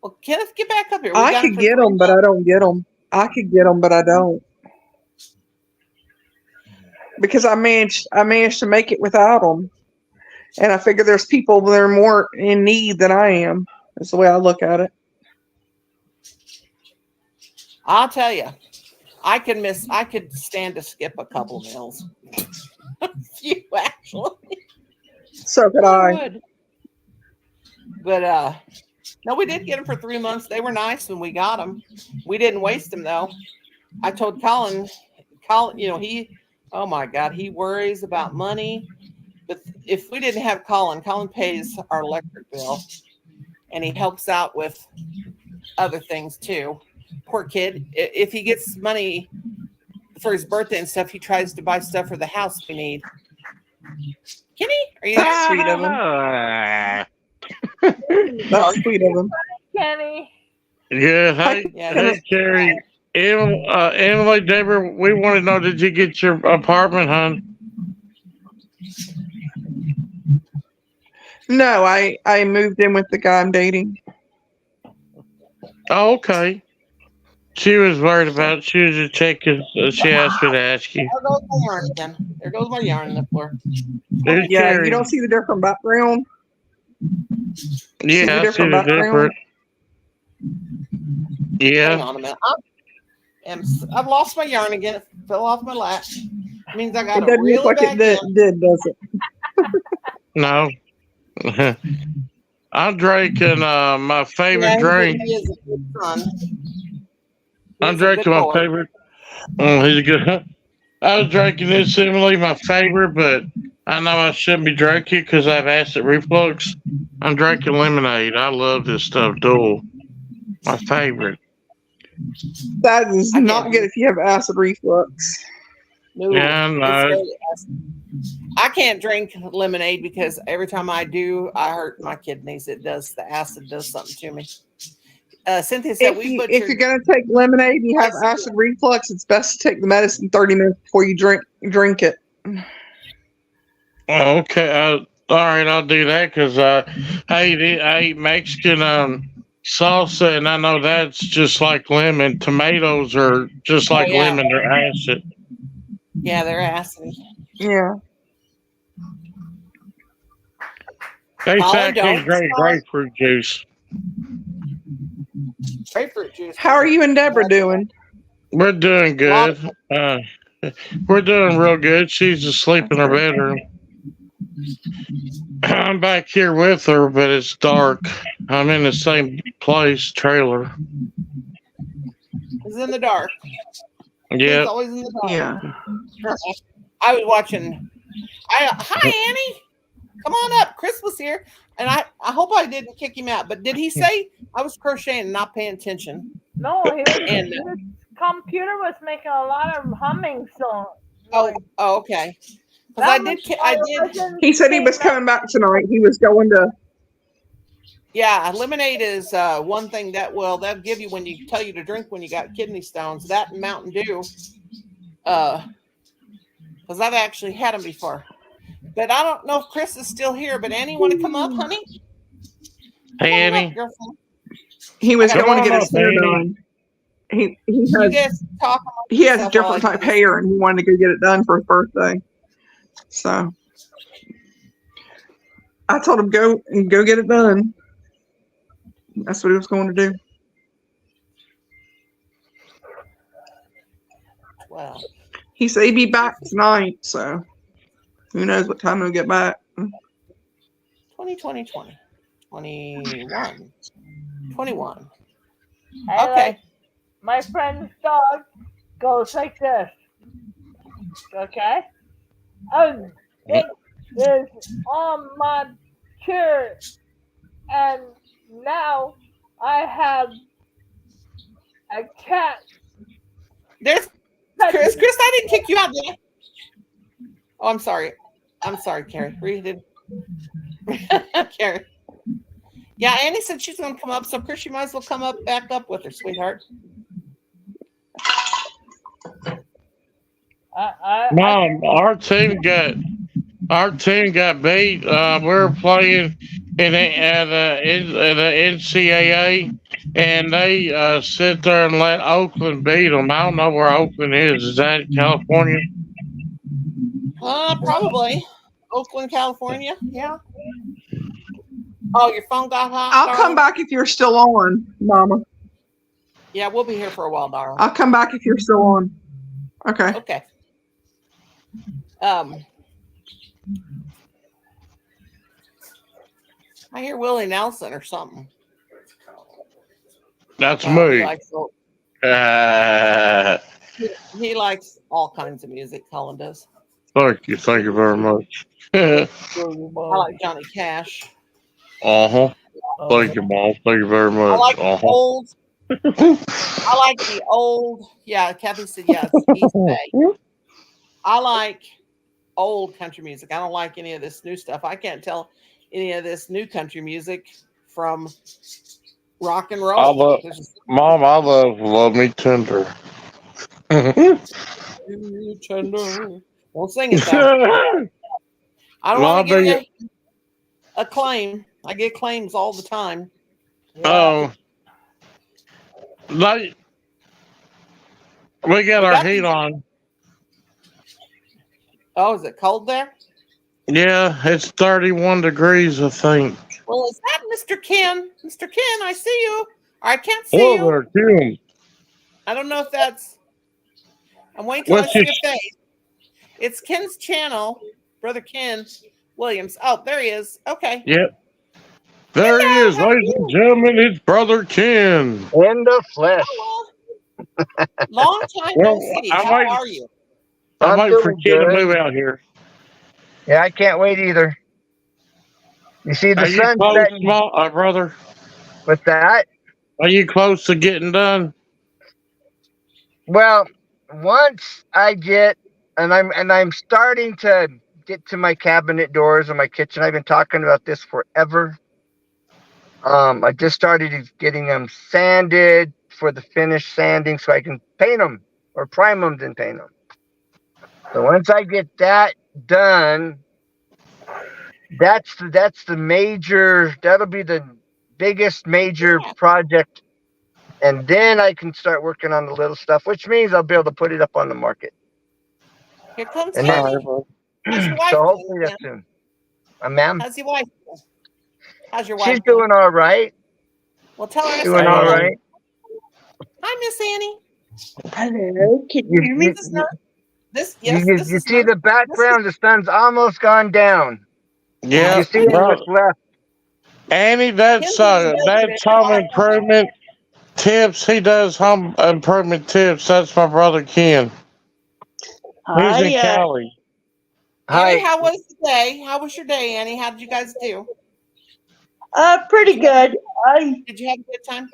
[SPEAKER 1] Well, Kenneth, get back up here.
[SPEAKER 5] I could get them, but I don't get them. I could get them, but I don't. Because I managed to make it without them. And I figure there's people that are more in need than I am. That's the way I look at it.
[SPEAKER 1] I'll tell you, I could stand to skip a couple meals. A few, actually.
[SPEAKER 5] So could I.
[SPEAKER 1] But, no, we did get them for 3 months. They were nice when we got them. We didn't waste them, though. I told Colin, oh my God, he worries about money. But if we didn't have Colin pays our electric bill, and he helps out with other things too. Poor kid. If he gets money for his birthday and stuff, he tries to buy stuff for the house we need. Kenny, are you
[SPEAKER 5] That's
[SPEAKER 1] there?
[SPEAKER 5] sweet of him. That's sweet of him.
[SPEAKER 6] Kenny.
[SPEAKER 3] Yeah, hey, Carrie. Emily, Deborah, we want to know, did you get your apartment, hon?
[SPEAKER 5] No, I moved in with the guy I'm dating.
[SPEAKER 3] Oh, okay. She was worried about it. She was just checking. She asked me to ask you.
[SPEAKER 1] There goes my yarn again. There goes my yarn in the floor.
[SPEAKER 3] There's
[SPEAKER 5] Yeah,
[SPEAKER 3] Carrie.
[SPEAKER 5] you don't see the different background?
[SPEAKER 3] Yeah, I see the different. Yeah.
[SPEAKER 1] Hang on a minute. I've lost my yarn again. It fell off my lap. It means I got
[SPEAKER 5] It doesn't look like it did, does it?
[SPEAKER 3] No. I'm drinking my favorite drink.
[SPEAKER 1] He is a good son.
[SPEAKER 3] I'm drinking my favorite. Oh, he's good. I was drinking this Emily, my favorite, but I know I shouldn't be drinking because I have acid reflux. I'm drinking lemonade. I love this stuff, Dual. My favorite.
[SPEAKER 5] That is not good if you have acid reflux.
[SPEAKER 1] No,
[SPEAKER 3] Yeah, no.
[SPEAKER 1] I can't drink lemonade because every time I do, I hurt my kidneys. The acid does something to me. Cynthia said
[SPEAKER 5] if you're going to take lemonade and you have acid reflux, it's best to take the medicine 30 minutes before you drink it.
[SPEAKER 3] Okay. All right, I'll do that because I eat Mexican salsa, and I know that's just like lemon. Tomatoes are just like lemon. They're acid.
[SPEAKER 1] Yeah, they're acid.
[SPEAKER 5] Yeah.
[SPEAKER 3] They actually drink grapefruit juice.
[SPEAKER 1] Grapefruit juice.
[SPEAKER 5] How are you and Deborah doing?
[SPEAKER 3] We're doing good. We're doing real good. She's asleep in her bedroom. I'm back here with her, but it's dark. I'm in the same place, trailer.
[SPEAKER 1] It's in the dark.
[SPEAKER 3] Yeah.
[SPEAKER 1] It's always in the dark.
[SPEAKER 5] Yeah.
[SPEAKER 1] I was watching. Hi, Annie. Come on up. Chris was here, and I hope I didn't kick him out. But did he say I was crocheting and not paying attention?
[SPEAKER 6] No, his computer was making a lot of humming sound.
[SPEAKER 1] Oh, okay. Because I did.
[SPEAKER 5] He said he was coming back tonight. He was going to.
[SPEAKER 1] Yeah, lemonade is one thing they'll give you when you tell you to drink when you got kidney stones. That and Mountain Dew. Because I've actually had them before. But I don't know if Chris is still here. But Annie, want to come up, honey?
[SPEAKER 3] Hey, Annie.
[SPEAKER 5] He was going to get his hair done. He has different type hair, and he wanted to go get it done for his birthday. So I told him go get it done. That's what he was going to do.
[SPEAKER 1] Well,
[SPEAKER 5] He said he'd be back tonight, so who knows what time he'll get back.
[SPEAKER 1] 20, 21. 21.
[SPEAKER 6] I
[SPEAKER 1] Okay.
[SPEAKER 6] like my friend's dog goes like this. Okay? It is on my chair, and now I have a cat.
[SPEAKER 1] There's Chris. Chris, I didn't kick you out, did I? Oh, I'm sorry. I'm sorry, Carrie. Read it. Carrie. Yeah, Annie said she's going to come up, so Chris, you might as well come up, back up with her, sweetheart.
[SPEAKER 3] Mom, our team got beat. We were playing in the NCAA, and they sit there and let Oakland beat them. I don't know where Oakland is. Is that California?
[SPEAKER 1] Probably. Oakland, California. Yeah. Oh, your phone got hot?
[SPEAKER 5] I'll
[SPEAKER 1] darling?
[SPEAKER 5] come back if you're still on, Mama.
[SPEAKER 1] Yeah, we'll be here for a while, darling.
[SPEAKER 5] I'll come back if you're still on. Okay.
[SPEAKER 1] Okay. I hear Willie Nelson or something.
[SPEAKER 3] That's
[SPEAKER 1] He
[SPEAKER 3] me.
[SPEAKER 1] likes, he likes all kinds of music, Colin does.
[SPEAKER 3] Thank you very much.
[SPEAKER 1] I like Johnny Cash.
[SPEAKER 3] Thank you, Mom. Thank you very
[SPEAKER 1] I
[SPEAKER 3] much.
[SPEAKER 1] like the old. I like the old. Yeah, Kathy said yes. East Bay. I like old country music. I don't like any of this new stuff. I can't tell any of this new country music from rock and roll.
[SPEAKER 3] Mom, I love me tender.
[SPEAKER 1] Tender. Won't sing it though. I don't want to give you a claim. I get claims all the time.
[SPEAKER 3] Oh, we got our heat on.
[SPEAKER 1] Oh, is it cold there?
[SPEAKER 3] Yeah, it's 31 degrees, I think.
[SPEAKER 1] Well, is that Mr. Ken? Mr. Ken, I see you. I can't see
[SPEAKER 3] Hello
[SPEAKER 1] you.
[SPEAKER 3] there, Kim.
[SPEAKER 1] I don't know if that's. I'm waiting till I see your face. It's Ken's channel, Brother Ken Williams. Oh, there he is. Okay.
[SPEAKER 3] Yep. There he is, ladies and gentlemen. It's Brother Ken.
[SPEAKER 7] In the flesh.
[SPEAKER 1] Oh, well. Long time no see. How are you?
[SPEAKER 3] I'm waiting for
[SPEAKER 7] doing
[SPEAKER 3] Ken to
[SPEAKER 7] good.
[SPEAKER 3] move out here.
[SPEAKER 7] Yeah, I can't wait either. You see the
[SPEAKER 3] Are you
[SPEAKER 7] sun
[SPEAKER 3] close,
[SPEAKER 7] setting
[SPEAKER 3] brother?
[SPEAKER 7] with that?
[SPEAKER 3] Are you close to getting done?
[SPEAKER 7] Well, once I get I'm starting to get to my cabinet doors in my kitchen. I've been talking about this forever. I just started getting them sanded for the finished sanding so I can paint them or prime them and paint them. So once I get that done, that's the major, that'll be the biggest major project. And then I can start working on the little stuff, which means I'll be able to put it up on the market.
[SPEAKER 1] Here comes
[SPEAKER 7] And
[SPEAKER 1] Kenny. How's your wife
[SPEAKER 7] So
[SPEAKER 1] doing,
[SPEAKER 7] hopefully that's
[SPEAKER 1] Ken?
[SPEAKER 7] soon. Ma'am?
[SPEAKER 1] How's your wife doing? How's your wife
[SPEAKER 7] She's doing all right.
[SPEAKER 1] Well, tell her I
[SPEAKER 7] Doing
[SPEAKER 1] said
[SPEAKER 7] all
[SPEAKER 1] hello.
[SPEAKER 7] right.
[SPEAKER 1] Hi, Miss Annie.
[SPEAKER 8] Hello, can you hear me?
[SPEAKER 1] This is this, yes,
[SPEAKER 7] You
[SPEAKER 1] this is
[SPEAKER 7] see the background, the sun's almost gone down.
[SPEAKER 3] Yeah.
[SPEAKER 7] You see what's left.
[SPEAKER 3] Annie, that's home improvement tips. He does home improvement tips. That's my brother Ken. He's in Cali.
[SPEAKER 1] Annie,
[SPEAKER 7] Hi.
[SPEAKER 1] how was the day? How was your day, Annie? How did you guys do?
[SPEAKER 8] Pretty good.
[SPEAKER 1] Did you have a good time?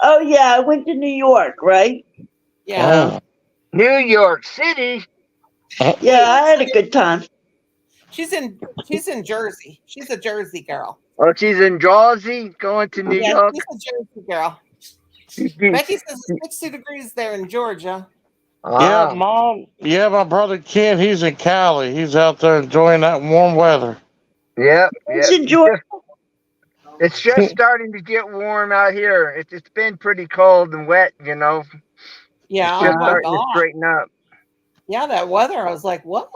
[SPEAKER 8] Oh yeah, I went to New York, right?
[SPEAKER 1] Yeah.
[SPEAKER 7] New York City.
[SPEAKER 8] Yeah, I had a good time.
[SPEAKER 1] She's in Jersey. She's a Jersey girl.
[SPEAKER 7] Oh, she's in Jersey, going to New York.
[SPEAKER 1] She's a Jersey girl. Becky says it's 60 degrees there in Georgia.
[SPEAKER 3] Yeah, Mom. Yeah, my brother Ken, he's in Cali. He's out there enjoying that warm weather.
[SPEAKER 7] Yep.
[SPEAKER 8] Enjoy.
[SPEAKER 7] It's just starting to get warm out here. It's been pretty cold and wet, you know.
[SPEAKER 1] Yeah,
[SPEAKER 7] It's just
[SPEAKER 1] oh my
[SPEAKER 7] starting to
[SPEAKER 1] God.
[SPEAKER 7] straighten up.
[SPEAKER 1] Yeah, that weather. I was like, what?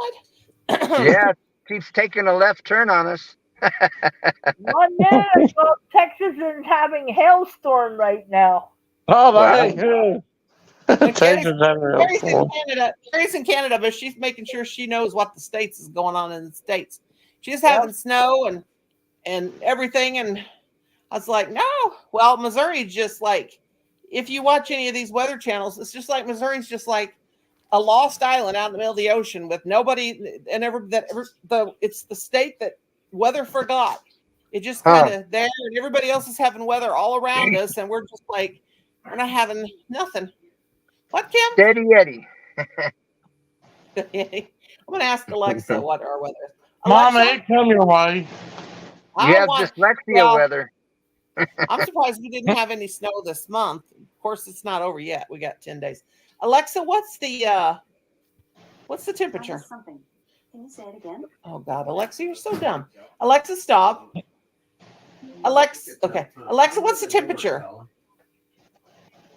[SPEAKER 7] Yeah, it keeps taking a left turn on us.
[SPEAKER 6] 1 minute ago, Texas is having hailstorm right now.
[SPEAKER 3] Oh,
[SPEAKER 7] Wow.
[SPEAKER 3] hey.
[SPEAKER 1] And
[SPEAKER 3] Change it down real
[SPEAKER 1] Carrie's in
[SPEAKER 3] full.
[SPEAKER 1] Canada. Carrie's in Canada, but she's making sure she knows what the states is going on in the states. She's having snow and everything, and I was like, no. Well, Missouri's just like, if you watch any of these weather channels, it's just like Missouri's just like a lost island out in the middle of the ocean with nobody and it's the state that weather forgot. It just kind of there, and everybody else is having weather all around us, and we're just like, we're not having nothing. What, Kim?
[SPEAKER 7] Steady Eddie.
[SPEAKER 1] I'm gonna ask Alexa what our weather is.
[SPEAKER 3] Mama,
[SPEAKER 1] Alexa,
[SPEAKER 3] it come your way.
[SPEAKER 7] You
[SPEAKER 1] I
[SPEAKER 7] have
[SPEAKER 1] want-
[SPEAKER 7] dyslexia
[SPEAKER 1] well,
[SPEAKER 7] weather.
[SPEAKER 1] I'm surprised we didn't have any snow this month. Of course, it's not over yet. We got 10 days. Alexa, what's the temperature?
[SPEAKER 9] Something. Can you say it again?
[SPEAKER 1] Oh God, Alexa, you're so dumb. Alexa, stop. Alexa, okay. Alexa, what's the temperature?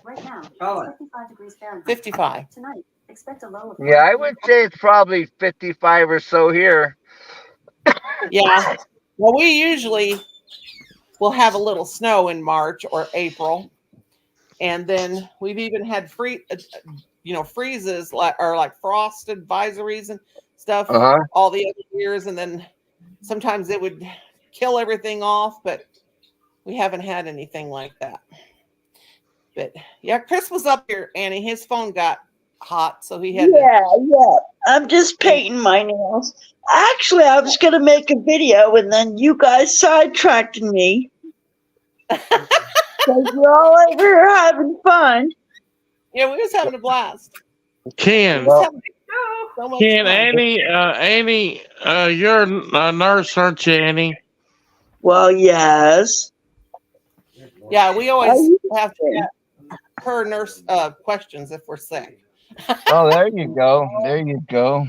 [SPEAKER 9] Right now,
[SPEAKER 2] Oh.
[SPEAKER 9] it's 55 degrees Fahrenheit.
[SPEAKER 1] 55.
[SPEAKER 9] Tonight, expect a low of
[SPEAKER 7] Yeah, I would say it's probably 55 or so here.
[SPEAKER 1] Yeah. Well, we usually will have a little snow in March or April, and then we've even had freezes like frost advisories and stuff all the other years, and then sometimes it would kill everything off, but we haven't had anything like that. But yeah, Chris was up here, Annie. His phone got hot, so he had
[SPEAKER 8] Yeah. I'm just painting my nails. Actually, I was going to make a video, and then you guys sidetracked me. Because you're all over here having fun.
[SPEAKER 1] Yeah, we was having a blast.
[SPEAKER 3] Ken,
[SPEAKER 1] We was having so much
[SPEAKER 3] Ken,
[SPEAKER 1] fun.
[SPEAKER 3] Annie, you're a nurse, aren't you, Annie?
[SPEAKER 8] Well, yes.
[SPEAKER 1] Yeah, we always have to get her nurse
[SPEAKER 7] questions if we're sick. Oh, there you go. There you go.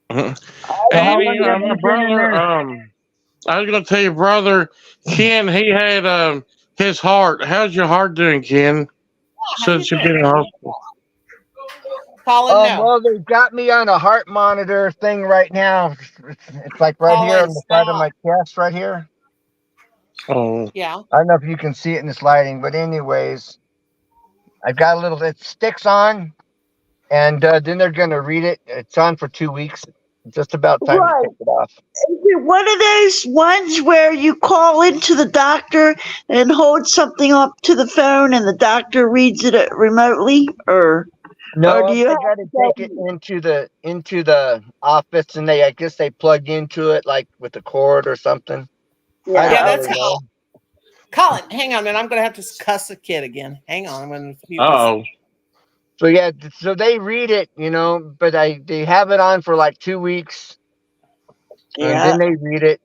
[SPEAKER 3] Annie, my brother, I was going to tell you, brother, Ken, he had his heart. How's your heart doing, Ken? Since you've been in the hospital.
[SPEAKER 1] Colin, no.
[SPEAKER 7] Well, they've got me on a heart monitor thing right now. It's like right here on the side of my chest, right here.
[SPEAKER 3] Oh.
[SPEAKER 1] Yeah.
[SPEAKER 7] I don't know if you can see it in this lighting, but anyways, I've got a little, it sticks on, and then they're going to read it. It's on for 2 weeks. Just about time to take it off.
[SPEAKER 8] Is it one of those ones where you call into the doctor and hold something up to the phone and the doctor reads it remotely, or
[SPEAKER 7] no?
[SPEAKER 8] Or do you
[SPEAKER 7] they got to take it into the office, and I guess they plug into it like with a cord or something.
[SPEAKER 8] Yeah,
[SPEAKER 1] that's how. Colin, hang on a minute. I'm going to have to cuss a kid again. Hang on.
[SPEAKER 3] Oh.
[SPEAKER 7] So yeah, so they read it, but they have it on for like 2 weeks, and then they read it.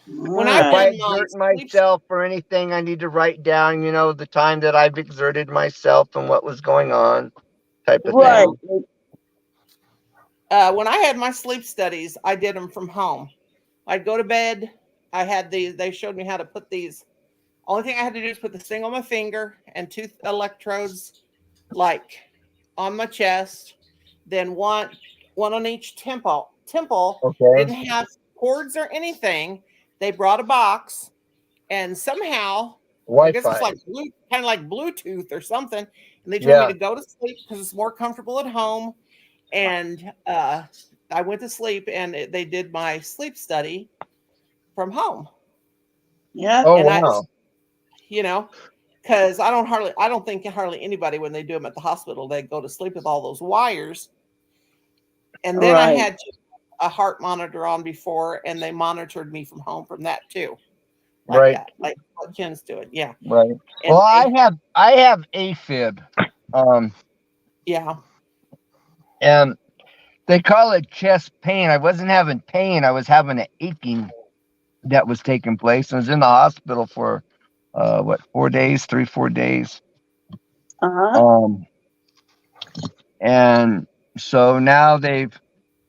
[SPEAKER 1] When
[SPEAKER 7] If
[SPEAKER 1] I
[SPEAKER 7] I
[SPEAKER 1] did
[SPEAKER 7] exert myself or anything, I need to write down, the time that I've exerted myself and what was going on, type of thing.
[SPEAKER 1] When I had my sleep studies, I did them from home. I'd go to bed. I had they showed me how to put these. Only thing I had to do is put the thing on my finger and 2 electrodes, like on my chest. Then one on each temple.
[SPEAKER 7] Okay.
[SPEAKER 1] Didn't have cords or anything. They brought a box, and somehow I guess it's like kind of like Bluetooth or something. And they told me to go to sleep because it's more comfortable at home. And I went to sleep, and they did my sleep study from home.
[SPEAKER 8] Yeah.
[SPEAKER 7] Oh,
[SPEAKER 1] and
[SPEAKER 7] wow.
[SPEAKER 1] Because I don't think hardly anybody, when they do them at the hospital, they go to sleep with all those wires. And then I had a heart monitor on before, and they monitored me from home from that too. Like that, like what Ken's doing. Yeah.
[SPEAKER 7] Right.
[SPEAKER 1] And
[SPEAKER 7] well, I have AFib.
[SPEAKER 1] Yeah.
[SPEAKER 7] And they call it chest pain. I wasn't having pain. I was having an aching that was taking place. I was in the hospital for 4 days, 3-4 days. And so now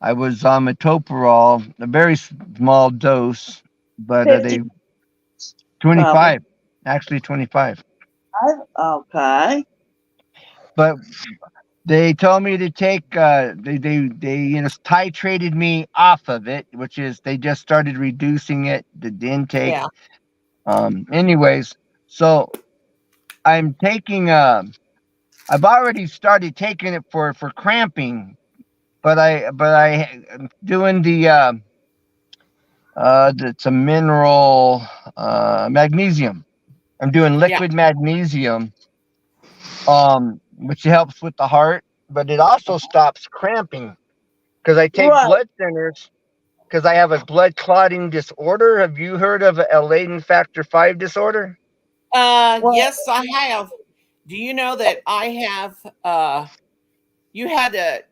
[SPEAKER 7] I was on metoprolol, a very small dose, but 25, actually 25.
[SPEAKER 8] Okay.
[SPEAKER 7] But they told me to take, they titrated me off of it, which is they just started reducing it, the intake.
[SPEAKER 1] Yeah.
[SPEAKER 7] Anyways, so I'm taking I've already started taking it for cramping, but I'm doing it's a mineral magnesium. I'm doing liquid magnesium, which helps with the heart, but it also stops cramping because I take
[SPEAKER 8] Right.
[SPEAKER 7] blood thinners because I have a blood clotting disorder. Have you heard of a Leiden factor 5 disorder?
[SPEAKER 8] Well-
[SPEAKER 1] Yes, I have. Do you know that I have? You had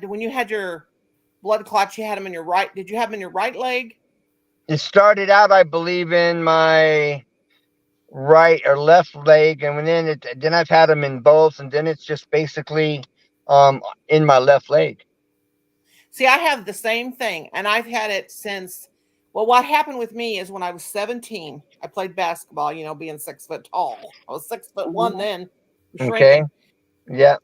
[SPEAKER 1] when you had your blood clots, you had them in your right. Did you have them in your right leg?
[SPEAKER 7] It started out, I believe, in my right or left leg, and then I've had them in both, and then it's just basically in my left leg.
[SPEAKER 1] See, I have the same thing, and I've had it since. Well, what happened with me is when I was 17, I played basketball. You know, being 6 foot tall, I was 6'1" then.
[SPEAKER 7] Okay. Yeah.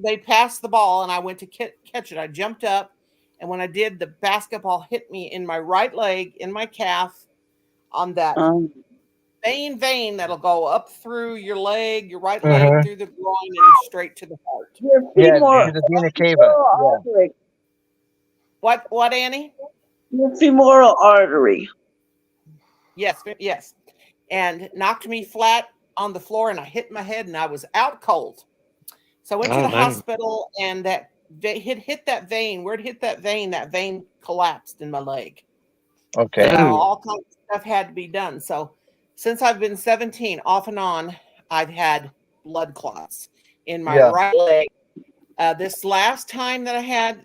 [SPEAKER 1] They passed the ball, and I went to catch it. I jumped up, and when I did, the basketball hit me in my right leg, in my calf, on that vein that'll go up through your leg, your right leg, through the groin, and straight to the heart.
[SPEAKER 8] Your
[SPEAKER 7] Yeah,
[SPEAKER 8] femoral,
[SPEAKER 7] the vena cava.
[SPEAKER 8] femoral
[SPEAKER 7] Yeah.
[SPEAKER 8] artery.
[SPEAKER 1] What, Annie?
[SPEAKER 8] Your femoral artery.
[SPEAKER 1] Yes. And knocked me flat on the floor, and I hit my head, and I was out cold. So I went to the hospital, and that hit that vein. Where it hit that vein collapsed in my leg.
[SPEAKER 7] Okay.
[SPEAKER 1] So all kinds of stuff had to be done. So since I've been 17, off and on, I've had blood clots in my right leg. This last time that I had,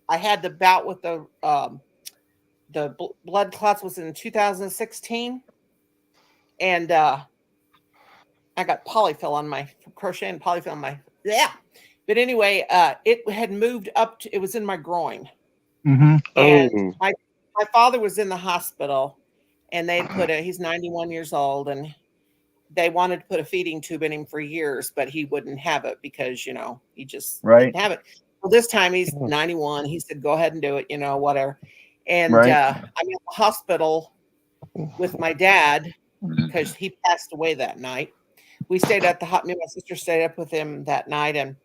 [SPEAKER 1] I had the bout with the blood clots was in 2016, and I got polyfill on my crochet and polyfill on my But anyway, it had moved up to, it was in my groin, and my father was in the hospital, and they put he's 91 years old, and they wanted to put a feeding tube in him for years, but he wouldn't have it because he just didn't have it. Well, this time he's 91. He said, "Go ahead and do it," whatever. And I'm in the hospital with my dad because he passed away that night. We stayed at me and my sister stayed up with him that night, and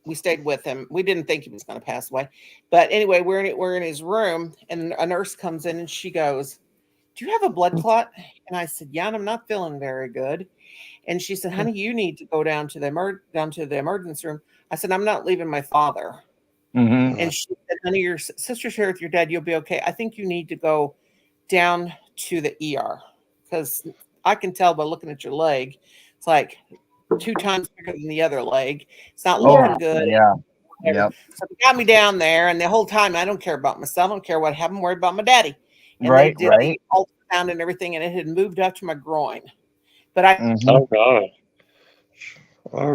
[SPEAKER 1] we stayed with him. We didn't think he was going to pass away, but anyway, we're in his room, and a nurse comes in, and she goes, "Do you have a blood clot?" And I said, "Yeah, and I'm not feeling very good." And she said, "Honey, you need to go down to the emergency room." I said, "I'm not leaving my father." And she said, "Honey, your sister's here with your dad. You'll be okay. I think you need to go down to the ER because I can tell by looking at your leg. It's like 2 times bigger than the other leg. It's not looking good."
[SPEAKER 7] Yeah.
[SPEAKER 1] So they got me down there, and the whole time I don't care about myself. I don't care what happened. I'm worried about my daddy. And they did the ultrasound and everything, and it had moved up to my groin. But I
[SPEAKER 3] Oh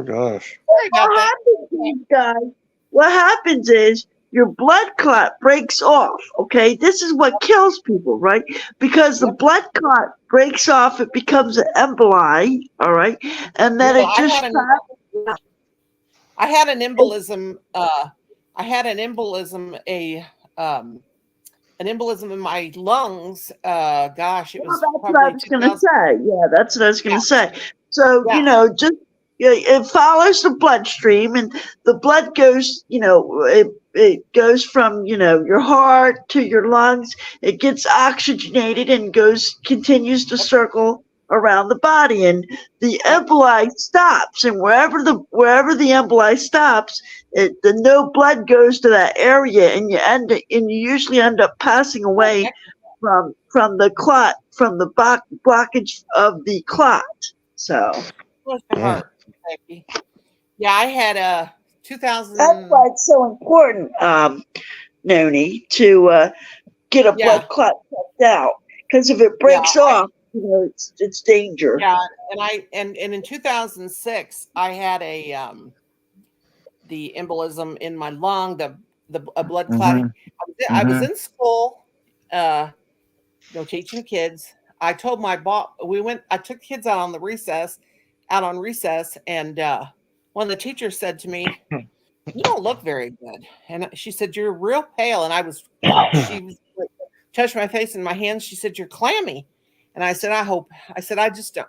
[SPEAKER 3] gosh.
[SPEAKER 1] sorry about
[SPEAKER 8] What
[SPEAKER 1] that.
[SPEAKER 8] happens, guys? What happens is your blood clot breaks off. Okay, this is what kills people, right? Because the blood clot breaks off, it becomes an emboli. All right, and then
[SPEAKER 1] Well,
[SPEAKER 8] it just
[SPEAKER 1] I had an embolism. I had an embolism. An embolism in my lungs. Gosh, it was.
[SPEAKER 8] Well, that's what I
[SPEAKER 1] probably
[SPEAKER 8] was going to
[SPEAKER 1] 2000.
[SPEAKER 8] say. Yeah, that's what I was going to say. So,
[SPEAKER 1] Yeah.
[SPEAKER 8] just it follows the bloodstream, and the blood goes, it goes from, your heart to your lungs. It gets oxygenated and continues to circle around the body, and the emboli stops. And wherever the emboli stops, the no blood goes to that area, and you usually end up passing away from the clot, from the blockage of the clot. So
[SPEAKER 1] Bless your heart, baby. Yeah, I had a 2000.
[SPEAKER 8] that's why it's so important, Noni, to get a blood clot checked out, because if it breaks off, it's danger.
[SPEAKER 1] Yeah, and in 2006, I had the embolism in my lung, a blood clotting. I was in school, teaching kids. I told my boss, I took kids out on recess, and one of the teachers said to me, "You don't look very good." And she said, "You're real pale." And she touched my face and my hands. She said, "You're clammy." And I said, I just don't,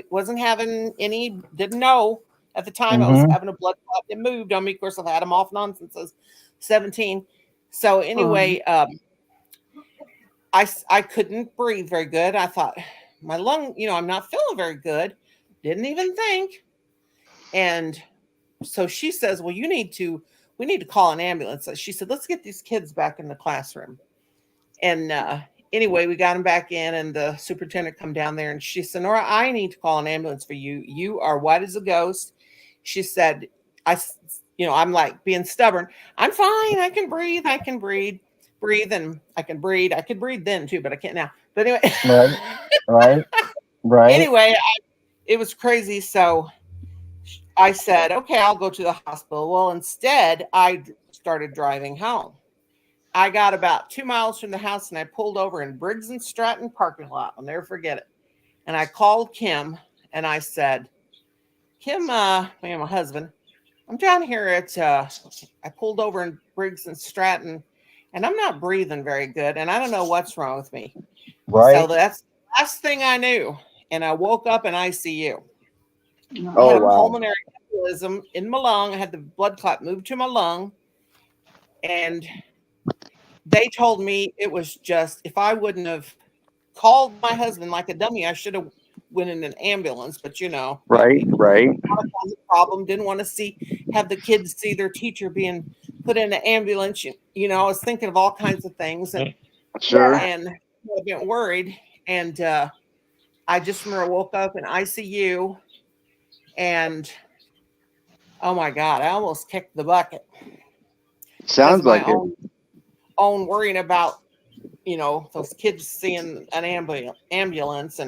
[SPEAKER 1] wasn't having any, didn't know at the time I was having a blood clot. It moved on me. Of course, I've had them off and on since I was 17. So anyway, I couldn't breathe very good. I thought my lung, I'm not feeling very good. Didn't even think. And so she says, well, we need to call an ambulance. She said, let's get these kids back in the classroom. And anyway, we got them back in, and the superintendent come down there, and she said, Nora, I need to call an ambulance for you. You are white as a ghost. She said, I'm like being stubborn. I'm fine. I can breathe. And I can breathe. I could breathe then too, but I can't now. But anyway.
[SPEAKER 7] Right.
[SPEAKER 1] Anyway, it was crazy. So I said, okay, I'll go to the hospital. Well, instead, I started driving home. I got about 2 miles from the house, and I pulled over in Briggs and Stratton parking lot. I'll never forget it. And I called Kim, and I said, Kim, my husband, I'm down here at, I pulled over in Briggs and Stratton, and I'm not breathing very good, and I don't know what's wrong with me.
[SPEAKER 7] Right.
[SPEAKER 1] So that's the last thing I knew. And I woke up in ICU.
[SPEAKER 7] Oh,
[SPEAKER 1] I had a
[SPEAKER 7] wow.
[SPEAKER 1] pulmonary embolism in my lung. I had the blood clot moved to my lung. And they told me it was just, if I wouldn't have called my husband like a dummy, I should have went in an ambulance. But
[SPEAKER 7] Right.
[SPEAKER 1] Problem. Didn't want to have the kids see their teacher being put in an ambulance. I was thinking of all kinds of things, and
[SPEAKER 7] Sure.
[SPEAKER 1] and I've been worried. And I just remember I woke up in ICU, and oh my God, I almost kicked the bucket.
[SPEAKER 7] Sounds like it.
[SPEAKER 1] Own worrying about, those kids seeing an ambulance.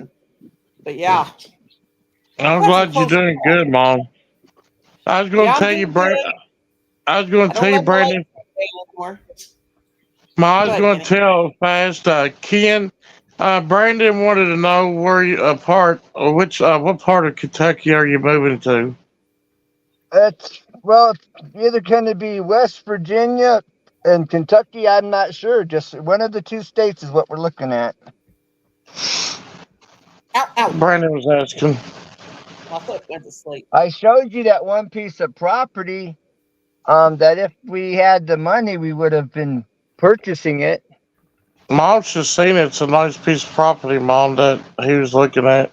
[SPEAKER 1] But yeah.
[SPEAKER 3] I'm glad you're doing good, Mom. I was going to tell you, Brandon. Brandon. Mom, I was going to tell fast, Ken. Brandon wanted to know what part of Kentucky are you moving to?
[SPEAKER 7] It's either going to be West Virginia and Kentucky. I'm not sure. Just one of the two states is what we're looking at.
[SPEAKER 1] Ow.
[SPEAKER 3] Brandon was asking.
[SPEAKER 1] My foot went to sleep.
[SPEAKER 7] I showed you that one piece of property. That if we had the money, we would have been purchasing it.
[SPEAKER 3] Mom's just seen it. It's a nice piece of property, Mom, that he was looking at.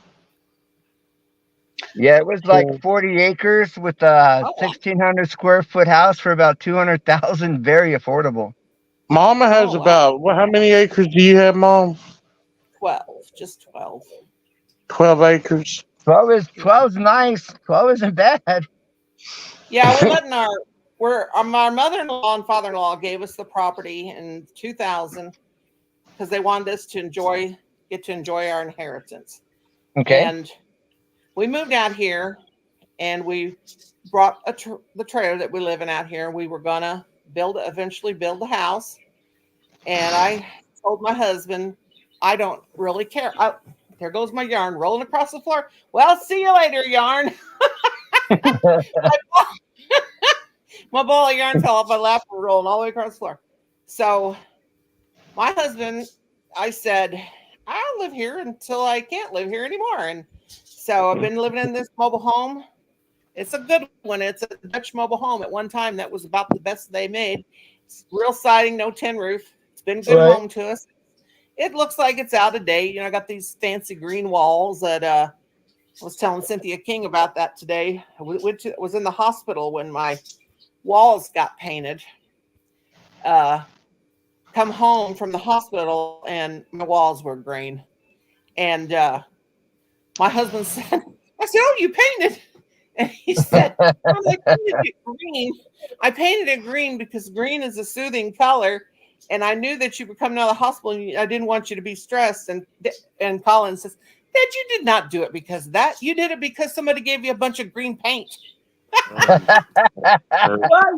[SPEAKER 7] Yeah, it was like 40 acres with a 1,600 square foot house for about $200,000. Very affordable.
[SPEAKER 3] Mama has how many acres do you have, Mom?
[SPEAKER 1] 12, just 12.
[SPEAKER 3] 12 acres.
[SPEAKER 7] 12's nice. 12 isn't bad.
[SPEAKER 1] Yeah, we're letting my mother-in-law and father-in-law gave us the property in 2000 because they wanted us to get to enjoy our inheritance.
[SPEAKER 7] Okay.
[SPEAKER 1] And we moved out here, and we brought the trailer that we live in out here. We were gonna eventually build the house. And I told my husband, I don't really care. There goes my yarn rolling across the floor. Well, see you later, yarn. My ball of yarn fell off my lap and rolling all the way across the floor. So my husband, I said, I'll live here until I can't live here anymore. And so I've been living in this mobile home. It's a good one. It's a Dutch mobile home. At one time, that was about the best they made. It's real siding, no tin roof. It's been a good home to us. It looks like it's out of date. I got these fancy green walls that I was telling Cynthia King about that today. I was in the hospital when my walls got painted. Come home from the hospital and my walls were green. And my husband said, I said, oh, you painted. And he said, I painted it green. I painted it green because green is a soothing color. And I knew that you were coming out of the hospital and I didn't want you to be stressed. And Colin says, Dad, you did not do it because of that. You did it because somebody gave you a bunch of green paint.
[SPEAKER 8] Well,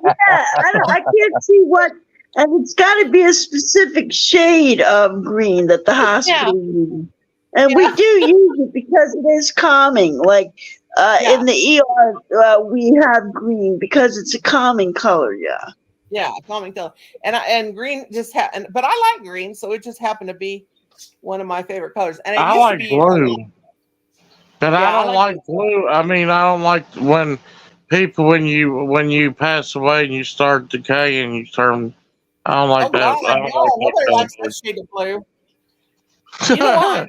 [SPEAKER 8] yeah, I can't see what, and it's got to be a specific shade of green that the hospital uses. And we do use it because it is calming. Like in the ER, we have green because it's a calming color. Yeah.
[SPEAKER 1] Yeah, calming color. And green just happened, but I like green, so it just happened to be one of my favorite colors. And it
[SPEAKER 3] I
[SPEAKER 1] used to
[SPEAKER 3] like
[SPEAKER 1] be
[SPEAKER 3] blue. But I
[SPEAKER 1] Yeah, I
[SPEAKER 3] don't
[SPEAKER 1] like
[SPEAKER 3] like blue. I mean, I don't like when people when you pass away and you start decaying, you turn. I don't like
[SPEAKER 1] Oh
[SPEAKER 3] that.
[SPEAKER 1] God,
[SPEAKER 3] I don't like
[SPEAKER 1] no, nobody likes that
[SPEAKER 3] that
[SPEAKER 1] shade of blue. You know what?
[SPEAKER 3] color.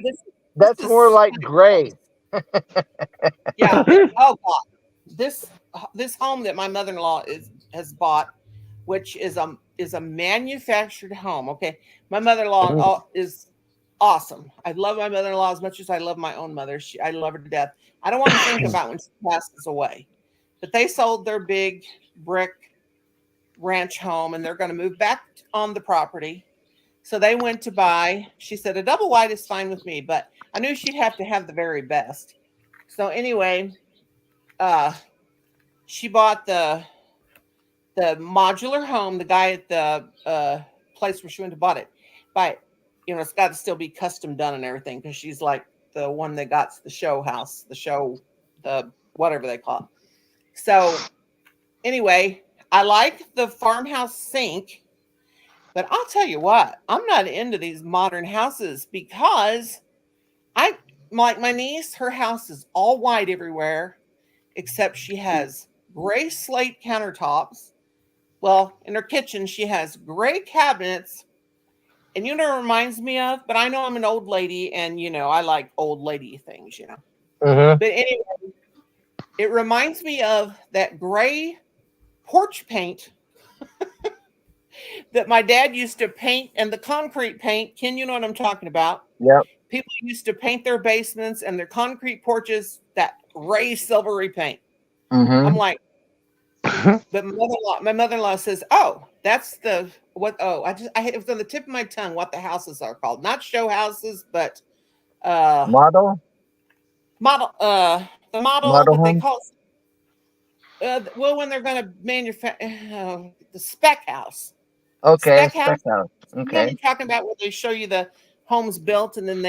[SPEAKER 7] That's
[SPEAKER 1] This
[SPEAKER 7] more
[SPEAKER 1] is
[SPEAKER 7] like gray.
[SPEAKER 1] yeah. Oh God, this home that my mother-in-law has bought, which is a manufactured home. Okay, my mother-in-law is awesome. I love my mother-in-law as much as I love my own mother. I love her to death. I don't want to think about when she passes away. But they sold their big brick ranch home and they're going to move back on the property. So they went to buy, she said, a double wide is fine with me, but I knew she'd have to have the very best. So anyway, she bought the modular home, the guy at the place where she went to bought it. But, it's got to still be custom done and everything because she's like the one that got the show house, the whatever they call it. So anyway, I like the farmhouse sink, but I'll tell you what, I'm not into these modern houses because like my niece, her house is all white everywhere, except she has gray slate countertops. Well, in her kitchen, she has gray cabinets. And you know what it reminds me of? But I know I'm an old lady and, I like old lady things,
[SPEAKER 7] Mm-hmm.
[SPEAKER 1] But anyway, it reminds me of that gray porch paint that my dad used to paint and the concrete paint. Ken, you know what I'm talking about?
[SPEAKER 7] Yep.
[SPEAKER 1] People used to paint their basements and their concrete porches that gray silvery paint.
[SPEAKER 7] Mm-hmm.
[SPEAKER 1] I'm like, but my mother-in-law says, "Oh, that's the what? Oh, it was on the tip of my tongue what the houses are called. Not show houses, but
[SPEAKER 7] Model
[SPEAKER 1] the model.
[SPEAKER 7] Model
[SPEAKER 1] What they
[SPEAKER 7] home?
[SPEAKER 1] call well, when they're going to manufacture the spec house.
[SPEAKER 7] Okay,
[SPEAKER 1] Spec house.
[SPEAKER 7] spec house.
[SPEAKER 1] You know what
[SPEAKER 7] Okay.
[SPEAKER 1] I'm talking about? Where they show you the homes built and then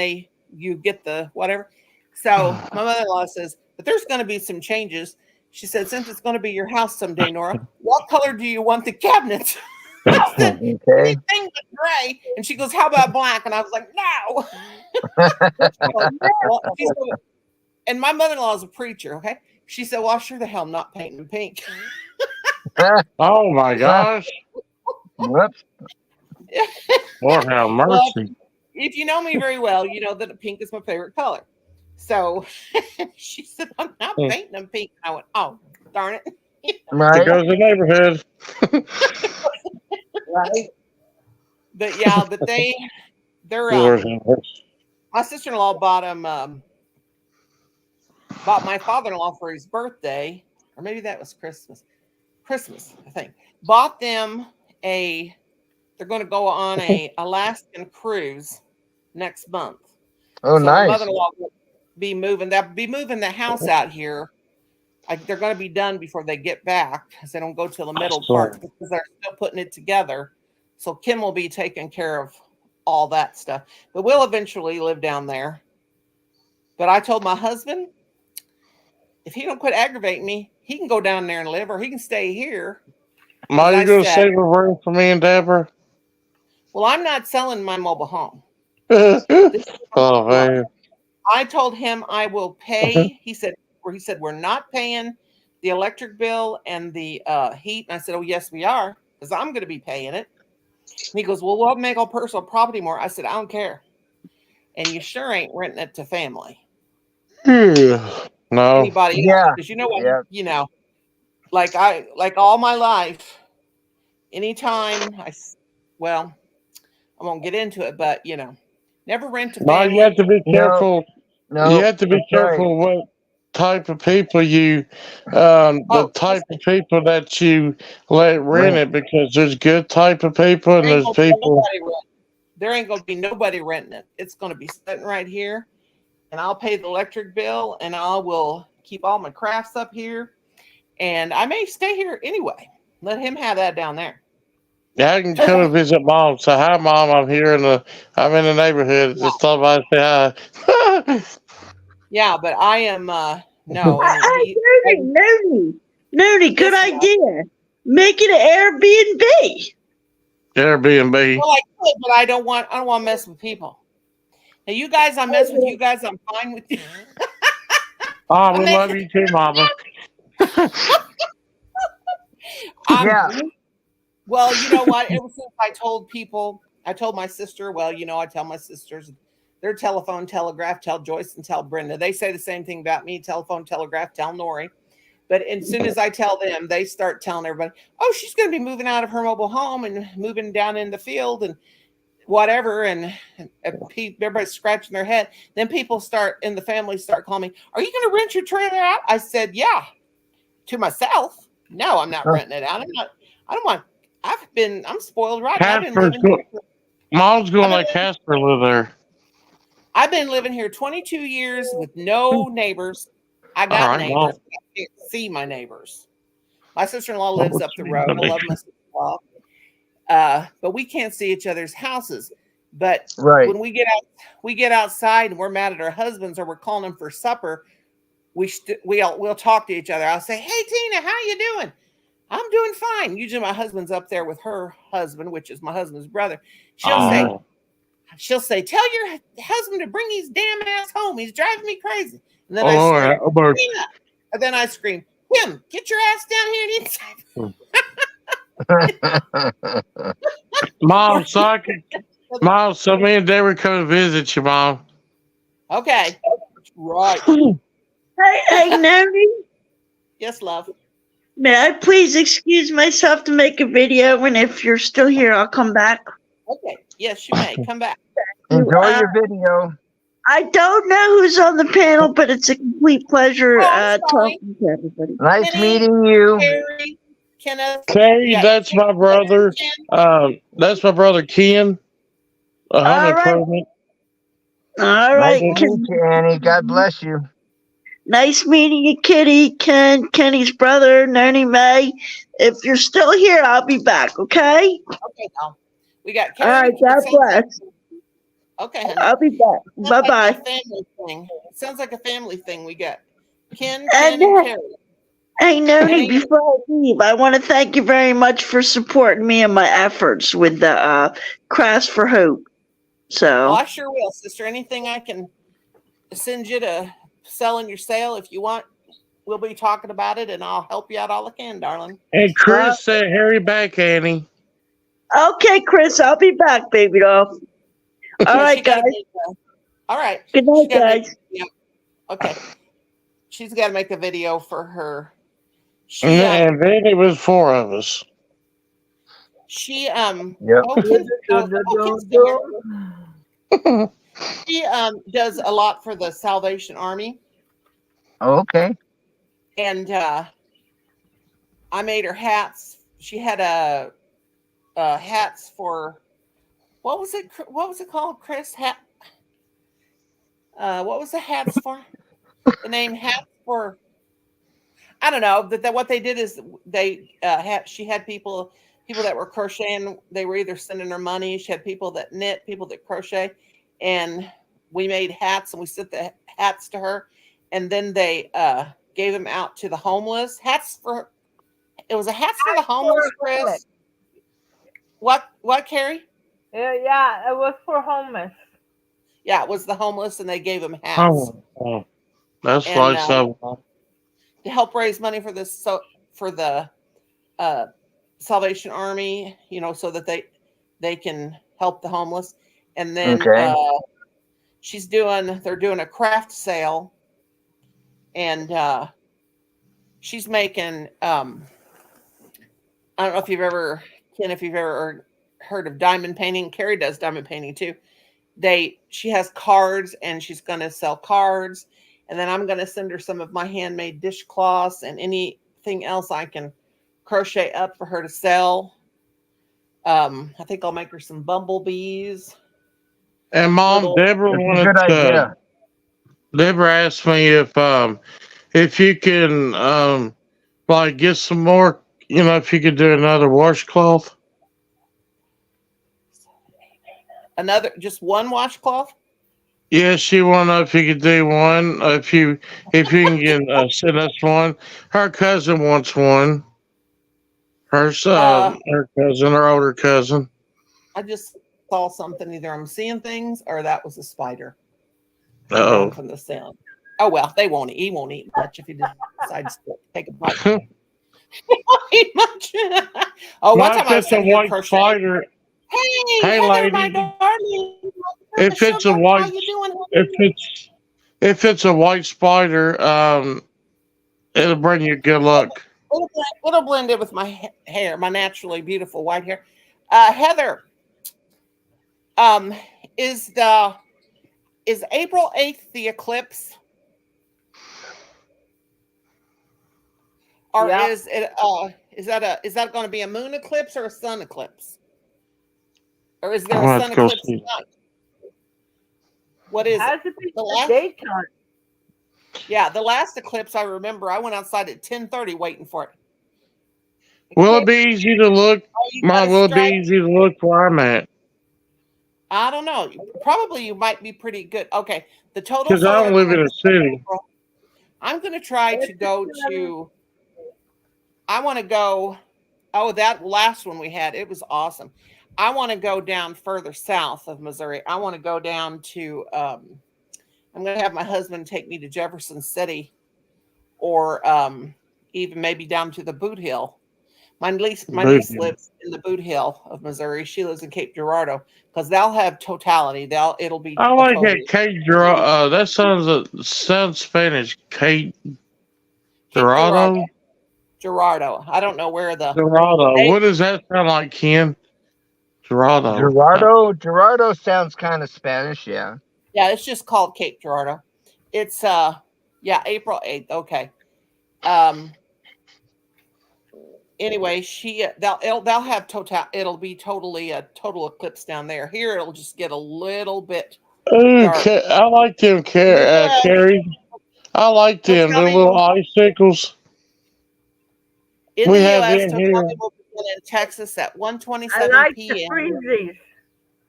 [SPEAKER 1] you get the whatever. So my mother-in-law says, but there's going to be some changes. She said, since it's going to be your house someday, Nora, what color do you want the cabinets? I said,
[SPEAKER 7] Okay.
[SPEAKER 1] anything but gray. And she goes, how about black? And I was like, no. And my mother-in-law is a preacher, okay? She said, well, sure the hell not painting them pink.
[SPEAKER 3] Oh my gosh!
[SPEAKER 7] Whoops.
[SPEAKER 3] Lord have mercy.
[SPEAKER 1] Well, if you know me very well, you know that pink is my favorite color. So she said, I'm not painting them pink. I went, oh, darn it.
[SPEAKER 7] Right.
[SPEAKER 3] It goes to the neighborhood.
[SPEAKER 1] Right. But yeah, but they're
[SPEAKER 3] Lord have mercy.
[SPEAKER 1] my sister-in-law bought my father-in-law for his birthday, or maybe that was Christmas, I think. Bought them they're going to go on a Alaskan cruise next month.
[SPEAKER 7] Oh,
[SPEAKER 1] so
[SPEAKER 7] nice.
[SPEAKER 1] My mother-in-law will be moving the house out here. They're going to be done before they get back because they don't go till the middle part because they're still putting it together. So Kim will be taking care of all that stuff. But we'll eventually live down there. But I told my husband, if he don't quit aggravating me, he can go down there and live, or he can stay here.
[SPEAKER 3] Ma, you gonna save a room for me and Deborah?
[SPEAKER 1] Well, I'm not selling my mobile home.
[SPEAKER 3] Oh man!
[SPEAKER 1] I told him I will pay. He said we're not paying the electric bill and the heat. And I said, oh yes, we are, because I'm going to be paying it. And he goes, well, we'll make our personal property more. I said, I don't care. And you sure ain't renting it to family.
[SPEAKER 3] No.
[SPEAKER 1] Anybody?
[SPEAKER 7] Yeah.
[SPEAKER 1] Because you know what?
[SPEAKER 7] Yeah.
[SPEAKER 1] Like all my life, anytime I won't get into it, but never rent to family.
[SPEAKER 3] No, you have to be careful.
[SPEAKER 7] No,
[SPEAKER 3] you have to be careful what type of people the type of people that you let rent it, because there's good type of people and there's people.
[SPEAKER 1] There ain't gonna be nobody renting it. It's gonna be sitting right here, and I'll pay the electric bill, and I will keep all my crafts up here, and I may stay here anyway. Let him have that down there.
[SPEAKER 3] Yeah, I can come and visit Mom. Say hi, Mom. I'm here I'm in the neighborhood. Just stop by and say hi.
[SPEAKER 1] Yeah, but I am no.
[SPEAKER 8] Nooney, good idea. Make it an Airbnb.
[SPEAKER 3] Airbnb.
[SPEAKER 1] Well, I could, but I don't want to mess with people. Hey, you guys, I mess with you guys. I'm fine with you.
[SPEAKER 3] Oh, we love you too, Mama.
[SPEAKER 7] Yeah.
[SPEAKER 1] Well, you know what? Ever since I told my sister, well, you know, I tell my sisters, their telephone telegraph, tell Joyce and tell Brenda. They say the same thing about me, telephone telegraph, tell Nori. But as soon as I tell them, they start telling everybody, oh, she's going to be moving out of her mobile home and moving down in the field and whatever. And everybody's scratching their head. Then people in the family start calling me, are you going to rent your trailer out? I said, yeah. To myself. No, I'm not renting it out. I'm spoiled rotten.
[SPEAKER 3] Mom's going to let Casper live there.
[SPEAKER 1] I've been living here 22 years with no neighbors. I got neighbors. Well. I can't see my neighbors. My sister-in-law lives up the road. I love my sister-in-law. But we can't see each other's houses. But when we get outside and we're mad at our husbands or we're calling them for supper, we'll talk to each other. I'll say, hey, Tina, how you doing? I'm doing fine. Usually my husband's up there with her husband, which is my husband's brother. She'll say, tell your husband to bring his damn ass home. He's driving me crazy. And then I scream, and then I scream, Tim, get your ass down here and
[SPEAKER 3] Mom, so me and Dad were coming to visit you, Mom.
[SPEAKER 1] Okay. Right.
[SPEAKER 8] Hey, Noni.
[SPEAKER 1] Yes, love.
[SPEAKER 8] May I please excuse myself to make a video? And if you're still here, I'll come back.
[SPEAKER 1] Okay. Yes, you may. Come back.
[SPEAKER 7] Enjoy your video.
[SPEAKER 8] I don't know who's on the panel, but it's a complete pleasure talking to everybody.
[SPEAKER 7] Nice meeting you.
[SPEAKER 1] Carrie, Kenneth.
[SPEAKER 3] Carrie, that's my brother. That's my brother Ken.
[SPEAKER 8] All right.
[SPEAKER 7] Nice to meet you, Annie. God bless you.
[SPEAKER 8] Nice meeting you, Kitty, Ken, Kenny's brother, Noni May. If you're still here, I'll be back, okay?
[SPEAKER 1] Okay, now. We got
[SPEAKER 8] Carrie. All right, God bless.
[SPEAKER 1] Okay, honey.
[SPEAKER 8] I'll be back. Bye-bye.
[SPEAKER 1] Like family thing. It sounds like a family thing we got. Ken and Carrie.
[SPEAKER 8] Hey, Noni, before I leave, I want to thank you very much for supporting me in my efforts with the Crafts for Hope. So.
[SPEAKER 1] Oh, I sure will, sister. Anything I can send you to sell in your sale, if you want, we'll be talking about it, and I'll help you out all I can, darling.
[SPEAKER 3] And Chris said, "Harry back, Annie."
[SPEAKER 8] Okay, Chris, I'll be back, baby doll. All right, guys.
[SPEAKER 1] All right.
[SPEAKER 8] Good night, guys.
[SPEAKER 1] Okay. She's got to make a video for her.
[SPEAKER 3] And then it was 4 of us.
[SPEAKER 1] She she does a lot for the Salvation Army.
[SPEAKER 7] Okay.
[SPEAKER 1] And I made her hats. She had hats for what was it called, Chris? What was the hats for? The name hats for, I don't know. That what they did is she had people that were crocheting. They were either sending her money. She had people that knit, people that crochet, and we made hats and we sent the hats to her, and then they gave them out to the homeless. It was a hats for the homeless, Chris. What, Carrie?
[SPEAKER 6] Yeah, it was for homeless.
[SPEAKER 1] Yeah, it was the homeless, and they gave them hats.
[SPEAKER 3] Oh, that's nice.
[SPEAKER 1] To help raise money for this, so for the Salvation Army, so that they can help the homeless. And then they're doing a craft sale, and she's making. I don't know if you've ever heard of diamond painting. Carrie does diamond painting too. She has cards, and she's going to sell cards, and then I'm going to send her some of my handmade dishcloths and anything else I can crochet up for her to sell. I think I'll make her some bumblebees.
[SPEAKER 3] And Mom, Deborah asked me if you can get some more, if you could do another washcloth.
[SPEAKER 1] Just one washcloth?
[SPEAKER 3] Yeah, she wanted to know if you could do one. If you can send us one. Her cousin wants one. Her cousin, her older cousin.
[SPEAKER 1] saw something. Either I'm seeing things or that was a spider
[SPEAKER 3] Oh.
[SPEAKER 1] from the sound. Oh well, he won't eat much if he decides to take a bite. He won't eat much. Oh, one time I was
[SPEAKER 3] If it's a
[SPEAKER 1] sitting here
[SPEAKER 3] white
[SPEAKER 1] crocheting.
[SPEAKER 3] spider,
[SPEAKER 1] Hey,
[SPEAKER 3] hey
[SPEAKER 1] Heather, my
[SPEAKER 3] lady,
[SPEAKER 1] darling.
[SPEAKER 3] if it's a
[SPEAKER 1] How
[SPEAKER 3] white,
[SPEAKER 1] you doing?
[SPEAKER 3] if it's a white spider, it'll bring you good luck.
[SPEAKER 1] It'll blend in with my hair, my naturally beautiful white hair. Heather, is April 8th the eclipse? Or
[SPEAKER 6] Yeah.
[SPEAKER 1] is that going to be a moon eclipse or a sun eclipse? Or is there
[SPEAKER 3] I'm
[SPEAKER 1] a
[SPEAKER 3] gonna
[SPEAKER 1] sun
[SPEAKER 3] have to go
[SPEAKER 1] eclipse
[SPEAKER 3] see.
[SPEAKER 1] tonight? What is
[SPEAKER 6] Has
[SPEAKER 1] it?
[SPEAKER 6] to be
[SPEAKER 1] The
[SPEAKER 6] the
[SPEAKER 1] last-
[SPEAKER 6] daytime.
[SPEAKER 1] Yeah, the last eclipse I remember, I went outside at 10:30 waiting for it.
[SPEAKER 3] Will it be easy to look?
[SPEAKER 1] Oh, you
[SPEAKER 3] Mom,
[SPEAKER 1] got a
[SPEAKER 3] will it be
[SPEAKER 1] strike?
[SPEAKER 3] easy to look where I'm at?
[SPEAKER 1] I don't know. Probably you might be pretty good. Okay, the total
[SPEAKER 3] Because I
[SPEAKER 1] solar
[SPEAKER 3] don't live in a
[SPEAKER 1] eclipse.
[SPEAKER 3] city.
[SPEAKER 1] I'm going to try to go to. I want to go. Oh, that last one we had, it was awesome. I want to go down further south of Missouri. I want to go down to. I'm going to have my husband take me to Jefferson City, or even maybe down to the Boot Hill. My niece lives in the Boot Hill of Missouri. She lives in Cape Girardeau because they'll have totality. It'll be.
[SPEAKER 3] I
[SPEAKER 1] a
[SPEAKER 3] like
[SPEAKER 1] total.
[SPEAKER 3] that Kate Girardeau. That sounds Spanish. Kate Girardeau.
[SPEAKER 1] Girardeau. I don't know where the.
[SPEAKER 3] Girardeau. What does that sound like, Ken? Girardeau.
[SPEAKER 7] Gerardo sounds kind of Spanish, yeah.
[SPEAKER 1] Yeah, it's just called Cape Girardeau. It's April 8th. Okay. Anyway, they'll have total. It'll be totally a total eclipse down there. Here, it'll just get a little bit.
[SPEAKER 3] Ooh,
[SPEAKER 1] dark.
[SPEAKER 3] I like them, Carrie. I like them. The little icicles.
[SPEAKER 1] In
[SPEAKER 3] We
[SPEAKER 1] the
[SPEAKER 3] have
[SPEAKER 1] U.S.,
[SPEAKER 3] them here.
[SPEAKER 1] totality will begin in Texas at
[SPEAKER 6] I
[SPEAKER 1] 1:27
[SPEAKER 6] like the
[SPEAKER 1] p.m.
[SPEAKER 6] freezies.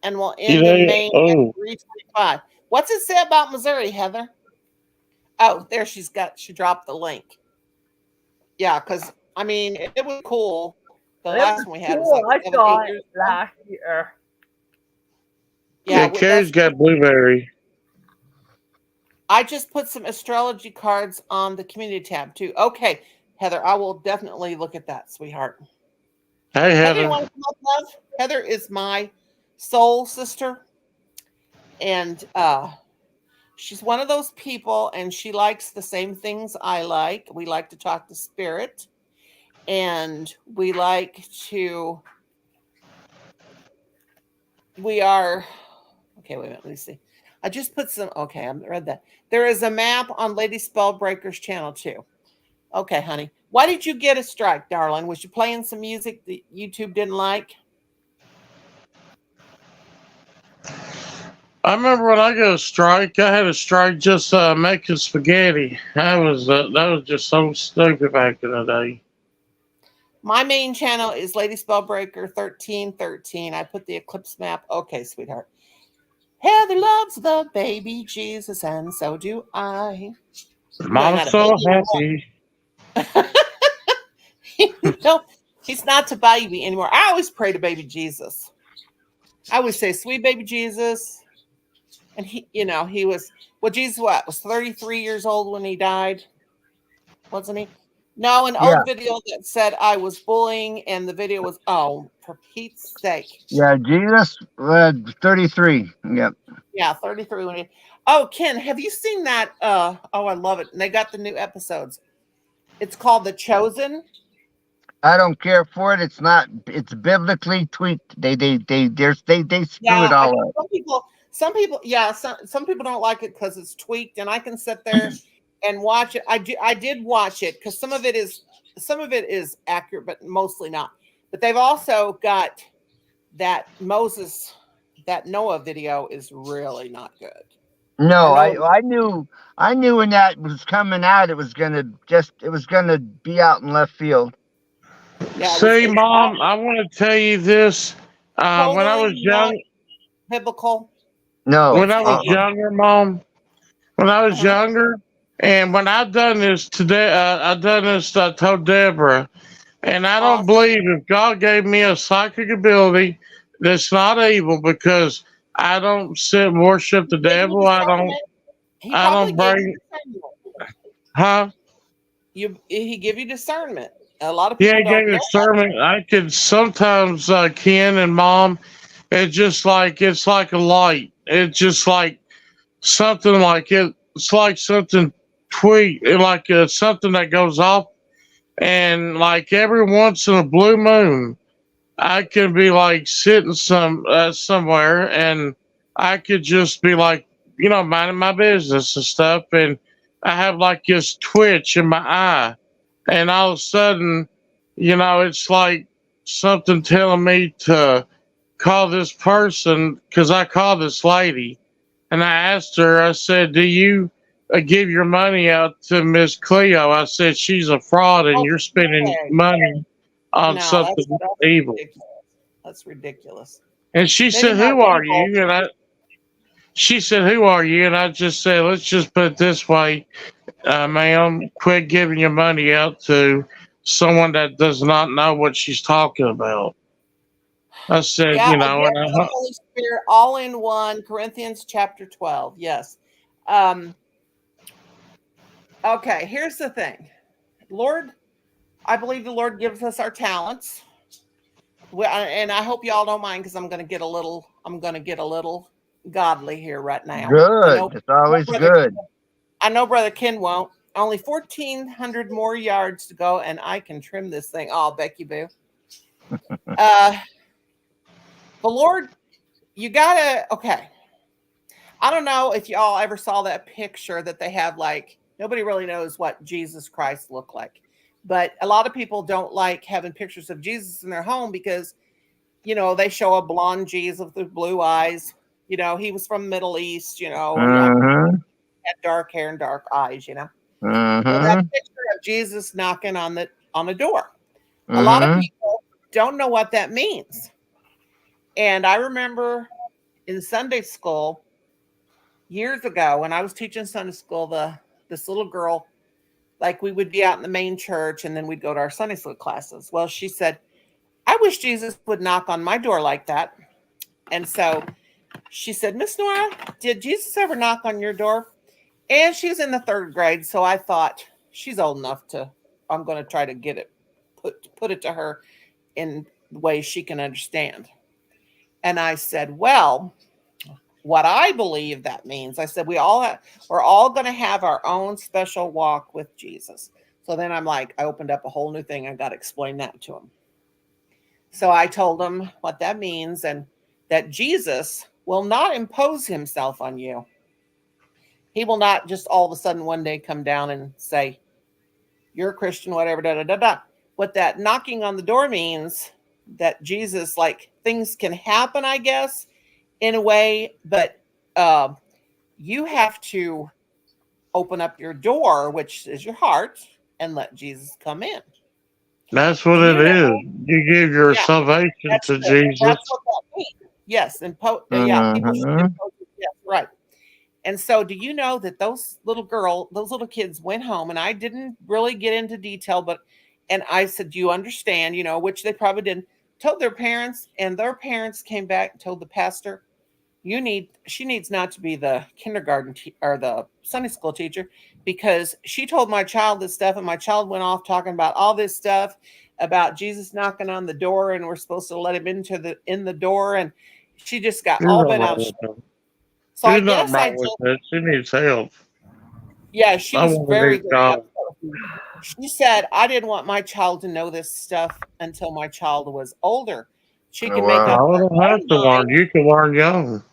[SPEAKER 1] and will end in Maine at
[SPEAKER 3] Oh,
[SPEAKER 1] 3:25. What's it say about Missouri, Heather? Oh, there she dropped the link. Yeah, because I mean it was cool. The
[SPEAKER 6] It
[SPEAKER 1] last
[SPEAKER 6] was
[SPEAKER 1] one we had was
[SPEAKER 6] cool.
[SPEAKER 1] like
[SPEAKER 6] I
[SPEAKER 1] 7,
[SPEAKER 6] saw
[SPEAKER 1] 8
[SPEAKER 6] it
[SPEAKER 1] years ago.
[SPEAKER 6] last year.
[SPEAKER 3] yeah. Carrie's got blueberry.
[SPEAKER 1] I just put some astrology cards on the community tab too. Okay, Heather, I will definitely look at that, sweetheart.
[SPEAKER 3] Hey,
[SPEAKER 1] Heather, you
[SPEAKER 3] Heather.
[SPEAKER 1] want to come up, love? Heather is my soul sister, and she's one of those people, and she likes the same things I like. We like to talk to spirit, and we like to. We are. Okay, wait a minute. Let me see. I just put some. Okay, I read that. There is a map on Lady Spellbreaker's channel too. Okay, honey. Why did you get a strike, darling? Was you playing some music that YouTube didn't like?
[SPEAKER 3] I remember when I got a strike. I had a strike just making spaghetti. That was just so stupid back in the day.
[SPEAKER 1] My main channel is Lady Spellbreaker 1313. I put the eclipse map. Okay, sweetheart. Heather loves the baby Jesus, and so do I.
[SPEAKER 3] Mom's so happy.
[SPEAKER 1] No, he's not to baby anymore. I always pray to baby Jesus. I always say, sweet baby Jesus. And he was, well, Jesus was 33 years old when he died, wasn't he? No, an old video that said I was bullying, and the video was, oh, for Pete's sake.
[SPEAKER 7] Yeah, Jesus, 33. Yep.
[SPEAKER 1] Yeah, 33 when he. Oh, Ken, have you seen that? Oh, I love it. And they got the new episodes. It's called The Chosen.
[SPEAKER 7] I don't care for it. It's not. It's biblically tweaked. They screw it all up.
[SPEAKER 1] Some people don't like it because it's tweaked, and I can sit there and watch it. I did watch it because some of it is accurate, but mostly not. But they've also got that Noah video is really not good.
[SPEAKER 7] No, I knew when that was coming out, it was gonna be out in left field.
[SPEAKER 1] Yeah,
[SPEAKER 3] See, Mom, I want to tell you this. When I was young,
[SPEAKER 1] biblical.
[SPEAKER 7] No.
[SPEAKER 3] When I was younger, Mom. When I was younger, and when I done this today, I told Deborah, and I don't believe if God gave me a psychic ability that's not evil because I don't sit and worship the
[SPEAKER 1] Give you
[SPEAKER 3] devil. I don't.
[SPEAKER 1] discernment. He
[SPEAKER 3] I
[SPEAKER 1] probably
[SPEAKER 3] don't
[SPEAKER 1] gave you
[SPEAKER 3] bring.
[SPEAKER 1] discernment.
[SPEAKER 3] Huh?
[SPEAKER 1] He give you discernment. A lot of
[SPEAKER 3] Yeah,
[SPEAKER 1] people
[SPEAKER 3] he gave
[SPEAKER 1] don't
[SPEAKER 3] me a
[SPEAKER 1] know that.
[SPEAKER 3] sermon. I could sometimes, Ken and Mom, it's like a light. It's just like something like it's like something like something that goes off, and like every once in a blue moon, I can be like sitting somewhere, and I could just be like, minding my business and stuff, and I have like this twitch in my eye, and all of a sudden, it's like something telling me to call this person because I called this lady, and I asked her. I said, "Do you give your money out to Miss Cleo?" I said, "She's a fraud, and
[SPEAKER 1] Oh,
[SPEAKER 3] you're spending
[SPEAKER 1] okay.
[SPEAKER 3] money on
[SPEAKER 1] No,
[SPEAKER 3] something
[SPEAKER 1] that's
[SPEAKER 3] evil."
[SPEAKER 1] ridiculous. That's ridiculous.
[SPEAKER 3] And she
[SPEAKER 1] Maybe
[SPEAKER 3] said,
[SPEAKER 1] not
[SPEAKER 3] "Who are
[SPEAKER 1] evil.
[SPEAKER 3] you?" She said, "Who are you?" And I just said, "Let's just put it this way, ma'am. Quit giving your money out to someone that does not know what she's talking about." I said,
[SPEAKER 1] Yeah, a gift
[SPEAKER 3] and
[SPEAKER 1] of the Holy Spirit, all in one. Corinthians chapter 12. Yes. Okay, here's the thing. Lord, I believe the Lord gives us our talents. And I hope y'all don't mind because I'm going to get a little godly here right now.
[SPEAKER 7] Good. It's always good.
[SPEAKER 1] I know Brother Ken won't. Only 1,400 more yards to go, and I can trim this thing. Oh, Becky Boo. The Lord, you gotta. Okay. I don't know if y'all ever saw that picture that they have. Like nobody really knows what Jesus Christ looked like, but a lot of people don't like having pictures of Jesus in their home because they show a blonde Jesus with blue eyes. He was from the Middle East.
[SPEAKER 7] Mm-hmm.
[SPEAKER 1] Had dark hair and dark eyes.
[SPEAKER 7] Mm-hmm.
[SPEAKER 1] Well, that picture of Jesus knocking on the door.
[SPEAKER 7] Mm-hmm.
[SPEAKER 1] A lot of people don't know what that means. And I remember in Sunday school years ago when I was teaching Sunday school, this little girl, like we would be out in the main church and then we'd go to our Sunday school classes. Well, she said, "I wish Jesus would knock on my door like that." And so she said, "Miss Nora, did Jesus ever knock on your door?" And she was in the 3rd grade, so I thought she's old enough I'm going to try to get it, put it to her in the way she can understand. And I said, "Well, what I believe that means," I said, we're all going to have our own special walk with Jesus. So then I opened up a whole new thing. I got to explain that to him. So I told him what that means and that Jesus will not impose himself on you. He will not just all of a sudden one day come down and say, "You're a Christian," whatever, da da da da. What that knocking on the door means, that Jesus, like things can happen, I guess, in a way, but you have to open up your door, which is your heart, and let Jesus come in.
[SPEAKER 3] that's what it is. You give your salvation to Jesus.
[SPEAKER 1] That's what that means. Yes, and people should impose it. Yes, right. And so, do you know that those little kids went home, and I didn't really get into detail, and I said, "Do you understand?" Which they probably didn't. Told their parents, and their parents came back and told the pastor, she needs not to be the kindergarten or the Sunday school teacher, because she told my child this stuff, and my child went off talking about all this stuff about Jesus knocking on the door, and we're supposed to let him in the door, and she just got all bent out. So I guess I
[SPEAKER 3] with
[SPEAKER 1] told,
[SPEAKER 3] that. She needs help.
[SPEAKER 1] yeah, she was very good.
[SPEAKER 3] God.
[SPEAKER 1] She said, "I didn't want my child to know this stuff until my child was older. She can make up
[SPEAKER 3] I
[SPEAKER 1] her
[SPEAKER 3] don't have
[SPEAKER 1] own
[SPEAKER 3] to learn.
[SPEAKER 1] mind."
[SPEAKER 3] You can learn young.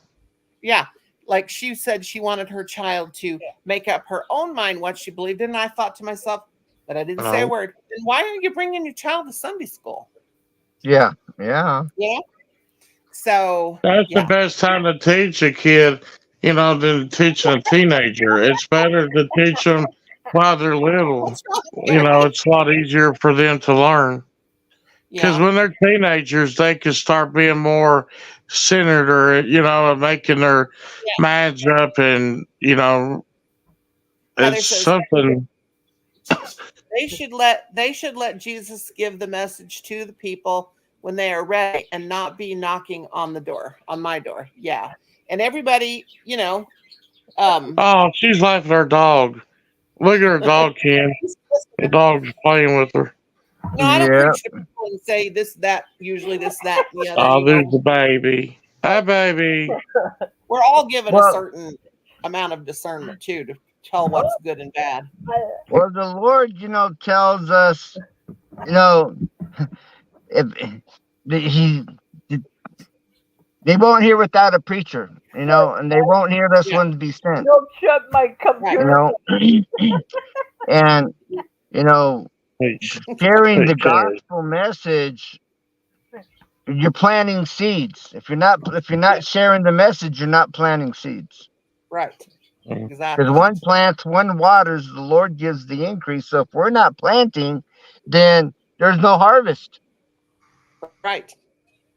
[SPEAKER 1] Yeah, like she said, she wanted her child to make up her own mind what she believed in. And I thought to myself, but I didn't say a word. Then why aren't you bringing your child to Sunday school?
[SPEAKER 7] Yeah.
[SPEAKER 1] So
[SPEAKER 3] that's the best time to teach a kid, than teaching a teenager. It's better to teach them while they're little. It's a lot easier for them to learn. Because when they're teenagers, they can start being more centered, or making their minds up, and it's something.
[SPEAKER 1] They should let Jesus give the message to the people when they are ready and not be knocking on the door, on my door. Yeah. And everybody,
[SPEAKER 3] Oh, she's laughing at her dog. Look at her dog, Ken. The dog's playing with her.
[SPEAKER 1] no, I don't
[SPEAKER 7] Yeah.
[SPEAKER 1] preach to people and say this, that, usually this, that, and the other.
[SPEAKER 3] Oh, there's the baby. Hi, baby.
[SPEAKER 1] We're all given a
[SPEAKER 7] Well-
[SPEAKER 1] certain amount of discernment too to tell what's good and bad.
[SPEAKER 7] Well, the Lord, tells us, if they won't hear without a preacher, and they won't hear this one be sent,
[SPEAKER 6] Don't shut my computer.
[SPEAKER 7] and sharing the
[SPEAKER 3] Preach, Terry.
[SPEAKER 7] gospel message, you're planting seeds. If you're not sharing the message, you're not planting seeds.
[SPEAKER 1] Right.
[SPEAKER 3] Mhm.
[SPEAKER 1] Exactly.
[SPEAKER 7] Because one plants, one waters, the Lord gives the increase. So if we're not planting, then there's no harvest.
[SPEAKER 1] Right.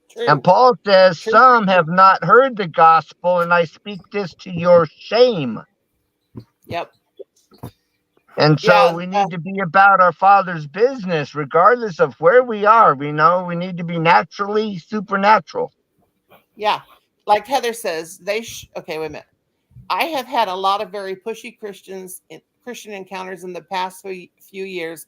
[SPEAKER 1] True.
[SPEAKER 7] And Paul says,
[SPEAKER 1] True.
[SPEAKER 7] some have not heard the gospel, and I speak this to your shame.
[SPEAKER 1] Yep.
[SPEAKER 7] And so
[SPEAKER 1] Yeah,
[SPEAKER 7] we need to be about our Father's business, regardless of where we are. We need to be naturally supernatural.
[SPEAKER 1] Yeah. Like Heather says, okay, wait a minute. I have had a lot of very pushy Christian encounters in the past few years.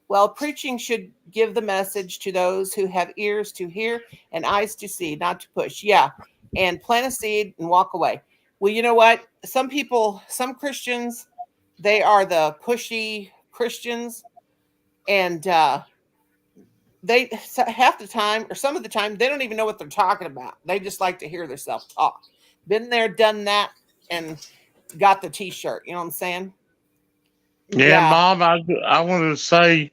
[SPEAKER 1] Well, preaching should give the message to those who have ears to hear and eyes to see, not to push. Yeah. And plant a seed and walk away. Well, you know what? Some Christians, they are the pushy Christians. And they half the time, or some of the time, they don't even know what they're talking about. They just like to hear themselves talk. Been there, done that, and got the T-shirt. You know what I'm saying?
[SPEAKER 3] Yeah, Mom, I wanted to say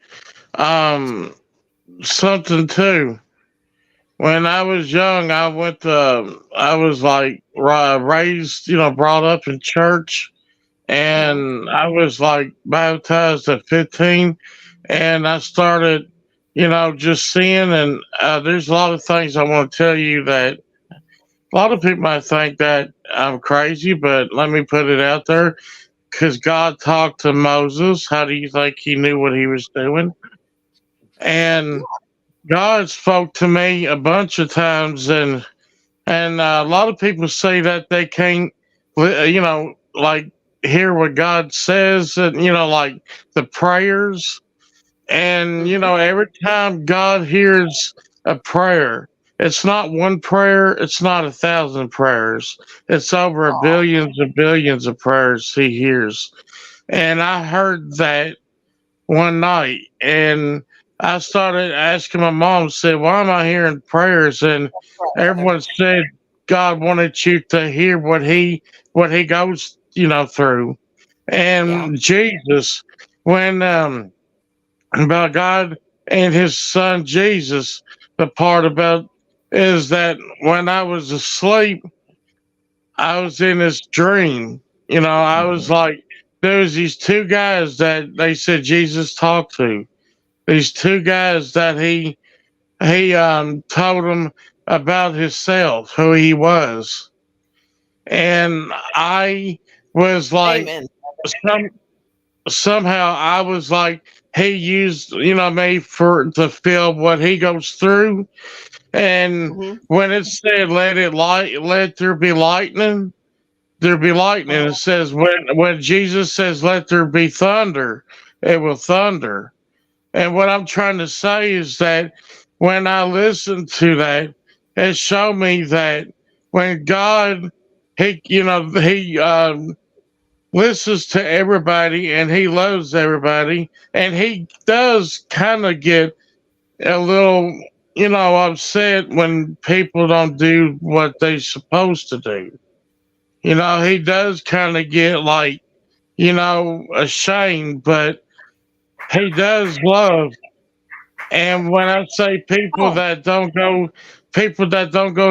[SPEAKER 3] something too. When I was young, I was like raised, brought up in church, and I was like baptized at 15, and I started, just seeing, and there's a lot of things I want to tell you that a lot of people might think that I'm crazy, but let me put it out there. Because God talked to Moses. How do you think he knew what he was doing? And God spoke to me a bunch of times, and a lot of people say that they can't, like hear what God says, and like the prayers. And every time God hears a prayer, it's not one prayer, it's not 1,000 prayers. It's over billions and billions of prayers he hears. And I heard that one night, and I started asking my mom, said, why am I hearing prayers? And everyone said God wanted you to hear what he goes, through. And Jesus, when about God and his son Jesus, the part about is that when I was asleep, I was in this dream. I was like, there was these two guys that they said Jesus talked to. These two guys that he told them about himself, who he was. And I was like,
[SPEAKER 1] Amen.
[SPEAKER 3] somehow I was like, he used, me to feel what he goes through. And when it said, let there be lightning, there be lightning. It says, when Jesus says, let there be thunder, it will thunder. And what I'm trying to say is that when I listened to that, it showed me that when God, he listens to everybody and he loves everybody, and he does kind of get a little, upset when people don't do what they're supposed to do. He does kind of get like, ashamed, but he does love. And when I say people that don't go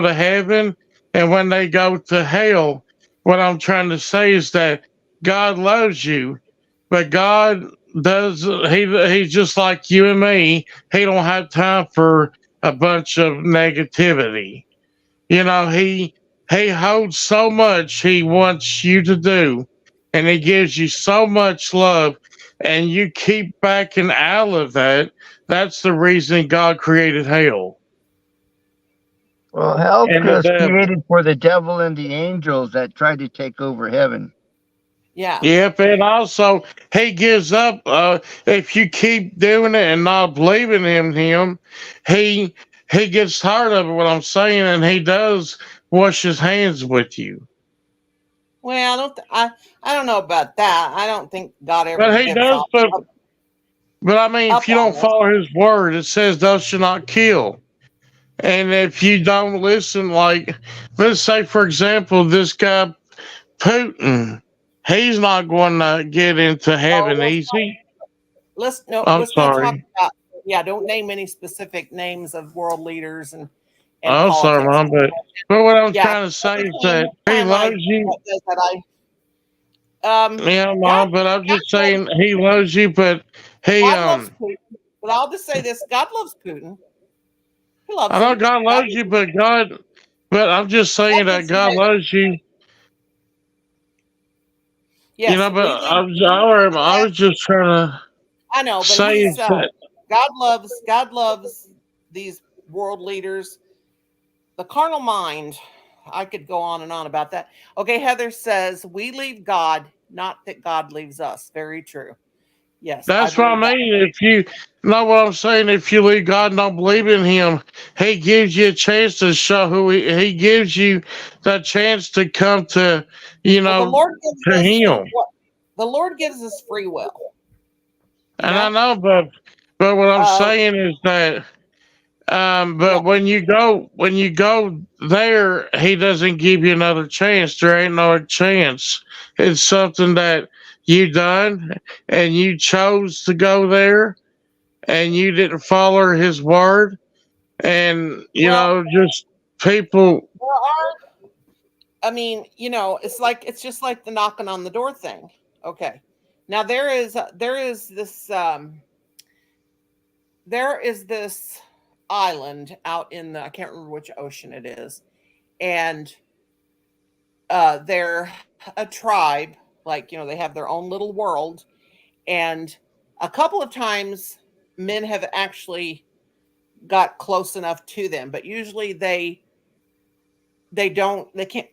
[SPEAKER 3] to heaven, and when they go to hell, what I'm trying to say is that God loves you, but God does, he's just like you and me. He don't have time for a bunch of negativity. He holds so much he wants you to do, and he gives you so much love, and you keep backing out of that. That's the reason God created hell.
[SPEAKER 7] Well, hell
[SPEAKER 3] and the
[SPEAKER 7] was
[SPEAKER 3] devil.
[SPEAKER 7] created for the devil and the angels that tried to take over heaven.
[SPEAKER 1] Yeah.
[SPEAKER 3] Yep, and also he gives up. If you keep doing it and not believing in him, he gets tired of it. What I'm saying, and he does wash his hands with you.
[SPEAKER 1] Well, I don't know about that. I don't think God ever
[SPEAKER 3] But he
[SPEAKER 1] gives
[SPEAKER 3] does.
[SPEAKER 1] up,
[SPEAKER 3] But I mean, if
[SPEAKER 1] up
[SPEAKER 3] you don't
[SPEAKER 1] on us.
[SPEAKER 3] follow his word, it says thou shalt not kill. And if you don't listen, like let's say, for example, this guy Putin, he's not going to get into
[SPEAKER 1] Oh,
[SPEAKER 3] heaven easy. I'm
[SPEAKER 1] let's not talk
[SPEAKER 3] sorry.
[SPEAKER 1] about. Yeah, don't name any specific names of world leaders and
[SPEAKER 3] I'm sorry,
[SPEAKER 1] politics.
[SPEAKER 3] Mom, but what I'm
[SPEAKER 1] Yeah,
[SPEAKER 3] trying to say is that he
[SPEAKER 1] anytime
[SPEAKER 3] loves you.
[SPEAKER 1] does that,
[SPEAKER 3] Yeah,
[SPEAKER 1] God
[SPEAKER 3] Mom, but I'm
[SPEAKER 1] God
[SPEAKER 3] just saying he loves you. But he
[SPEAKER 1] God loves Putin. But I'll just say this: God loves Putin. He loves
[SPEAKER 3] I know
[SPEAKER 1] him.
[SPEAKER 3] God
[SPEAKER 1] God,
[SPEAKER 3] loves you, but I'm just saying
[SPEAKER 1] God
[SPEAKER 3] that
[SPEAKER 1] gives him
[SPEAKER 3] God
[SPEAKER 1] a
[SPEAKER 3] loves you. You know,
[SPEAKER 1] yes.
[SPEAKER 3] but I was just trying to
[SPEAKER 1] I know, but
[SPEAKER 3] say
[SPEAKER 1] he's
[SPEAKER 3] is that
[SPEAKER 1] God loves these world leaders. The carnal mind. I could go on and on about that. Okay, Heather says we leave God, not that God leaves us. Very true. Yes, I
[SPEAKER 3] that's what I
[SPEAKER 1] believe that.
[SPEAKER 3] mean. If you know what I'm saying, if you leave God and don't believe in Him, He gives you a chance to show who He gives you the chance to come to,
[SPEAKER 1] Well, the Lord gives
[SPEAKER 3] to
[SPEAKER 1] us
[SPEAKER 3] Him.
[SPEAKER 1] the Lord gives us free will. You
[SPEAKER 3] And I
[SPEAKER 1] know,
[SPEAKER 3] know, but what I'm
[SPEAKER 1] uh,
[SPEAKER 3] saying is that,
[SPEAKER 1] yeah.
[SPEAKER 3] but when you go there, He doesn't give you another chance. There ain't no chance. It's something that you done, and you chose to go there, and you didn't follow His word, and
[SPEAKER 1] Well,
[SPEAKER 3] just people.
[SPEAKER 1] there are. I mean, it's just like the knocking on the door thing. Okay, now there is this island out in the I can't remember which ocean it is, and they're a tribe, like they have their own little world, and a couple of times men have actually got close enough to them, but usually they can't.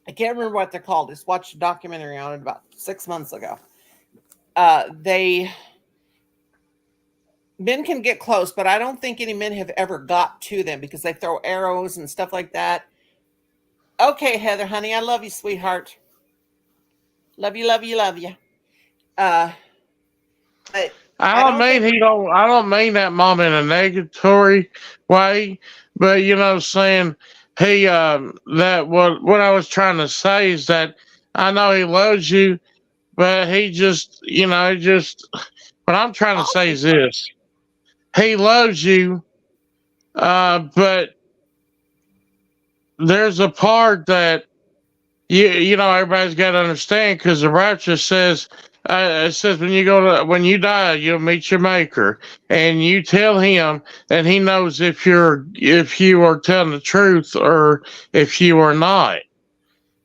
[SPEAKER 1] I can't remember what they're called. Just watched a documentary on it about 6 months ago. They Men can get close, but I don't think any men have ever got to them because they throw arrows and stuff like that. Okay, Heather, honey, I love you, sweetheart. Love you, love you, love you. Uh, but
[SPEAKER 3] I
[SPEAKER 1] I
[SPEAKER 3] don't
[SPEAKER 1] don't
[SPEAKER 3] mean
[SPEAKER 1] think.
[SPEAKER 3] he don't. I don't mean that, Mom, in a negatory way, but saying he that what I was trying to say is that I know he loves you, but he just just what I'm trying to say is this: he loves you, but there's a part that everybody's got to understand because the rapture says it says when you die you'll meet your maker, and you tell him, and he knows if you are telling the truth or if you are not,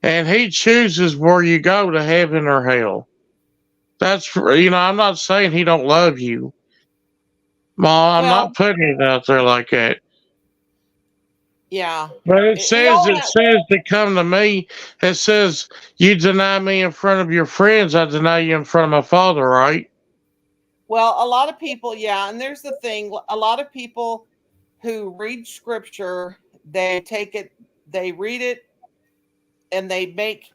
[SPEAKER 3] and he chooses where you go, to heaven or hell. I'm not saying he don't love you, Mom. I'm
[SPEAKER 1] Well,
[SPEAKER 3] not putting it out there like that.
[SPEAKER 1] yeah,
[SPEAKER 3] But
[SPEAKER 1] we all
[SPEAKER 3] it
[SPEAKER 1] have.
[SPEAKER 3] says to come to me. It says you deny me in front of your friends, I deny you in front of my Father, right?
[SPEAKER 1] Well, a lot of people, yeah, and there's the thing. A lot of people who read scripture, they take it, they read it, and they think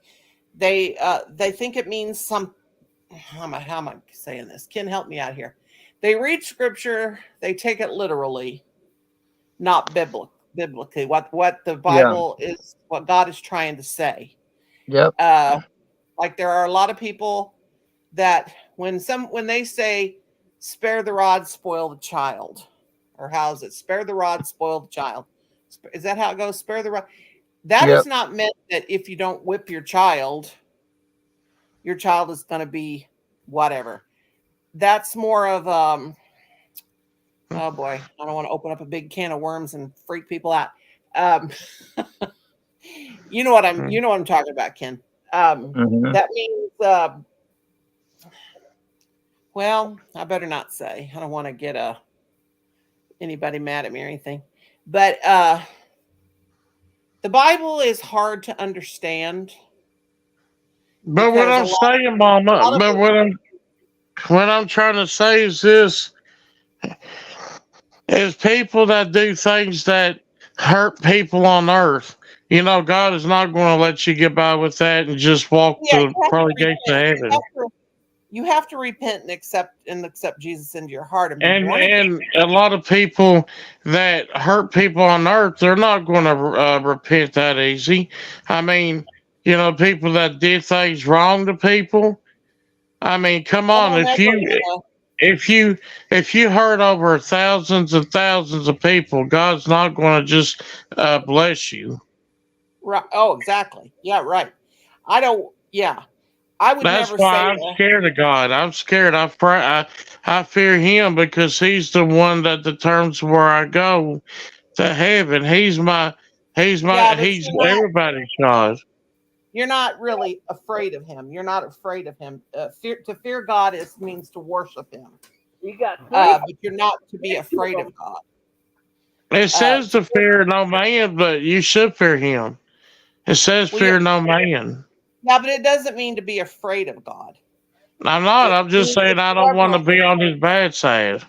[SPEAKER 1] it means some. How am I saying this? Ken, help me out here. They read scripture, they take it literally, not biblically. What the
[SPEAKER 7] Yeah.
[SPEAKER 1] Bible is, what God is trying to say.
[SPEAKER 7] Yep.
[SPEAKER 1] Like there are a lot of people that when they say spare the rod, spoil the child, or how's it? Spare the rod, spoil the child. Is that how it goes? Spare the rod. That is
[SPEAKER 7] Yep.
[SPEAKER 1] not meant that if you don't whip your child is going to be whatever. That's more of oh boy, I don't want to open up a big can of worms and freak people out. Um, you know what I'm talking about, Ken.
[SPEAKER 7] Hmm.
[SPEAKER 1] That means well, I better not say. I don't want to get anybody mad at me or anything. But the Bible is hard to understand.
[SPEAKER 3] But what I'm saying, Mama, but what I'm trying to say is this: is people that do things that hurt people on earth. You know, God is not going to let you get by with that and just walk
[SPEAKER 1] Yeah,
[SPEAKER 3] the pearly gates of heaven.
[SPEAKER 1] You have to repent and accept Jesus into your heart and be
[SPEAKER 3] And
[SPEAKER 1] born again.
[SPEAKER 3] a lot of people that hurt people on earth, they're not going to repent that easy. I mean, you know, people that did things wrong to people. I mean, come on, if you hurt over thousands and thousands of people, God's not going to just bless you.
[SPEAKER 1] Right. Oh, exactly. Yeah, right. I don't. Yeah, I would
[SPEAKER 3] That's
[SPEAKER 1] never
[SPEAKER 3] why
[SPEAKER 1] say
[SPEAKER 3] I'm
[SPEAKER 1] that.
[SPEAKER 3] scared of God. I'm scared. I pray. I fear Him because He's the one that determines where I go to heaven. He's
[SPEAKER 1] Yeah, but
[SPEAKER 3] He's everybody's God.
[SPEAKER 1] you're not really afraid of Him. You're not afraid of Him. To fear God means to worship Him.
[SPEAKER 6] You got
[SPEAKER 1] But you're not to be afraid of God.
[SPEAKER 3] It says to fear no man, but you should fear Him. It says fear no man.
[SPEAKER 1] Yeah, but it doesn't mean to be afraid of God.
[SPEAKER 3] I'm not. I'm just saying I don't want to be on His bad side.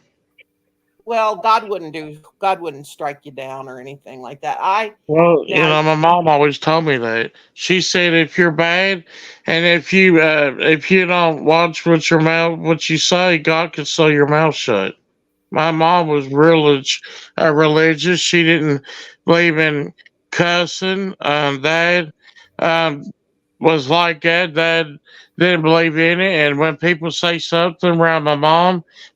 [SPEAKER 1] Well, God wouldn't strike you down or anything like that.
[SPEAKER 3] Well, you know, my mom always told me that. She said if you're bad and if you don't watch what you say, God can sew your mouth shut. My mom was religious. She didn't believe in cussing. Dad was like that. Dad didn't believe in it. And when people say something around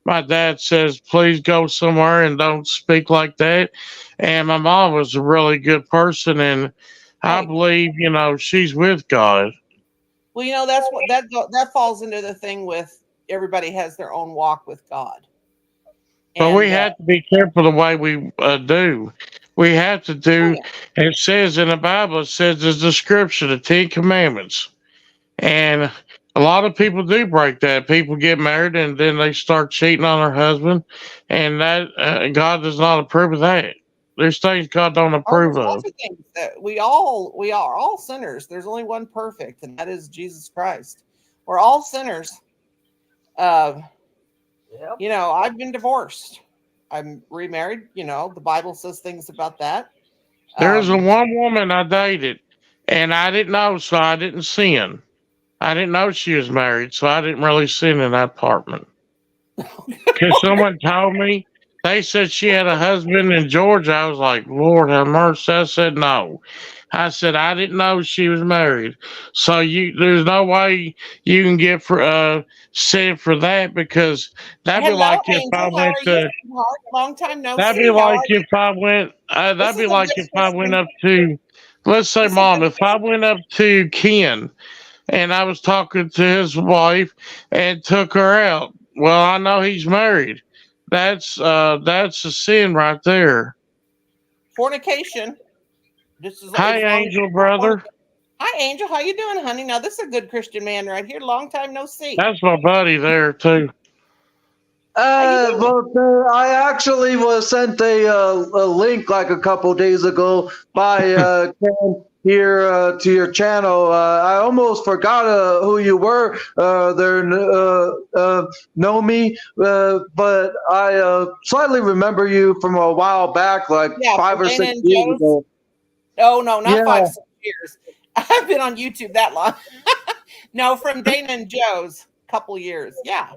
[SPEAKER 3] my dad says, please go somewhere and don't speak like that. And my mom was a really good person. And I believe, you know, she's with God.
[SPEAKER 1] Well, you know, that's what that falls into the thing with everybody has their own walk with God.
[SPEAKER 3] But we have to be careful the way we do. We have to do. It says in the Bible, it says there's the scripture, the 10 Commandments, and a lot of people do break that. People get married and then they start cheating on their husband, and that God does not approve of that. There's things God don't approve
[SPEAKER 1] There's
[SPEAKER 3] of.
[SPEAKER 1] lots of things that we are all sinners. There's only one perfect, and that is Jesus Christ. We're all sinners. You know, I've been divorced. I'm remarried. You know, the Bible says things about that.
[SPEAKER 3] There's one woman I dated, and I didn't know, so I didn't sin. I didn't know she was married, so I didn't really sin in that apartment. Because someone told me, they said she had a husband in Georgia. I was like, Lord have mercy. I said, no. I said, I didn't know she was married. So there's no way you can get sin for that, because that'd be like if I went to.
[SPEAKER 1] Long time no
[SPEAKER 3] That'd
[SPEAKER 1] see.
[SPEAKER 3] be like if I went. That'd be like if I went up to. Let's say, Mom, if I went up to Ken and I was talking to his wife and took her out. Well, I know he's married. That's a sin right there.
[SPEAKER 1] Fornication. This is
[SPEAKER 3] Hi, Angel, brother.
[SPEAKER 1] Hi, Angel. How you doing, honey? Now this is a good Christian man right here. Long time no see.
[SPEAKER 3] That's my buddy there too.
[SPEAKER 10] Well, I actually was sent a link like a couple days ago by Ken here to your channel. I almost forgot who you were. Know me, but I slightly remember you from a while back, like 5 or 6 years ago.
[SPEAKER 1] Oh no, not 5 or 6 years. I've been on YouTube that long. No, from Dana and Joe's couple years. Yeah.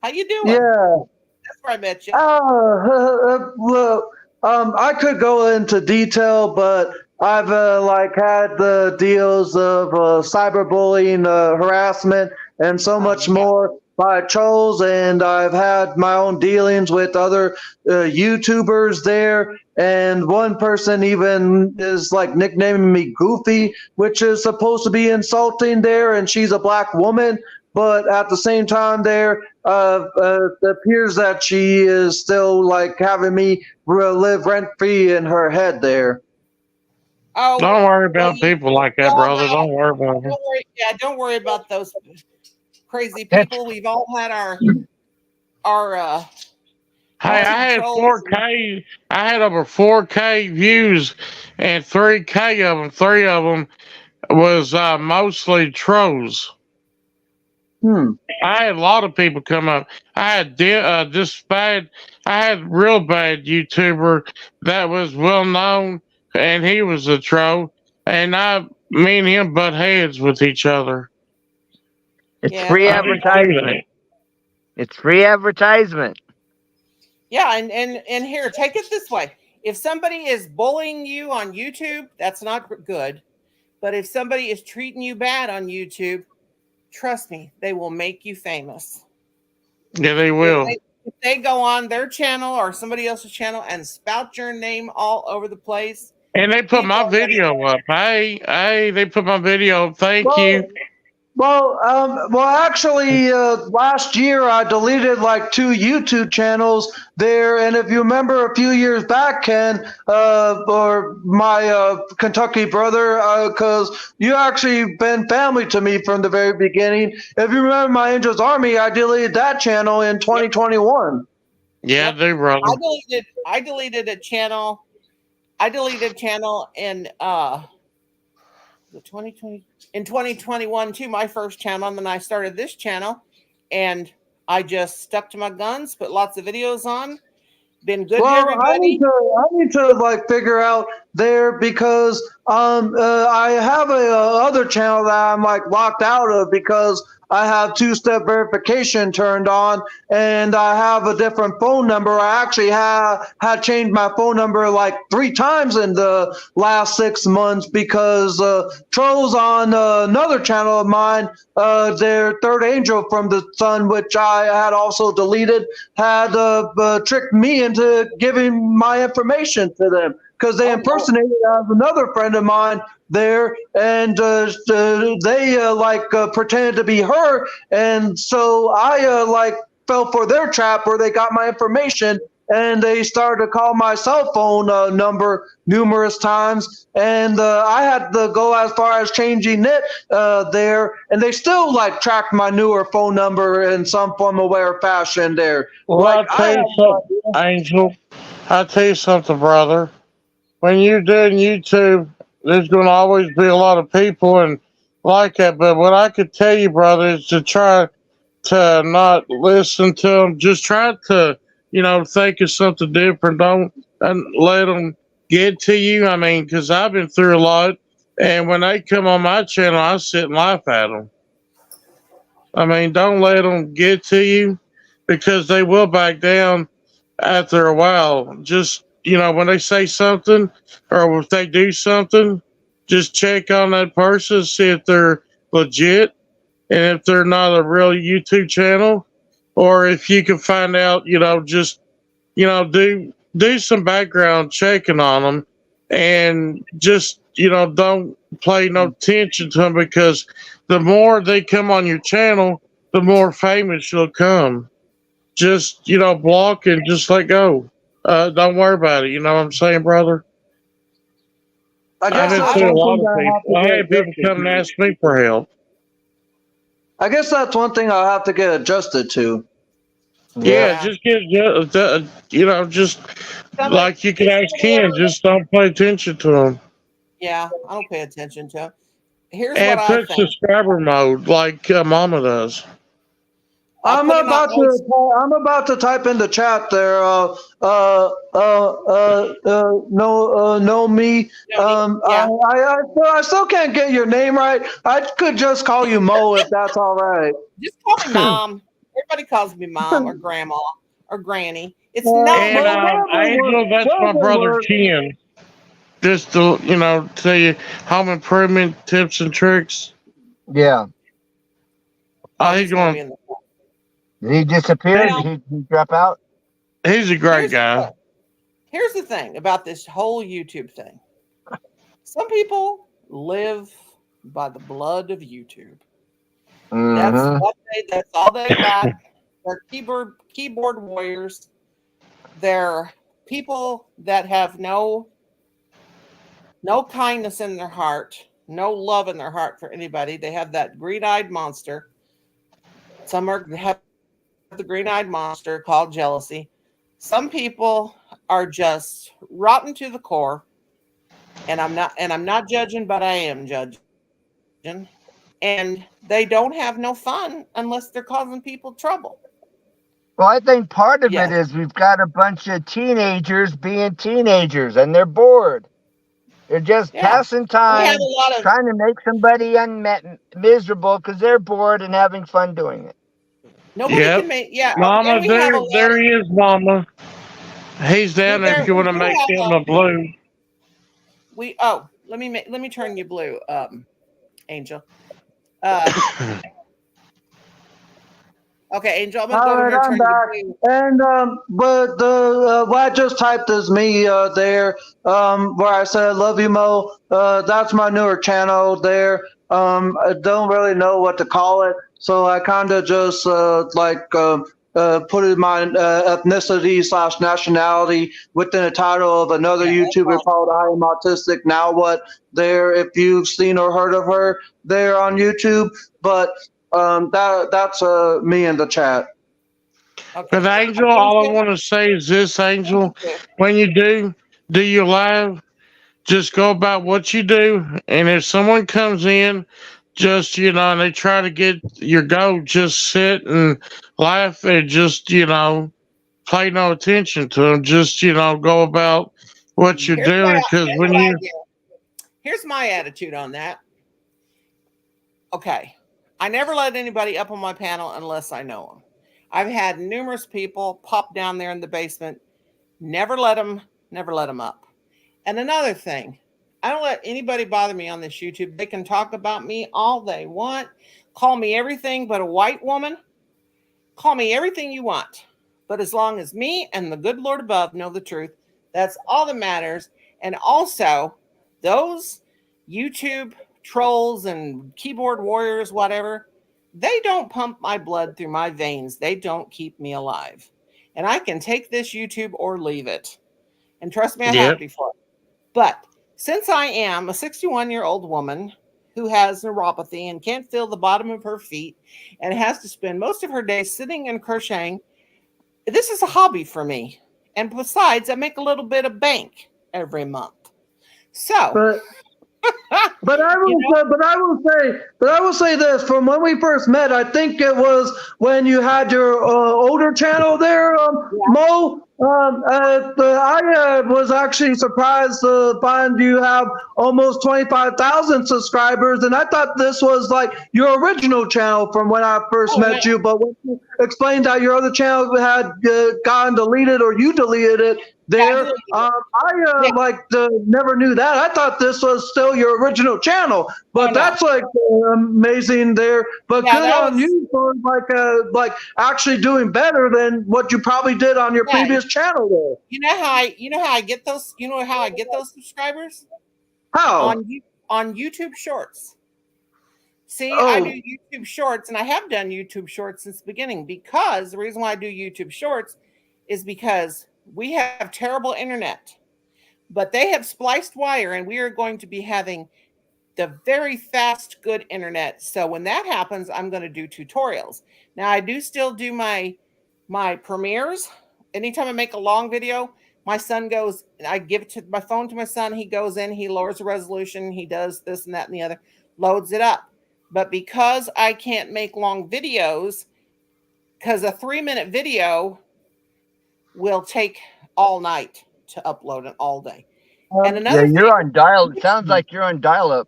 [SPEAKER 1] How you doing?
[SPEAKER 10] Yeah.
[SPEAKER 1] That's where I met you.
[SPEAKER 10] I could go into detail, but I've had the deals of cyberbullying, harassment, and so much more by trolls, and I've had my own dealings with other YouTubers there, and one person even is like nicknaming me Goofy, which is supposed to be insulting there, and she's a black woman. But at the same time, there it appears that she is still like having me live rent free in her head there.
[SPEAKER 1] Oh,
[SPEAKER 3] don't worry about people like that, brother. Don't worry about them.
[SPEAKER 1] Don't worry about those crazy people. We've all had our
[SPEAKER 3] Hey, I had 4K. I had over 4K views, and 3K of them, three of them was mostly trolls. I had a lot of people come up. I had this bad. I had real bad YouTuber that was well known, and he was a troll. And me and him butt heads with each other.
[SPEAKER 7] It's
[SPEAKER 1] Yeah.
[SPEAKER 7] free
[SPEAKER 3] I didn't do
[SPEAKER 7] advertisement.
[SPEAKER 3] that.
[SPEAKER 7] It's free advertisement.
[SPEAKER 1] Yeah, and here, take it this way. If somebody is bullying you on YouTube, that's not good. But if somebody is treating you bad on YouTube, trust me, they will make you famous.
[SPEAKER 3] Yeah, they will.
[SPEAKER 1] If they go on their channel or somebody else's channel and spout your name all over the place.
[SPEAKER 3] And they put my video up. Hey, they put my video up. Thank you.
[SPEAKER 10] Well, actually, last year I deleted like 2 YouTube channels there, and if you remember a few years back, Ken, or my Kentucky brother, because you actually been family to me from the very beginning. If you remember my Angels Army, I deleted that channel in 2021.
[SPEAKER 3] Yeah, they brother.
[SPEAKER 1] I deleted a channel. I deleted a channel in the 2020 in 2021 too, my first channel, and then I started this channel, and I just stuck to my guns, put lots of videos on, been good to everybody.
[SPEAKER 10] I need to like figure out there because I have a other channel that I'm like locked out of because I have 2-step verification turned on, and I have a different phone number. I actually had changed my phone number like 3 times in the last 6 months because trolls on another channel of mine, their Third Angel from the Sun, which I had also deleted, had tricked me into giving my information to them because they impersonated another friend of mine there, and they pretended to be her, and so I fell for their trap where they got my information, and they started to call my cell phone number numerous times, and I had to go as far as changing it there, and they still like tracked my newer phone number in some form of way or fashion there.
[SPEAKER 3] Well,
[SPEAKER 10] Like,
[SPEAKER 3] I'll tell you something, Angel. I'll tell you something, brother. When you're doing YouTube, there's going to always be a lot of people and like that. But what I could tell you, brother, is to try to not listen to them. Just try to, think of something different. Don't let them get to you. I mean, because I've been through a lot. And when they come on my channel, I sit and laugh at them. I mean, don't let them get to you because they will back down after a while. Just, when they say something or if they do something, just check on that person, see if they're legit and if they're not a real YouTube channel, or if you can find out, do some background checking on them and just, don't pay no attention to them because the more they come on your channel, the more famous you'll come. Just, block and just let go. Don't worry about it. You know what I'm saying, brother?
[SPEAKER 10] I
[SPEAKER 3] I've
[SPEAKER 10] guess
[SPEAKER 3] been
[SPEAKER 10] that's
[SPEAKER 3] through a
[SPEAKER 10] one
[SPEAKER 3] lot
[SPEAKER 10] thing
[SPEAKER 3] of
[SPEAKER 10] I have to
[SPEAKER 3] people. I
[SPEAKER 10] get
[SPEAKER 3] had people
[SPEAKER 10] adjusted
[SPEAKER 3] come and
[SPEAKER 10] to.
[SPEAKER 3] ask me for help.
[SPEAKER 10] I guess that's one thing I'll have to get adjusted to.
[SPEAKER 3] Yeah, just get, just like you can ask Ken, just don't pay attention to them.
[SPEAKER 1] Yeah, I don't pay attention to them. Here's
[SPEAKER 3] And
[SPEAKER 1] what I
[SPEAKER 3] put
[SPEAKER 1] think.
[SPEAKER 3] subscriber mode like Mama does.
[SPEAKER 10] I'm about to type in the chat there. Know me. I still can't get your name right. I could just call you Mo if that's all right.
[SPEAKER 1] Just call me Mom. Everybody calls me Mom or Grandma or Granny. It's
[SPEAKER 10] Well,
[SPEAKER 1] not
[SPEAKER 3] And Angel, that's my brother Ken. Just to tell you home improvement tips and tricks.
[SPEAKER 7] Yeah.
[SPEAKER 3] He's going.
[SPEAKER 7] Did he disappear?
[SPEAKER 1] Now-
[SPEAKER 7] Did he drop out?
[SPEAKER 3] He's a great guy.
[SPEAKER 1] Here's the thing about this whole YouTube thing. Some people live by the blood of YouTube. That's all they got. They're keyboard warriors. They're people that have no kindness in their heart, no love in their heart for anybody. They have that green-eyed monster. Some have the green-eyed monster called jealousy. Some people are just rotten to the core, and I'm not judging, but I am judging. And they don't have no fun unless they're causing people trouble.
[SPEAKER 7] Well, I think part of
[SPEAKER 1] Yes.
[SPEAKER 7] it is we've got a bunch of teenagers being teenagers, and they're bored. They're just
[SPEAKER 1] Yeah.
[SPEAKER 7] passing
[SPEAKER 1] We
[SPEAKER 7] time,
[SPEAKER 1] have a lot of
[SPEAKER 7] trying to make somebody miserable because they're bored and having fun doing it.
[SPEAKER 1] nobody
[SPEAKER 3] Yep.
[SPEAKER 1] can make
[SPEAKER 3] Mama,
[SPEAKER 1] and we have
[SPEAKER 3] there,
[SPEAKER 1] a lot
[SPEAKER 3] there he is, Mama. He's down there.
[SPEAKER 1] There-
[SPEAKER 3] If you want to
[SPEAKER 1] we
[SPEAKER 3] make
[SPEAKER 1] have
[SPEAKER 3] him
[SPEAKER 1] a-
[SPEAKER 3] a blue.
[SPEAKER 1] let me turn you blue, Angel. Okay, Angel, I'm gonna go
[SPEAKER 10] All
[SPEAKER 1] over
[SPEAKER 10] right,
[SPEAKER 1] here and
[SPEAKER 10] I'm
[SPEAKER 1] turn
[SPEAKER 10] back.
[SPEAKER 1] you blue.
[SPEAKER 10] And but the what I just typed is me there. Where I said "Love you, Mo." That's my newer channel there. I don't really know what to call it, so I kind of just put in my ethnicity / nationality within the title of another
[SPEAKER 1] Yeah, that's
[SPEAKER 10] YouTuber
[SPEAKER 1] awesome.
[SPEAKER 10] called I Am Autistic. Now what? There, if you've seen or heard of her, there on YouTube, but. That's me in the chat.
[SPEAKER 1] Okay.
[SPEAKER 3] But Angel, all I want to say is this, Angel. When you do your live, just go about what you do, and if someone comes in, just and they try to get your goat, just sit and laugh and just pay no attention to them. Just go about what you're doing, because when you
[SPEAKER 1] Here's my attitude on that. Okay. I never let anybody up on my panel unless I know them. I've had numerous people pop down there in the basement. Never let them up. And another thing, I don't let anybody bother me on this YouTube. They can talk about me all they want. Call me everything but a white woman. Call me everything you want. But as long as me and the good Lord above know the truth, that's all that matters. And also, those YouTube trolls and keyboard warriors, whatever, they don't pump my blood through my veins. They don't keep me alive. And I can take this YouTube or leave it. And trust me, I have before. But since I am a 61-year-old woman who has neuropathy and can't feel the bottom of her feet and has to spend most of her day sitting and crocheting, this is a hobby for me. And besides, I make a little bit of bank every month. So,
[SPEAKER 10] but I will say this: from when we first met, I think it was when you had your older channel there, Mo. I was actually surprised to find you have almost 25,000 subscribers, and I thought this was like your original channel from when I first met you. But when you explained that your other channel had gotten deleted or you deleted it, there, never knew that. I thought this was still your original channel, but that's amazing there. But good on you for like actually doing better than what you probably did on your previous channel there.
[SPEAKER 1] You know how I get those? You know how I get those subscribers?
[SPEAKER 10] How?
[SPEAKER 1] On YouTube Shorts. See, I do YouTube Shorts, and I have done YouTube Shorts since the beginning, because the reason why I do YouTube Shorts is because we have terrible internet, but they have spliced wire, and we are going to be having the very fast, good internet. So when that happens, I'm going to do tutorials. Now, I do still do my premieres. Anytime I make a long video, my son goes, I give my phone to my son. He goes in, he lowers the resolution. He does this and that and the other, loads it up. But because I can't make long videos, because a 3-minute video will take all night to upload and all day. And another thing,
[SPEAKER 7] you're on dial. It sounds like you're on dial-up.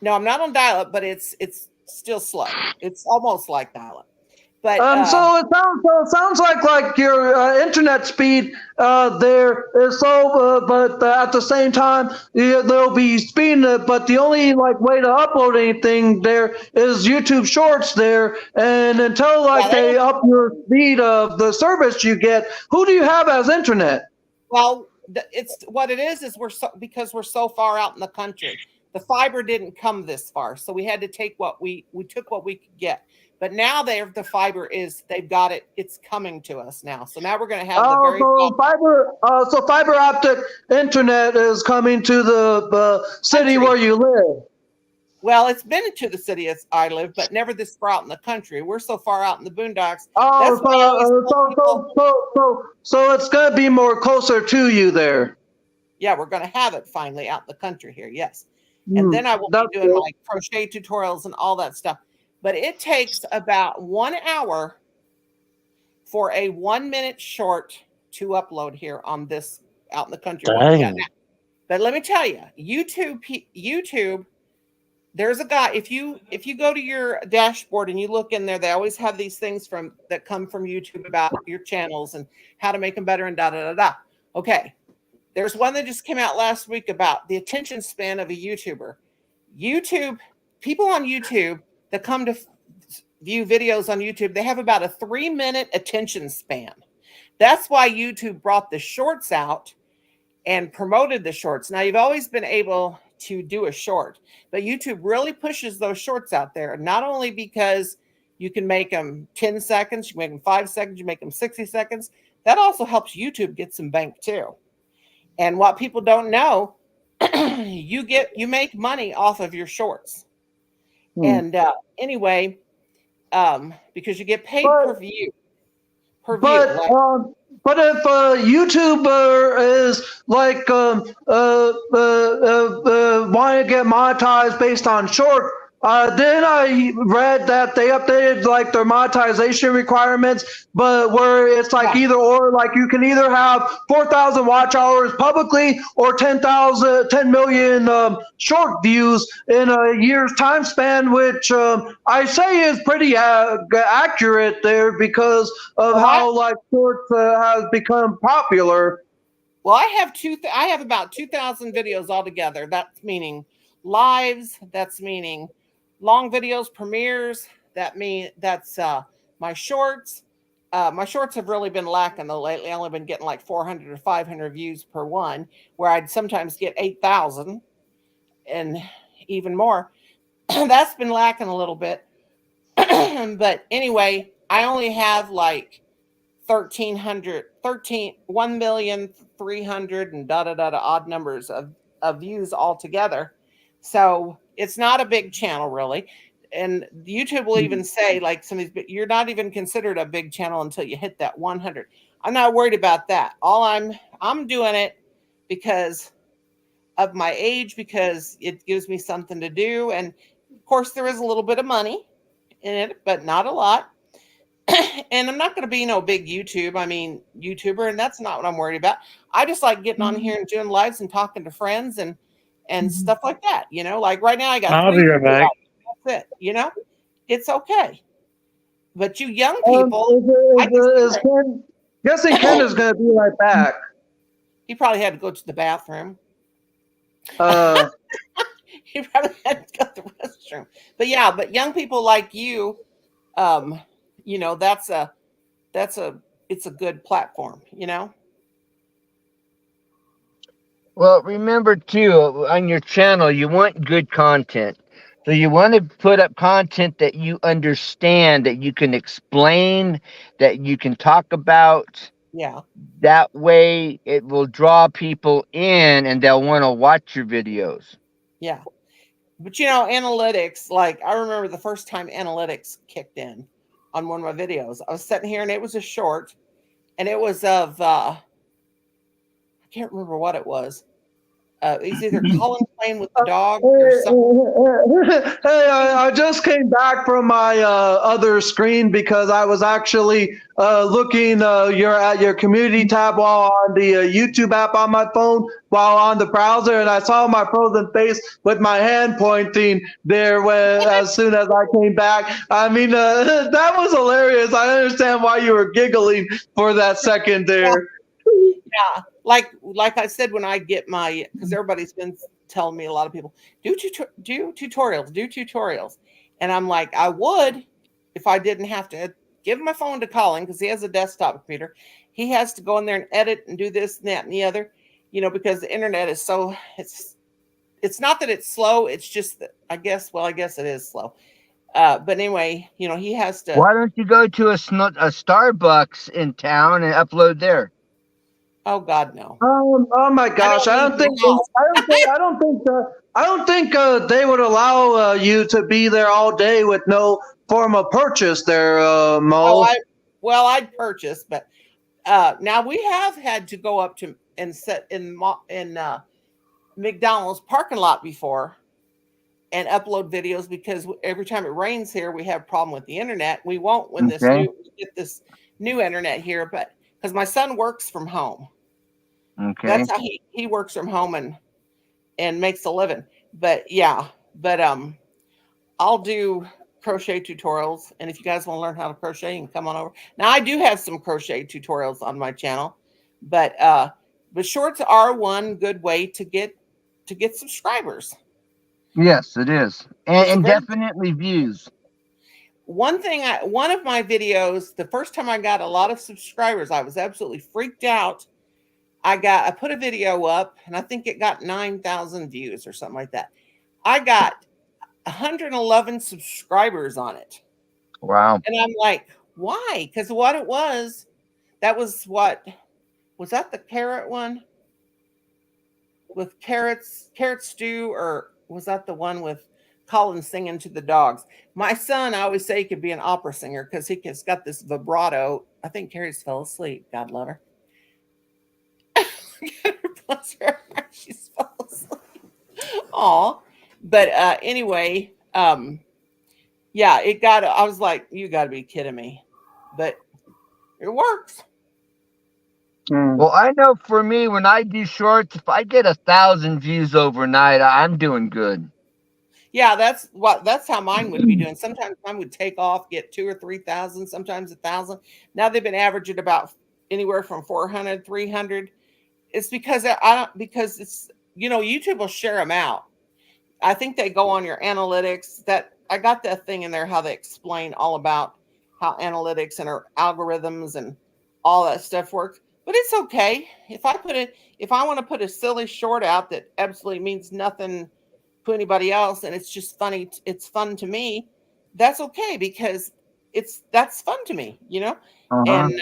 [SPEAKER 1] No, I'm not on dial-up, but it's still slow. It's almost like dial-up. But
[SPEAKER 10] so it sounds like your internet speed there is so, but at the same time they'll be speeding it. But the only way to upload anything there is YouTube Shorts there, and until they up your speed of the service you get, who do you have as internet?
[SPEAKER 1] Well, it's what it is because we're so far out in the country. The fiber didn't come this far, so we had to take what we took what we could get. But now the fiber they've got it. It's coming to us now. So now we're going to have the very
[SPEAKER 10] fiber optic internet is coming to the city where you live.
[SPEAKER 1] Well, it's been to the city as I live, but never this far out in the country. We're so far out in the boondocks.
[SPEAKER 10] Oh,
[SPEAKER 1] That's why I always tell people,
[SPEAKER 10] so it's gonna be more closer to you there.
[SPEAKER 1] yeah, we're going to have it finally out in the country here. Yes.
[SPEAKER 10] Hmm,
[SPEAKER 1] And then I will be
[SPEAKER 10] that's
[SPEAKER 1] doing
[SPEAKER 10] good.
[SPEAKER 1] like crochet tutorials and all that stuff. But it takes about 1 hour for a 1-minute short to upload here on this out in the country. One we got
[SPEAKER 3] Dang.
[SPEAKER 1] now. But let me tell you, YouTube, there's a guy. If you go to your dashboard and you look in there, they always have these things that come from YouTube about your channels and how to make them better and da da da da. Okay. There's one that just came out last week about the attention span of a YouTuber. People on YouTube that come to view videos on YouTube, they have about a 3-minute attention span. That's why YouTube brought the shorts out and promoted the shorts. Now, you've always been able to do a short, but YouTube really pushes those shorts out there, not only because you can make them 10 seconds, you can make them 5 seconds, you make them 60 seconds. That also helps YouTube get some bank too. And what people don't know, you make money off of your shorts. And anyway, because you get paid per view.
[SPEAKER 10] But if a YouTuber is like want to get monetized based on short, then I read that they updated like their monetization requirements, but where it's like either or, like you can either have 4,000 watch hours publicly or 10 million short views in a year's time span, which I say is pretty accurate there because of how like shorts has become popular.
[SPEAKER 1] Well, I have about 2,000 videos altogether. That's meaning lives. That's meaning long videos, premieres. That's my shorts. My shorts have really been lacking though lately. I've only been getting like 400 or 500 views per one, where I'd sometimes get 8,000 and even more. That's been lacking a little bit. But anyway, I only have like 1,300,000 and odd numbers of views altogether. So it's not a big channel really. And YouTube will even say like some of these, you're not even considered a big channel until you hit that 100. I'm not worried about that. I'm doing it because of my age, because it gives me something to do. And of course there is a little bit of money in it, but not a lot. And I'm not going to be no big YouTuber, and that's not what I'm worried about. I just like getting on here and doing lives and talking to friends and stuff like that. Like right now I got
[SPEAKER 3] I'll be right back.
[SPEAKER 1] That's it. It's okay. But you young people,
[SPEAKER 10] guessing Ken is going to be right back.
[SPEAKER 1] He probably had to go to the bathroom. He probably had to go to the restroom. But yeah, young people like you, it's a good platform,
[SPEAKER 7] Well, remember too, on your channel, you want good content. So you want to put up content that you understand, that you can explain, that you can talk about.
[SPEAKER 1] Yeah.
[SPEAKER 7] That way it will draw people in and they'll want to watch your videos.
[SPEAKER 1] Yeah. But analytics, like I remember the first time analytics kicked in on one of my videos. I was sitting here and it was a short and it was of, I can't remember what it was. He's either Colin playing with the dog or something.
[SPEAKER 10] Hey, I just came back from my other screen because I was actually looking at your community tab while on the YouTube app on my phone while on the browser, and I saw my frozen face with my hand pointing there as soon as I came back. That was hilarious. I understand why you were giggling for that second there.
[SPEAKER 1] Yeah, like I said, when I get because everybody's been telling me, a lot of people do tutorials, and I'm like, I would if I didn't have to give my phone to Colin because he has a desktop computer. He has to go in there and edit and do this and that and the other, because the internet is so it's not that it's slow. It's just that I guess it is slow. But anyway, he has to.
[SPEAKER 7] Why don't you go to a Starbucks in town and upload there?
[SPEAKER 1] Oh God, no.
[SPEAKER 10] Oh my gosh! I don't think I don't think they would allow you to be there all day with no form of purchase there, Mo.
[SPEAKER 1] I'd purchase, but now we have had to go up to and sit in McDonald's parking lot before and upload videos because every time it rains here, we have a problem with the internet. We won't when we get this new internet here, but because my son works from home.
[SPEAKER 7] Okay.
[SPEAKER 1] That's how he works from home and makes a living. But I'll do crochet tutorials, and if you guys want to learn how to crochet, you can come on over. Now I do have some crochet tutorials on my channel, but shorts are one good way to get subscribers.
[SPEAKER 7] Yes, it is, and definitely views.
[SPEAKER 1] One of my videos, the first time I got a lot of subscribers, I was absolutely freaked out. I put a video up, and I think it got 9,000 views or something like that. I got 111 subscribers on it.
[SPEAKER 7] Wow.
[SPEAKER 1] And I'm like, why? Because what it was, was that the carrot one? With carrot stew, or was that the one with Colin singing to the dogs? My son, I always say, he could be an opera singer because he's got this vibrato. I think Carrie's fell asleep. God love her. Bless her. She's fell asleep. Aw. But anyway, yeah, I was like, you got to be kidding me. But it works.
[SPEAKER 7] Well, I know for me, when I do shorts, if I get 1,000 views overnight, I'm doing good.
[SPEAKER 1] Yeah, that's how mine would be doing. Sometimes mine would take off, get 2,000 or 3,000, sometimes 1,000. Now they've been averaging about anywhere from 400, 300. It's because because it's, YouTube will share them out. I think they go on your analytics. That I got that thing in there, how they explain all about how analytics and our algorithms and all that stuff works. But it's okay if I want to put a silly short out that absolutely means nothing to anybody else, and it's just funny. It's fun to me. That's okay because that's fun to me, And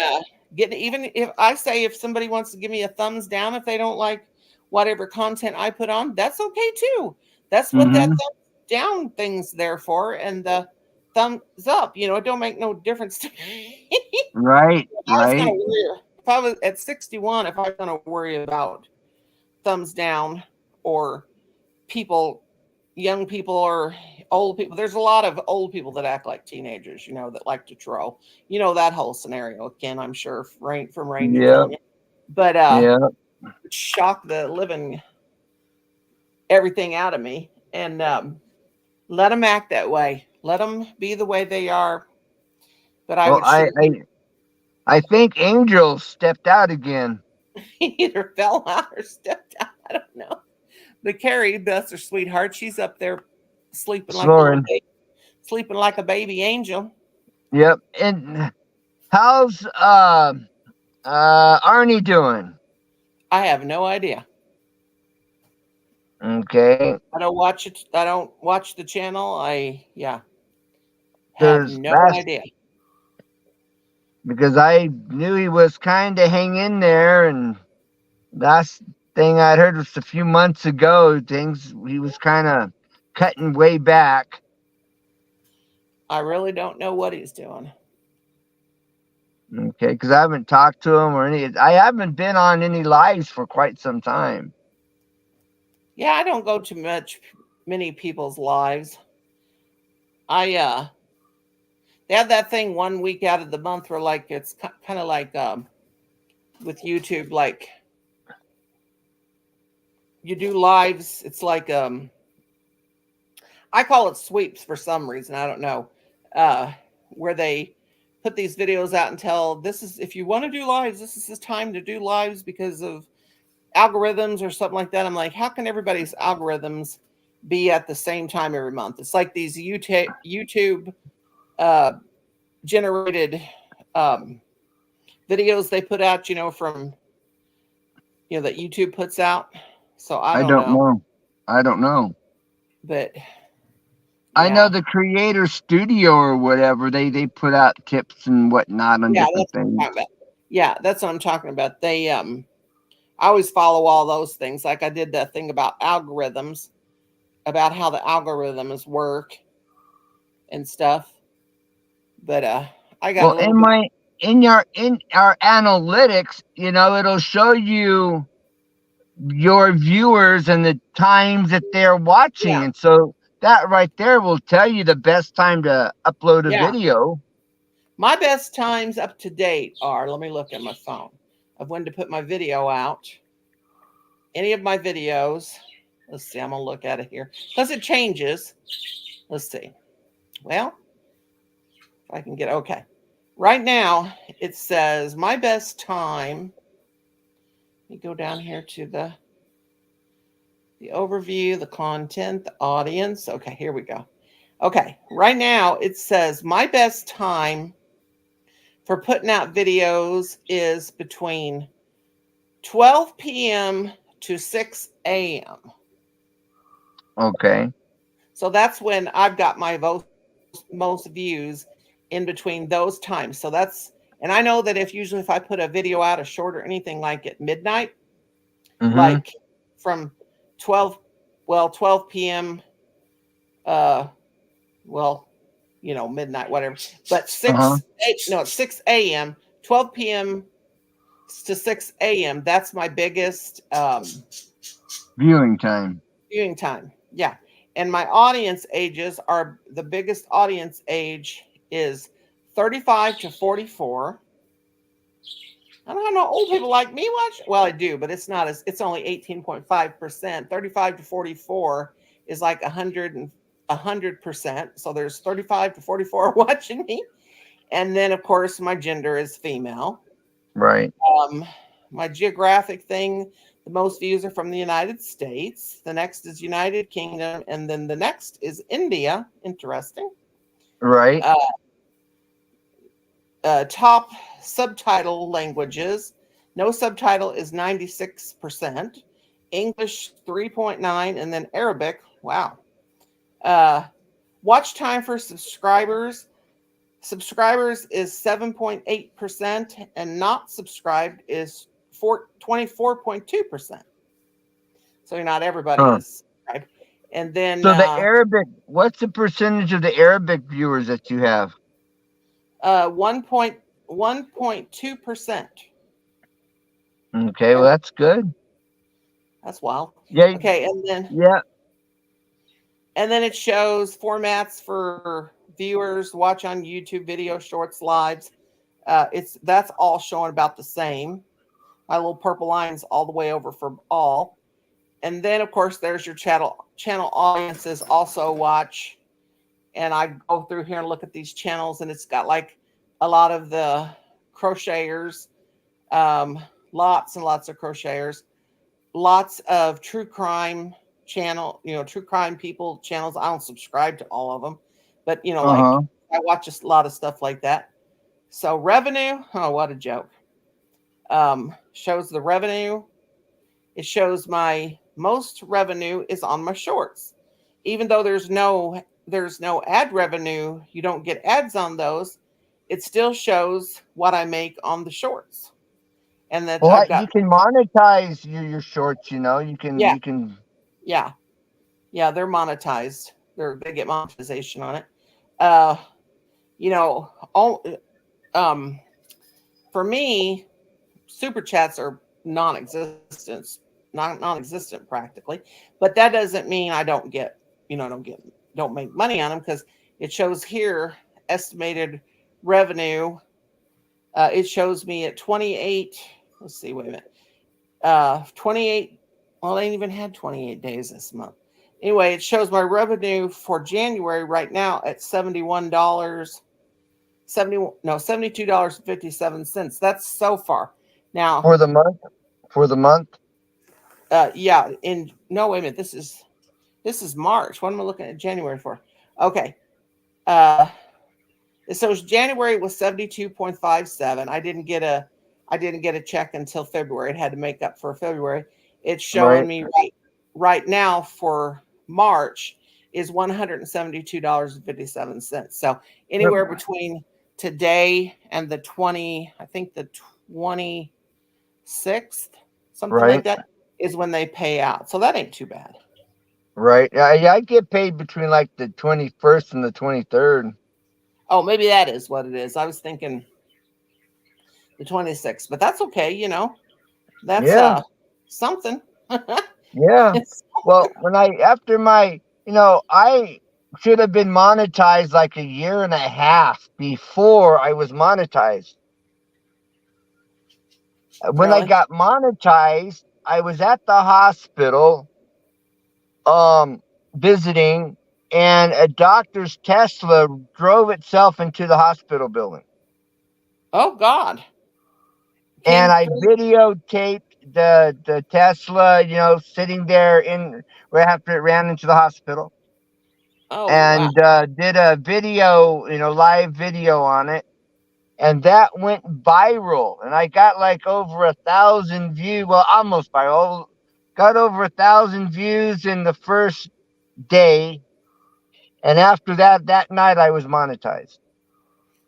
[SPEAKER 1] even if somebody wants to give me a thumbs down if they don't like whatever content I put on, that's okay too. That's what that thumbs down thing's there for, and the thumbs up. It don't make no difference to me.
[SPEAKER 7] Right.
[SPEAKER 1] If I was at 61, if I was going to worry about thumbs down or young people or old people, there's a lot of old people that act like teenagers, that like to troll. That whole scenario again, I'm sure, from Rain to Virginia. But shock the living everything out of me, and let them act that way. Let them be the way they are. But
[SPEAKER 7] I think Angel stepped out again.
[SPEAKER 1] He either fell out or stepped out. I don't know. But Carrie, that's her sweetheart. She's up there sleeping like a baby angel.
[SPEAKER 7] Yep. And how's Arnie doing?
[SPEAKER 1] I have no idea.
[SPEAKER 7] Okay.
[SPEAKER 1] I don't watch it. I don't watch the channel. I have no idea.
[SPEAKER 7] Because I knew he was kind of hanging in there, and last thing I'd heard was a few months ago, he was kind of cutting way back.
[SPEAKER 1] I really don't know what he's doing.
[SPEAKER 7] Okay, because I haven't talked to him I haven't been on any lives for quite some time.
[SPEAKER 1] Yeah, I don't go to many people's lives. They have that thing 1 week out of the month where it's kind of like with YouTube, like you do lives. It's like I call it sweeps for some reason. I don't know, where they put these videos out and tell if you want to do lives, this is the time to do lives because of algorithms or something like that. I'm like, how can everybody's algorithms be at the same time every month? It's like these YouTube generated videos they put out, from that YouTube puts out. So I don't know.
[SPEAKER 7] I don't know.
[SPEAKER 1] But
[SPEAKER 7] I know the Creator Studio or whatever, they put out tips and whatnot on different things.
[SPEAKER 1] Yeah, that's what I'm talking about. I always follow all those things. Like I did that thing about algorithms, about how the algorithms work and stuff. But I got a
[SPEAKER 7] Well,
[SPEAKER 1] little bit.
[SPEAKER 7] in our analytics, it'll show you your viewers and the times that they're watching,
[SPEAKER 1] Yeah.
[SPEAKER 7] and so that right there will tell you the best time to upload a
[SPEAKER 1] Yeah.
[SPEAKER 7] video.
[SPEAKER 1] My best times up to date are, let me look at my phone, of when to put my video out. Any of my videos. Let's see, I'm going to look at it here. Because it changes. Let's see. Well, if I can get, okay. Right now, it says my best time. Let me go down here to the overview, the content, the audience. Okay, here we go. Okay, right now it says my best time for putting out videos is between 12 p.m. to 6 a.m.
[SPEAKER 7] Okay.
[SPEAKER 1] So that's when I've got my most views in between those times. So that's, and I know that if I put a video out, a short or anything like at midnight, like from 12 p.m. Midnight, whatever. But 6 a.m., 12 p.m. to 6 a.m. That's my biggest
[SPEAKER 7] viewing time.
[SPEAKER 1] Yeah. And my audience ages are, the biggest audience age is 35 to 44. I don't know old people like me watch. Well, I do, but it's only 18.5%. 35 to 44 is like 100%. So there's 35 to 44 watching me. And then of course my gender is female.
[SPEAKER 7] Right.
[SPEAKER 1] My geographic thing, the most views are from the United States. The next is United Kingdom. And then the next is India. Interesting.
[SPEAKER 7] Right.
[SPEAKER 1] Top subtitle languages. No subtitle is 96%. English 3.9, and then Arabic. Wow. Watch time for subscribers. Subscribers is 7.8%, and not subscribed is 24.2%. So not everybody is subscribed. And then
[SPEAKER 7] so the Arabic, what's the percentage of the Arabic viewers that you have?
[SPEAKER 1] 1.2%.
[SPEAKER 7] Okay, well that's good.
[SPEAKER 1] That's wild.
[SPEAKER 7] Yeah.
[SPEAKER 1] Okay, and then it shows formats for viewers watch on YouTube, video, shorts, lives. That's all showing about the same. My little purple line's all the way over for all. And then of course there's your channel audiences also watch. And I go through here and look at these channels, and it's got like a lot of the crocheters, lots and lots of crocheters, lots of true crime true crime people channels. I don't subscribe to all of them, but like I watch a lot of stuff like that. So revenue, oh, what a joke. Shows the revenue. It shows my most revenue is on my shorts. Even though there's no ad revenue, you don't get ads on those, it still shows what I make on the shorts. And that
[SPEAKER 7] you can monetize your shorts, you can
[SPEAKER 1] yeah, they're monetized. They get monetization on it. For me, super chats are non-existent practically, but that doesn't mean I don't get, don't make money on them, because it shows here estimated revenue. It shows me at 28. Let's see, wait a minute. 28. Well, they ain't even had 28 days this month. Anyway, it shows my revenue for January right now at $72.57. That's so far. Now
[SPEAKER 7] for the month.
[SPEAKER 1] Yeah. Wait a minute. This is March. What am I looking at January for? Okay. So January was 72.57. I didn't get a check until February. It had to make up for February. It's showing me right now for March is $172.57. So anywhere between today and the 26th, something like that, is when they pay out. So that ain't too bad.
[SPEAKER 7] Right. Yeah, I get paid between like the 21st and the 23rd.
[SPEAKER 1] Oh, maybe that is what it is. I was thinking the 26th, but that's okay. You know, that's
[SPEAKER 7] Yeah.
[SPEAKER 1] something.
[SPEAKER 7] Yeah.
[SPEAKER 1] It's
[SPEAKER 7] Well, after my, I should have been monetized like a year and a half before I was monetized. When I
[SPEAKER 1] really
[SPEAKER 7] got monetized, I was at the hospital visiting, and a doctor's Tesla drove itself into the hospital building.
[SPEAKER 1] oh God.
[SPEAKER 7] And
[SPEAKER 1] Came
[SPEAKER 7] I
[SPEAKER 1] through.
[SPEAKER 7] videotaped the Tesla, sitting there right after it ran into the hospital,
[SPEAKER 1] Oh wow.
[SPEAKER 7] and did a video, live video on it, and that went viral. And I got like over 1,000 views. Well, almost viral. Got over 1,000 views in the first day, and after that night I was monetized.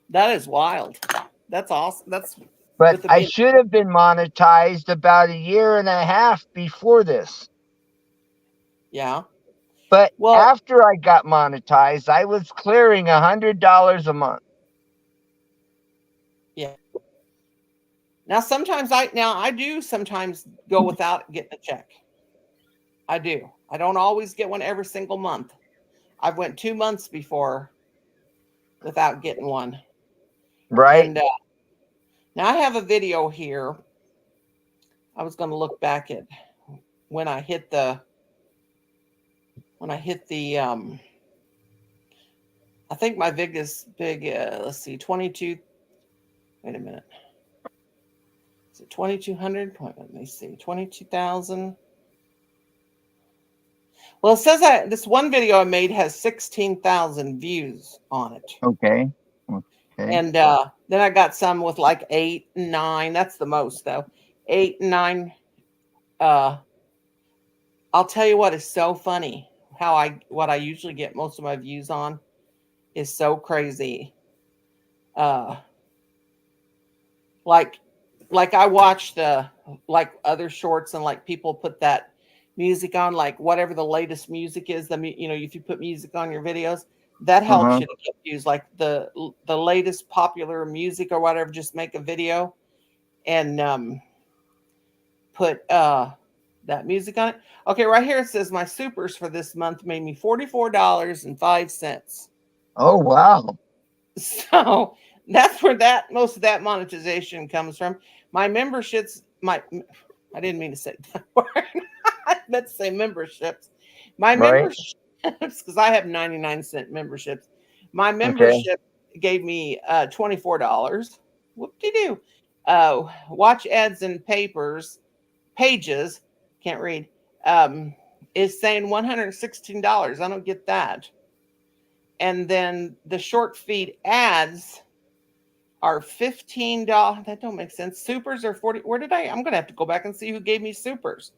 [SPEAKER 1] That is wild. That's awesome. That's
[SPEAKER 7] But
[SPEAKER 1] with the
[SPEAKER 7] I
[SPEAKER 1] being.
[SPEAKER 7] should have been monetized about a year and a half before this.
[SPEAKER 1] Yeah.
[SPEAKER 7] But
[SPEAKER 1] Well,
[SPEAKER 7] after I got monetized, I was clearing $100 a month.
[SPEAKER 1] yeah. Now I do sometimes go without getting a check. I do. I don't always get one every single month. I've went 2 months before without getting one.
[SPEAKER 7] Right?
[SPEAKER 1] And now I have a video here. I was going to look back at when I hit the I think my let's see, 22. Wait a minute. Is it 2,200? Let me see, 22,000. Well, it says this one video I made has 16,000 views on it.
[SPEAKER 7] Okay.
[SPEAKER 1] And then I got some with like 8 and 9. That's the most though. 8 and 9. I'll tell you what is so funny. What I usually get most of my views on is so crazy. Like I watch like other shorts, and like people put that music on, like whatever the latest music is. If you put music on your videos, that helps
[SPEAKER 7] Uh-huh.
[SPEAKER 1] you to get views. Like the latest popular music or whatever. Just make a video and put that music on it. Okay, right here it says my supers for this month made me $44.05.
[SPEAKER 7] Oh, wow.
[SPEAKER 1] So that's where most of that monetization comes from. My memberships, I didn't mean to say that word. I meant to say memberships. My
[SPEAKER 7] Right.
[SPEAKER 1] memberships, because I have 99-cent memberships. My
[SPEAKER 7] Okay.
[SPEAKER 1] membership gave me $24. Whoop-de-doo. Watch ads and pages, can't read, is saying $116. I don't get that. And then the short feed ads are $15. That don't make sense. Supers are 40. I'm going to have to go back and see who gave me supers.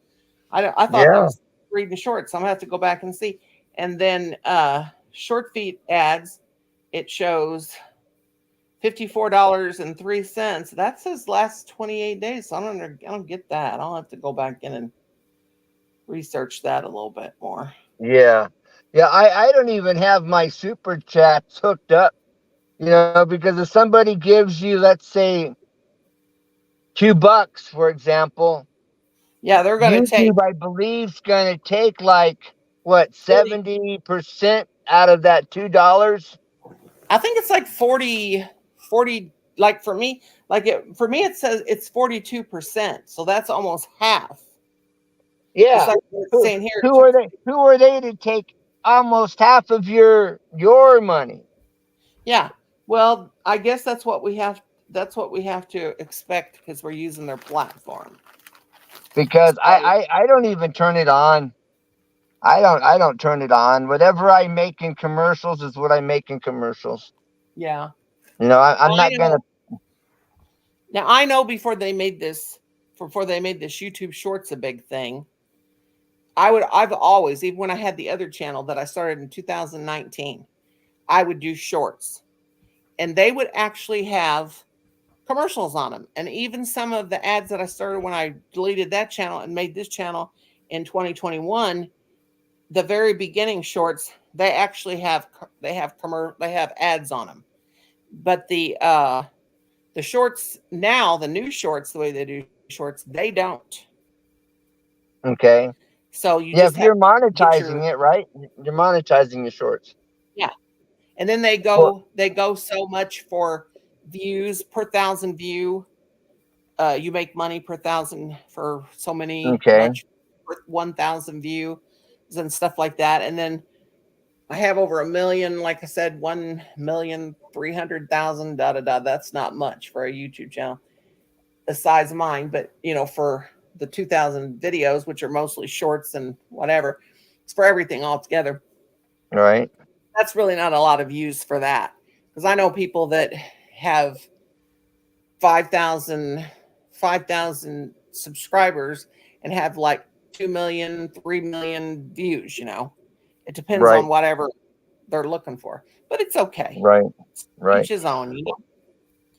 [SPEAKER 1] I thought that
[SPEAKER 7] Yeah.
[SPEAKER 1] was reading shorts. So I'm going to have to go back and see. And then short feed ads, it shows $54.03. That says last 28 days. So I don't get that. I'll have to go back in and research that a little bit more.
[SPEAKER 7] Yeah. Yeah, I don't even have my super chats hooked up, because if somebody gives you, let's say, $2, for example,
[SPEAKER 1] Yeah, they're going to take.
[SPEAKER 7] YouTube, I believe, is going to take like, what, 70% out of that $2?
[SPEAKER 1] I think it's like 40, like for me, it says it's 42%. So that's almost half.
[SPEAKER 7] Yeah.
[SPEAKER 1] It's like it's saying here.
[SPEAKER 7] Who are they to take almost half of your money?
[SPEAKER 1] Yeah. Well, I guess that's what we have to expect because we're using their platform.
[SPEAKER 7] Because I don't even turn it on. I don't turn it on. Whatever I make in commercials is what I make in commercials.
[SPEAKER 1] Yeah.
[SPEAKER 7] I'm not gonna.
[SPEAKER 1] Now I know before they made this YouTube Shorts a big thing. I've always, even when I had the other channel that I started in 2019, I would do shorts, and they would actually have commercials on them. And even some of the ads that I started when I deleted that channel and made this channel in 2021, the very beginning shorts, they actually have ads on them. But the shorts now, the new shorts, the way they do shorts, they don't.
[SPEAKER 7] Okay.
[SPEAKER 1] So you
[SPEAKER 7] Yeah,
[SPEAKER 1] just
[SPEAKER 7] if you're
[SPEAKER 1] have to get
[SPEAKER 7] monetizing it, right? You're monetizing your shorts.
[SPEAKER 1] yeah. And then they
[SPEAKER 7] Well,
[SPEAKER 1] go so much for views per 1,000 view. You make money per 1,000 for so many
[SPEAKER 7] okay.
[SPEAKER 1] much per 1,000 views and stuff like that. And then I have over 1 million, like I said, 1,300,000. Da da da. That's not much for a YouTube channel the size of mine, but for the 2,000 videos, which are mostly shorts and whatever, it's for everything all together.
[SPEAKER 7] Right.
[SPEAKER 1] That's really not a lot of views for that, because I know people that have 5,000 subscribers and have like 2 million, 3 million views. It depends
[SPEAKER 7] Right.
[SPEAKER 1] on whatever they're looking for, but it's okay.
[SPEAKER 7] Right. Right.
[SPEAKER 1] Each his own.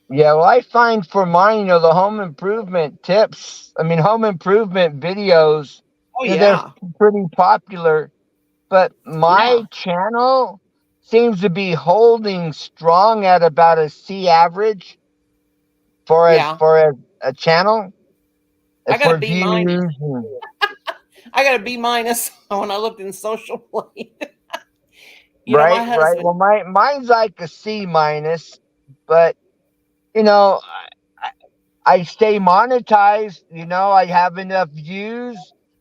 [SPEAKER 7] Yeah, well, I find for mine, the home improvement tips, home improvement videos,
[SPEAKER 1] Oh
[SPEAKER 7] they're
[SPEAKER 1] yeah,
[SPEAKER 7] pretty popular, but
[SPEAKER 1] yeah,
[SPEAKER 7] my channel seems to be holding strong at about a C average for
[SPEAKER 1] yeah.
[SPEAKER 7] a channel
[SPEAKER 1] I got
[SPEAKER 7] for
[SPEAKER 1] a B
[SPEAKER 7] views.
[SPEAKER 1] minus. I got a B minus when I looked in Social Blade. My
[SPEAKER 7] Right, right.
[SPEAKER 1] husband.
[SPEAKER 7] Well, mine's like a C minus, but I, I stay monetized. I have enough views.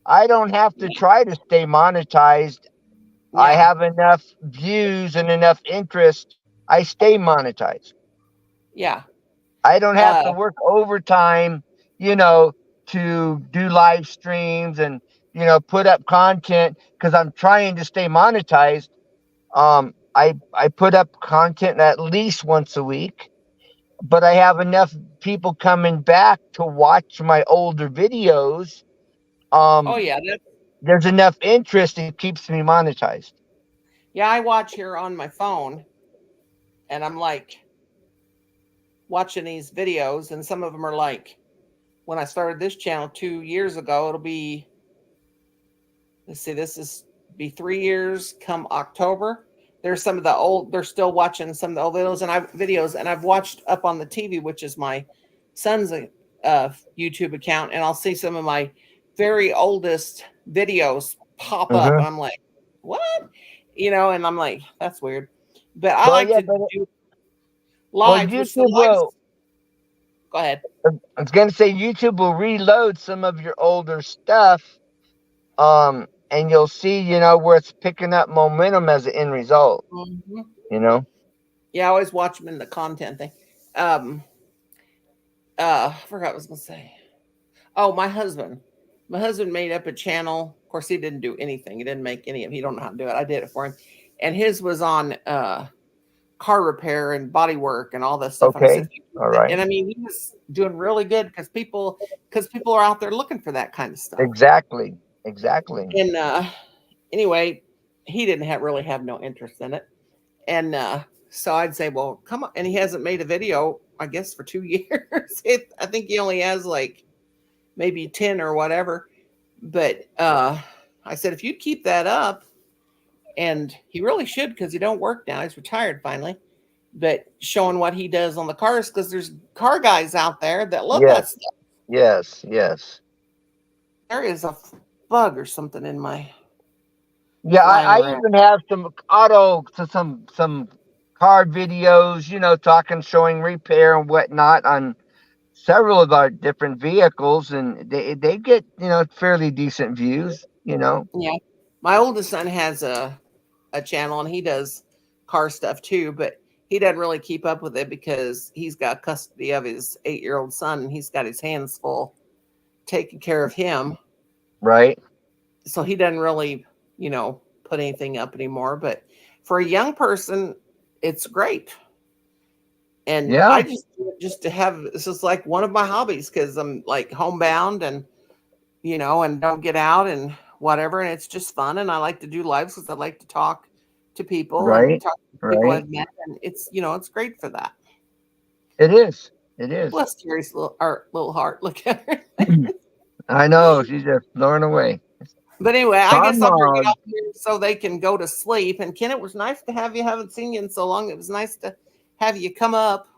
[SPEAKER 7] I don't have to try to stay monetized. I
[SPEAKER 1] Yeah,
[SPEAKER 7] have enough views and enough interest. I stay monetized.
[SPEAKER 1] yeah.
[SPEAKER 7] I don't have to work overtime, to do live streams and, put up content because I'm trying to stay monetized. I put up content at least once a week, but I have enough people coming back to watch my older videos.
[SPEAKER 1] Oh yeah,
[SPEAKER 7] There's enough interest, it keeps me monetized.
[SPEAKER 1] yeah. I watch here on my phone, and I'm like watching these videos, and some of them are like, when I started this channel 2 years ago, it'll be, let's see, this is be 3 years come October. There's some of the old, they're still watching some of the old videos, and I've watched up on the TV, which is my son's YouTube account, and I'll see some of my very oldest videos pop up, and I'm like, what? And I'm like, that's weird. But I like to do live.
[SPEAKER 7] YouTube
[SPEAKER 1] Go ahead.
[SPEAKER 7] I was going to say YouTube will reload some of your older stuff, and you'll see, where it's picking up momentum as an end result.
[SPEAKER 1] Mm-hmm. Yeah, I always watch them in the content thing. I forgot what I was going to say. Oh, my husband made up a channel. Of course, he didn't do anything. He didn't make any of it. He don't know how to do it. I did it for him. And his was on car repair and body work and all this stuff.
[SPEAKER 7] Okay.
[SPEAKER 1] And
[SPEAKER 7] all right.
[SPEAKER 1] And he was doing really good because people are out there looking for that kind of stuff.
[SPEAKER 7] Exactly.
[SPEAKER 1] And anyway, he didn't really have no interest in it. And so I'd say, well, come on. And he hasn't made a video, I guess, for 2 years. I think he only has like maybe 10 or whatever. But I said, if you'd keep that up, and he really should, because he don't work now. He's retired finally. But showing what he does on the cars, because there's car guys out there that love that stuff.
[SPEAKER 7] Yes.
[SPEAKER 1] There is a bug or something in my.
[SPEAKER 7] Yeah, I even have some some car videos, showing repair and whatnot on several of our different vehicles, and they get, fairly decent views,
[SPEAKER 1] Yeah. My oldest son has a channel, and he does car stuff too, but he doesn't really keep up with it because he's got custody of his 8-year-old son, and he's got his hands full taking care of him.
[SPEAKER 7] Right.
[SPEAKER 1] So he doesn't really, put anything up anymore. But for a young person, it's great. And I just to have, this is like one of my hobbies, because I'm like homebound and, and don't get out and whatever. And it's just fun. And I like to do lives because I like to talk to people.
[SPEAKER 7] Right.
[SPEAKER 1] And talk to people I've met. And it's, it's great for that.
[SPEAKER 7] It is.
[SPEAKER 1] Bless Terry's little heart. Look at her.
[SPEAKER 7] I know. She's just blowing away.
[SPEAKER 1] But anyway, I guess
[SPEAKER 7] Come
[SPEAKER 1] I'm going to
[SPEAKER 7] on.
[SPEAKER 1] get off here so they can go to sleep. And Ken, it was nice to have you. Haven't seen you in so long. It was nice to have you come up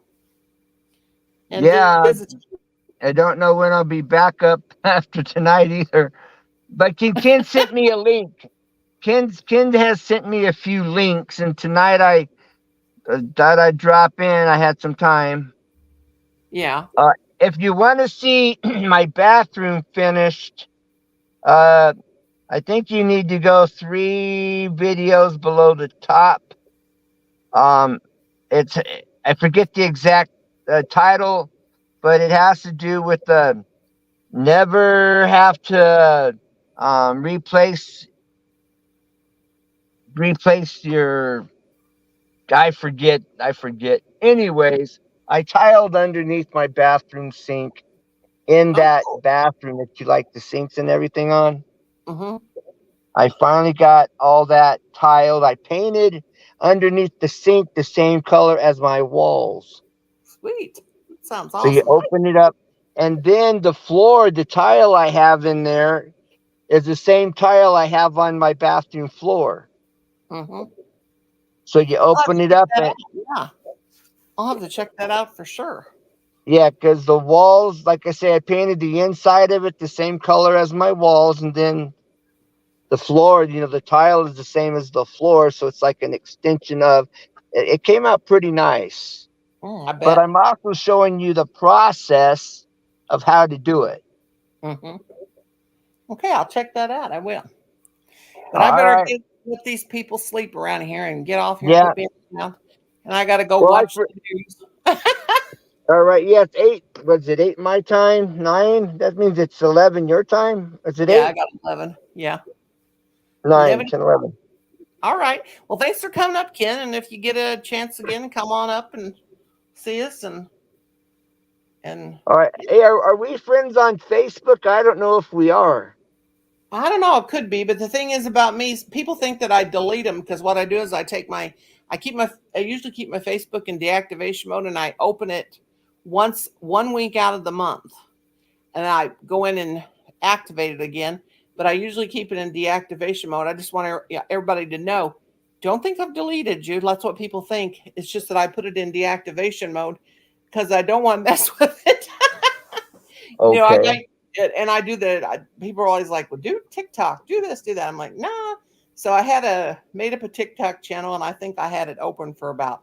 [SPEAKER 1] and
[SPEAKER 7] Yeah,
[SPEAKER 1] visit.
[SPEAKER 7] I don't know when I'll be back up after tonight either. But Ken sent me a link. Ken has sent me a few links, and tonight I thought I'd drop in. I had some time.
[SPEAKER 1] Yeah.
[SPEAKER 7] If you want to see my bathroom finished, I think you need to go 3 videos below the top. It's I forget the exact title, but it has to do with the never have to replace your. I forget. Anyways, I tiled underneath my bathroom sink in that bathroom that you like the sinks and everything on.
[SPEAKER 1] Mm-hmm.
[SPEAKER 7] I finally got all that tiled. I painted underneath the sink the same color as my walls.
[SPEAKER 1] Sweet. That sounds
[SPEAKER 7] So you
[SPEAKER 1] awesome.
[SPEAKER 7] open it up, and then the floor, the tile I have in there is the same tile I have on my bathroom floor.
[SPEAKER 1] Mm-hmm.
[SPEAKER 7] So you open it up, and
[SPEAKER 1] Yeah. I'll have to check that out for sure.
[SPEAKER 7] yeah, because the walls, like I say, I painted the inside of it the same color as my walls, and then the floor, the tile is the same as the floor, so it's like an extension of. It came out pretty nice.
[SPEAKER 1] I bet.
[SPEAKER 7] But I'm also showing you the process of how to do it.
[SPEAKER 1] Mm-hmm. Okay, I'll check that out. I will. But I better
[SPEAKER 7] Alright.
[SPEAKER 1] let these people sleep around here and get off here
[SPEAKER 7] Yeah.
[SPEAKER 1] and quit being around. And I got to go
[SPEAKER 7] Well,
[SPEAKER 1] watch the news.
[SPEAKER 7] All right, yeah, it's 8. Was it 8 my time? 9? That means it's 11 your time? Is it 8?
[SPEAKER 1] Yeah, I got 11. Yeah.
[SPEAKER 7] 9,
[SPEAKER 1] 11.
[SPEAKER 7] 10, 11.
[SPEAKER 1] All right. Well, thanks for coming up, Ken. And if you get a chance again, come on up and see us. And
[SPEAKER 7] all right. Hey, are we friends on Facebook? I don't know if we are.
[SPEAKER 1] I don't know. It could be. But the thing is about me, people think that I delete them because what I do is I usually keep my Facebook in deactivation mode and I open it once 1 week out of the month. And I go in and activate it again. But I usually keep it in deactivation mode. I just want everybody to know, don't think I've deleted you. That's what people think. It's just that I put it in deactivation mode because I don't want to mess with it.
[SPEAKER 7] Okay.
[SPEAKER 1] I do that. People are always like, well, do TikTok, do this, do that. I'm like, nah. So I made up a TikTok channel and I think I had it open for about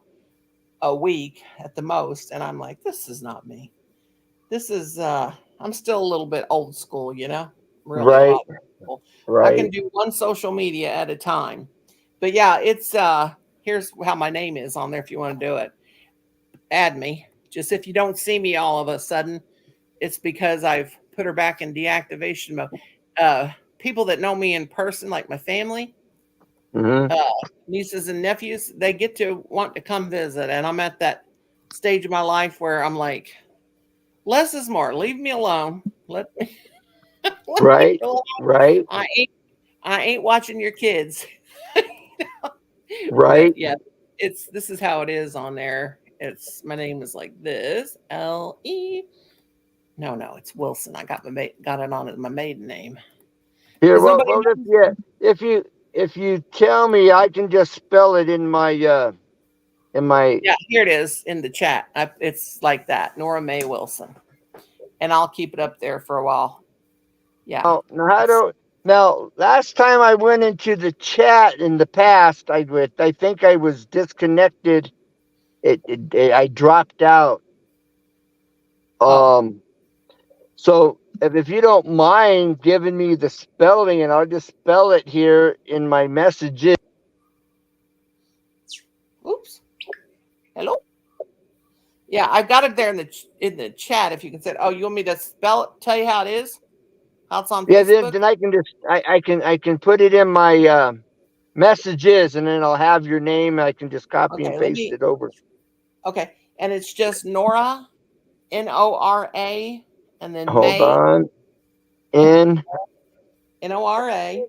[SPEAKER 1] a week at the most. And I'm like, this is not me. This is, I'm still a little bit old school, really
[SPEAKER 7] Right.
[SPEAKER 1] a lot of people.
[SPEAKER 7] Right.
[SPEAKER 1] I can do one social media at a time. But yeah, it's here's how my name is on there if you want to do it. Add me. Just if you don't see me all of a sudden, it's because I've put her back in deactivation mode. People that know me in person, like my family, nieces and nephews, they get to want to come visit. And I'm at that stage of my life where I'm like, less is more. Leave me alone. Let me
[SPEAKER 7] Right.
[SPEAKER 1] me alone.
[SPEAKER 7] Right.
[SPEAKER 1] I ain't watching your kids.
[SPEAKER 7] Right.
[SPEAKER 1] But yeah, this is how it is on there. My name is like this, L-E. No, it's Wilson. I got it on as my maiden name.
[SPEAKER 7] Here, if you tell me, I can just spell it in my. Yeah,
[SPEAKER 1] here it is in the chat. It's like that, Nora Mae Wilson, and I'll keep it up there for a while. Yeah.
[SPEAKER 7] Oh, now last time I went into the chat in the past, I think I was disconnected. I dropped out. So if you don't mind giving me the spelling, and I'll just spell it here in my messages.
[SPEAKER 1] Oops. Hello. Yeah, I've got it there in the chat. If you can say, oh, you want me to spell it? Tell you how it is. How it's on Facebook.
[SPEAKER 7] Yeah, then I can just I can put it in my messages, and then I'll have your name. And I can just copy and paste it over.
[SPEAKER 1] Okay, and it's just Nora, Nora, and then
[SPEAKER 7] Hold
[SPEAKER 1] May,
[SPEAKER 7] on.
[SPEAKER 1] Nora,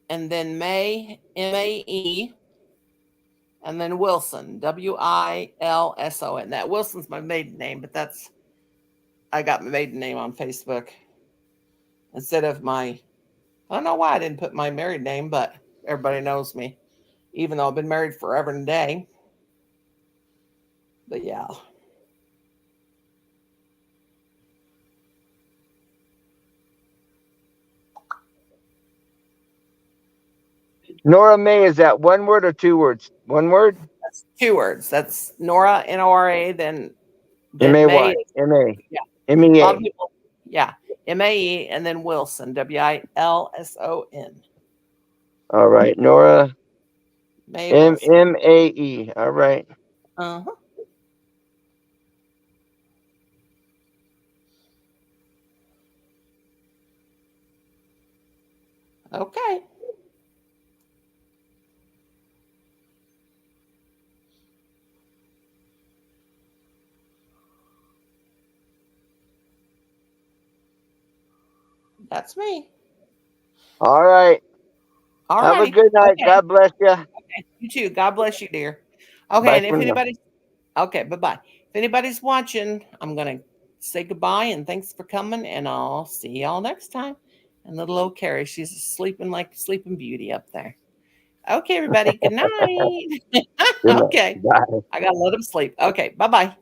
[SPEAKER 1] and then May, Mae, and then Wilson, Wilson. That Wilson's my maiden name, but I got my maiden name on Facebook. instead of my, I don't know why I didn't put my married name, but everybody knows me, even though I've been married forever and a day. But yeah.
[SPEAKER 7] Nora May, is that one word or two words? One word?
[SPEAKER 1] That's 2 words. That's Nora, Nora, then
[SPEAKER 7] M-A-Y. M-A.
[SPEAKER 1] Yeah.
[SPEAKER 7] M-E-A.
[SPEAKER 1] A lot of people, yeah. M-A-E, and then Wilson, W-I-L-S-O-N.
[SPEAKER 7] All right. Nora
[SPEAKER 1] May Wilson.
[SPEAKER 7] M-A-E. All right.
[SPEAKER 1] Uh-huh. Okay. That's me.
[SPEAKER 7] All right.
[SPEAKER 1] All
[SPEAKER 7] Have a
[SPEAKER 1] righty.
[SPEAKER 7] good night.
[SPEAKER 1] Okay.
[SPEAKER 7] God bless you.
[SPEAKER 1] Okay. You too. God bless you, dear. Okay,
[SPEAKER 7] Bye
[SPEAKER 1] and if
[SPEAKER 7] for now.
[SPEAKER 1] anybody's okay, bye-bye. If anybody's watching, I'm gonna say goodbye and thanks for coming, and I'll see y'all next time. And little old Carrie, she's sleeping like Sleeping Beauty up there. Okay, everybody. Good night.
[SPEAKER 7] Good night.
[SPEAKER 1] Okay.
[SPEAKER 7] Bye.
[SPEAKER 1] I gotta let him sleep. Okay, bye-bye.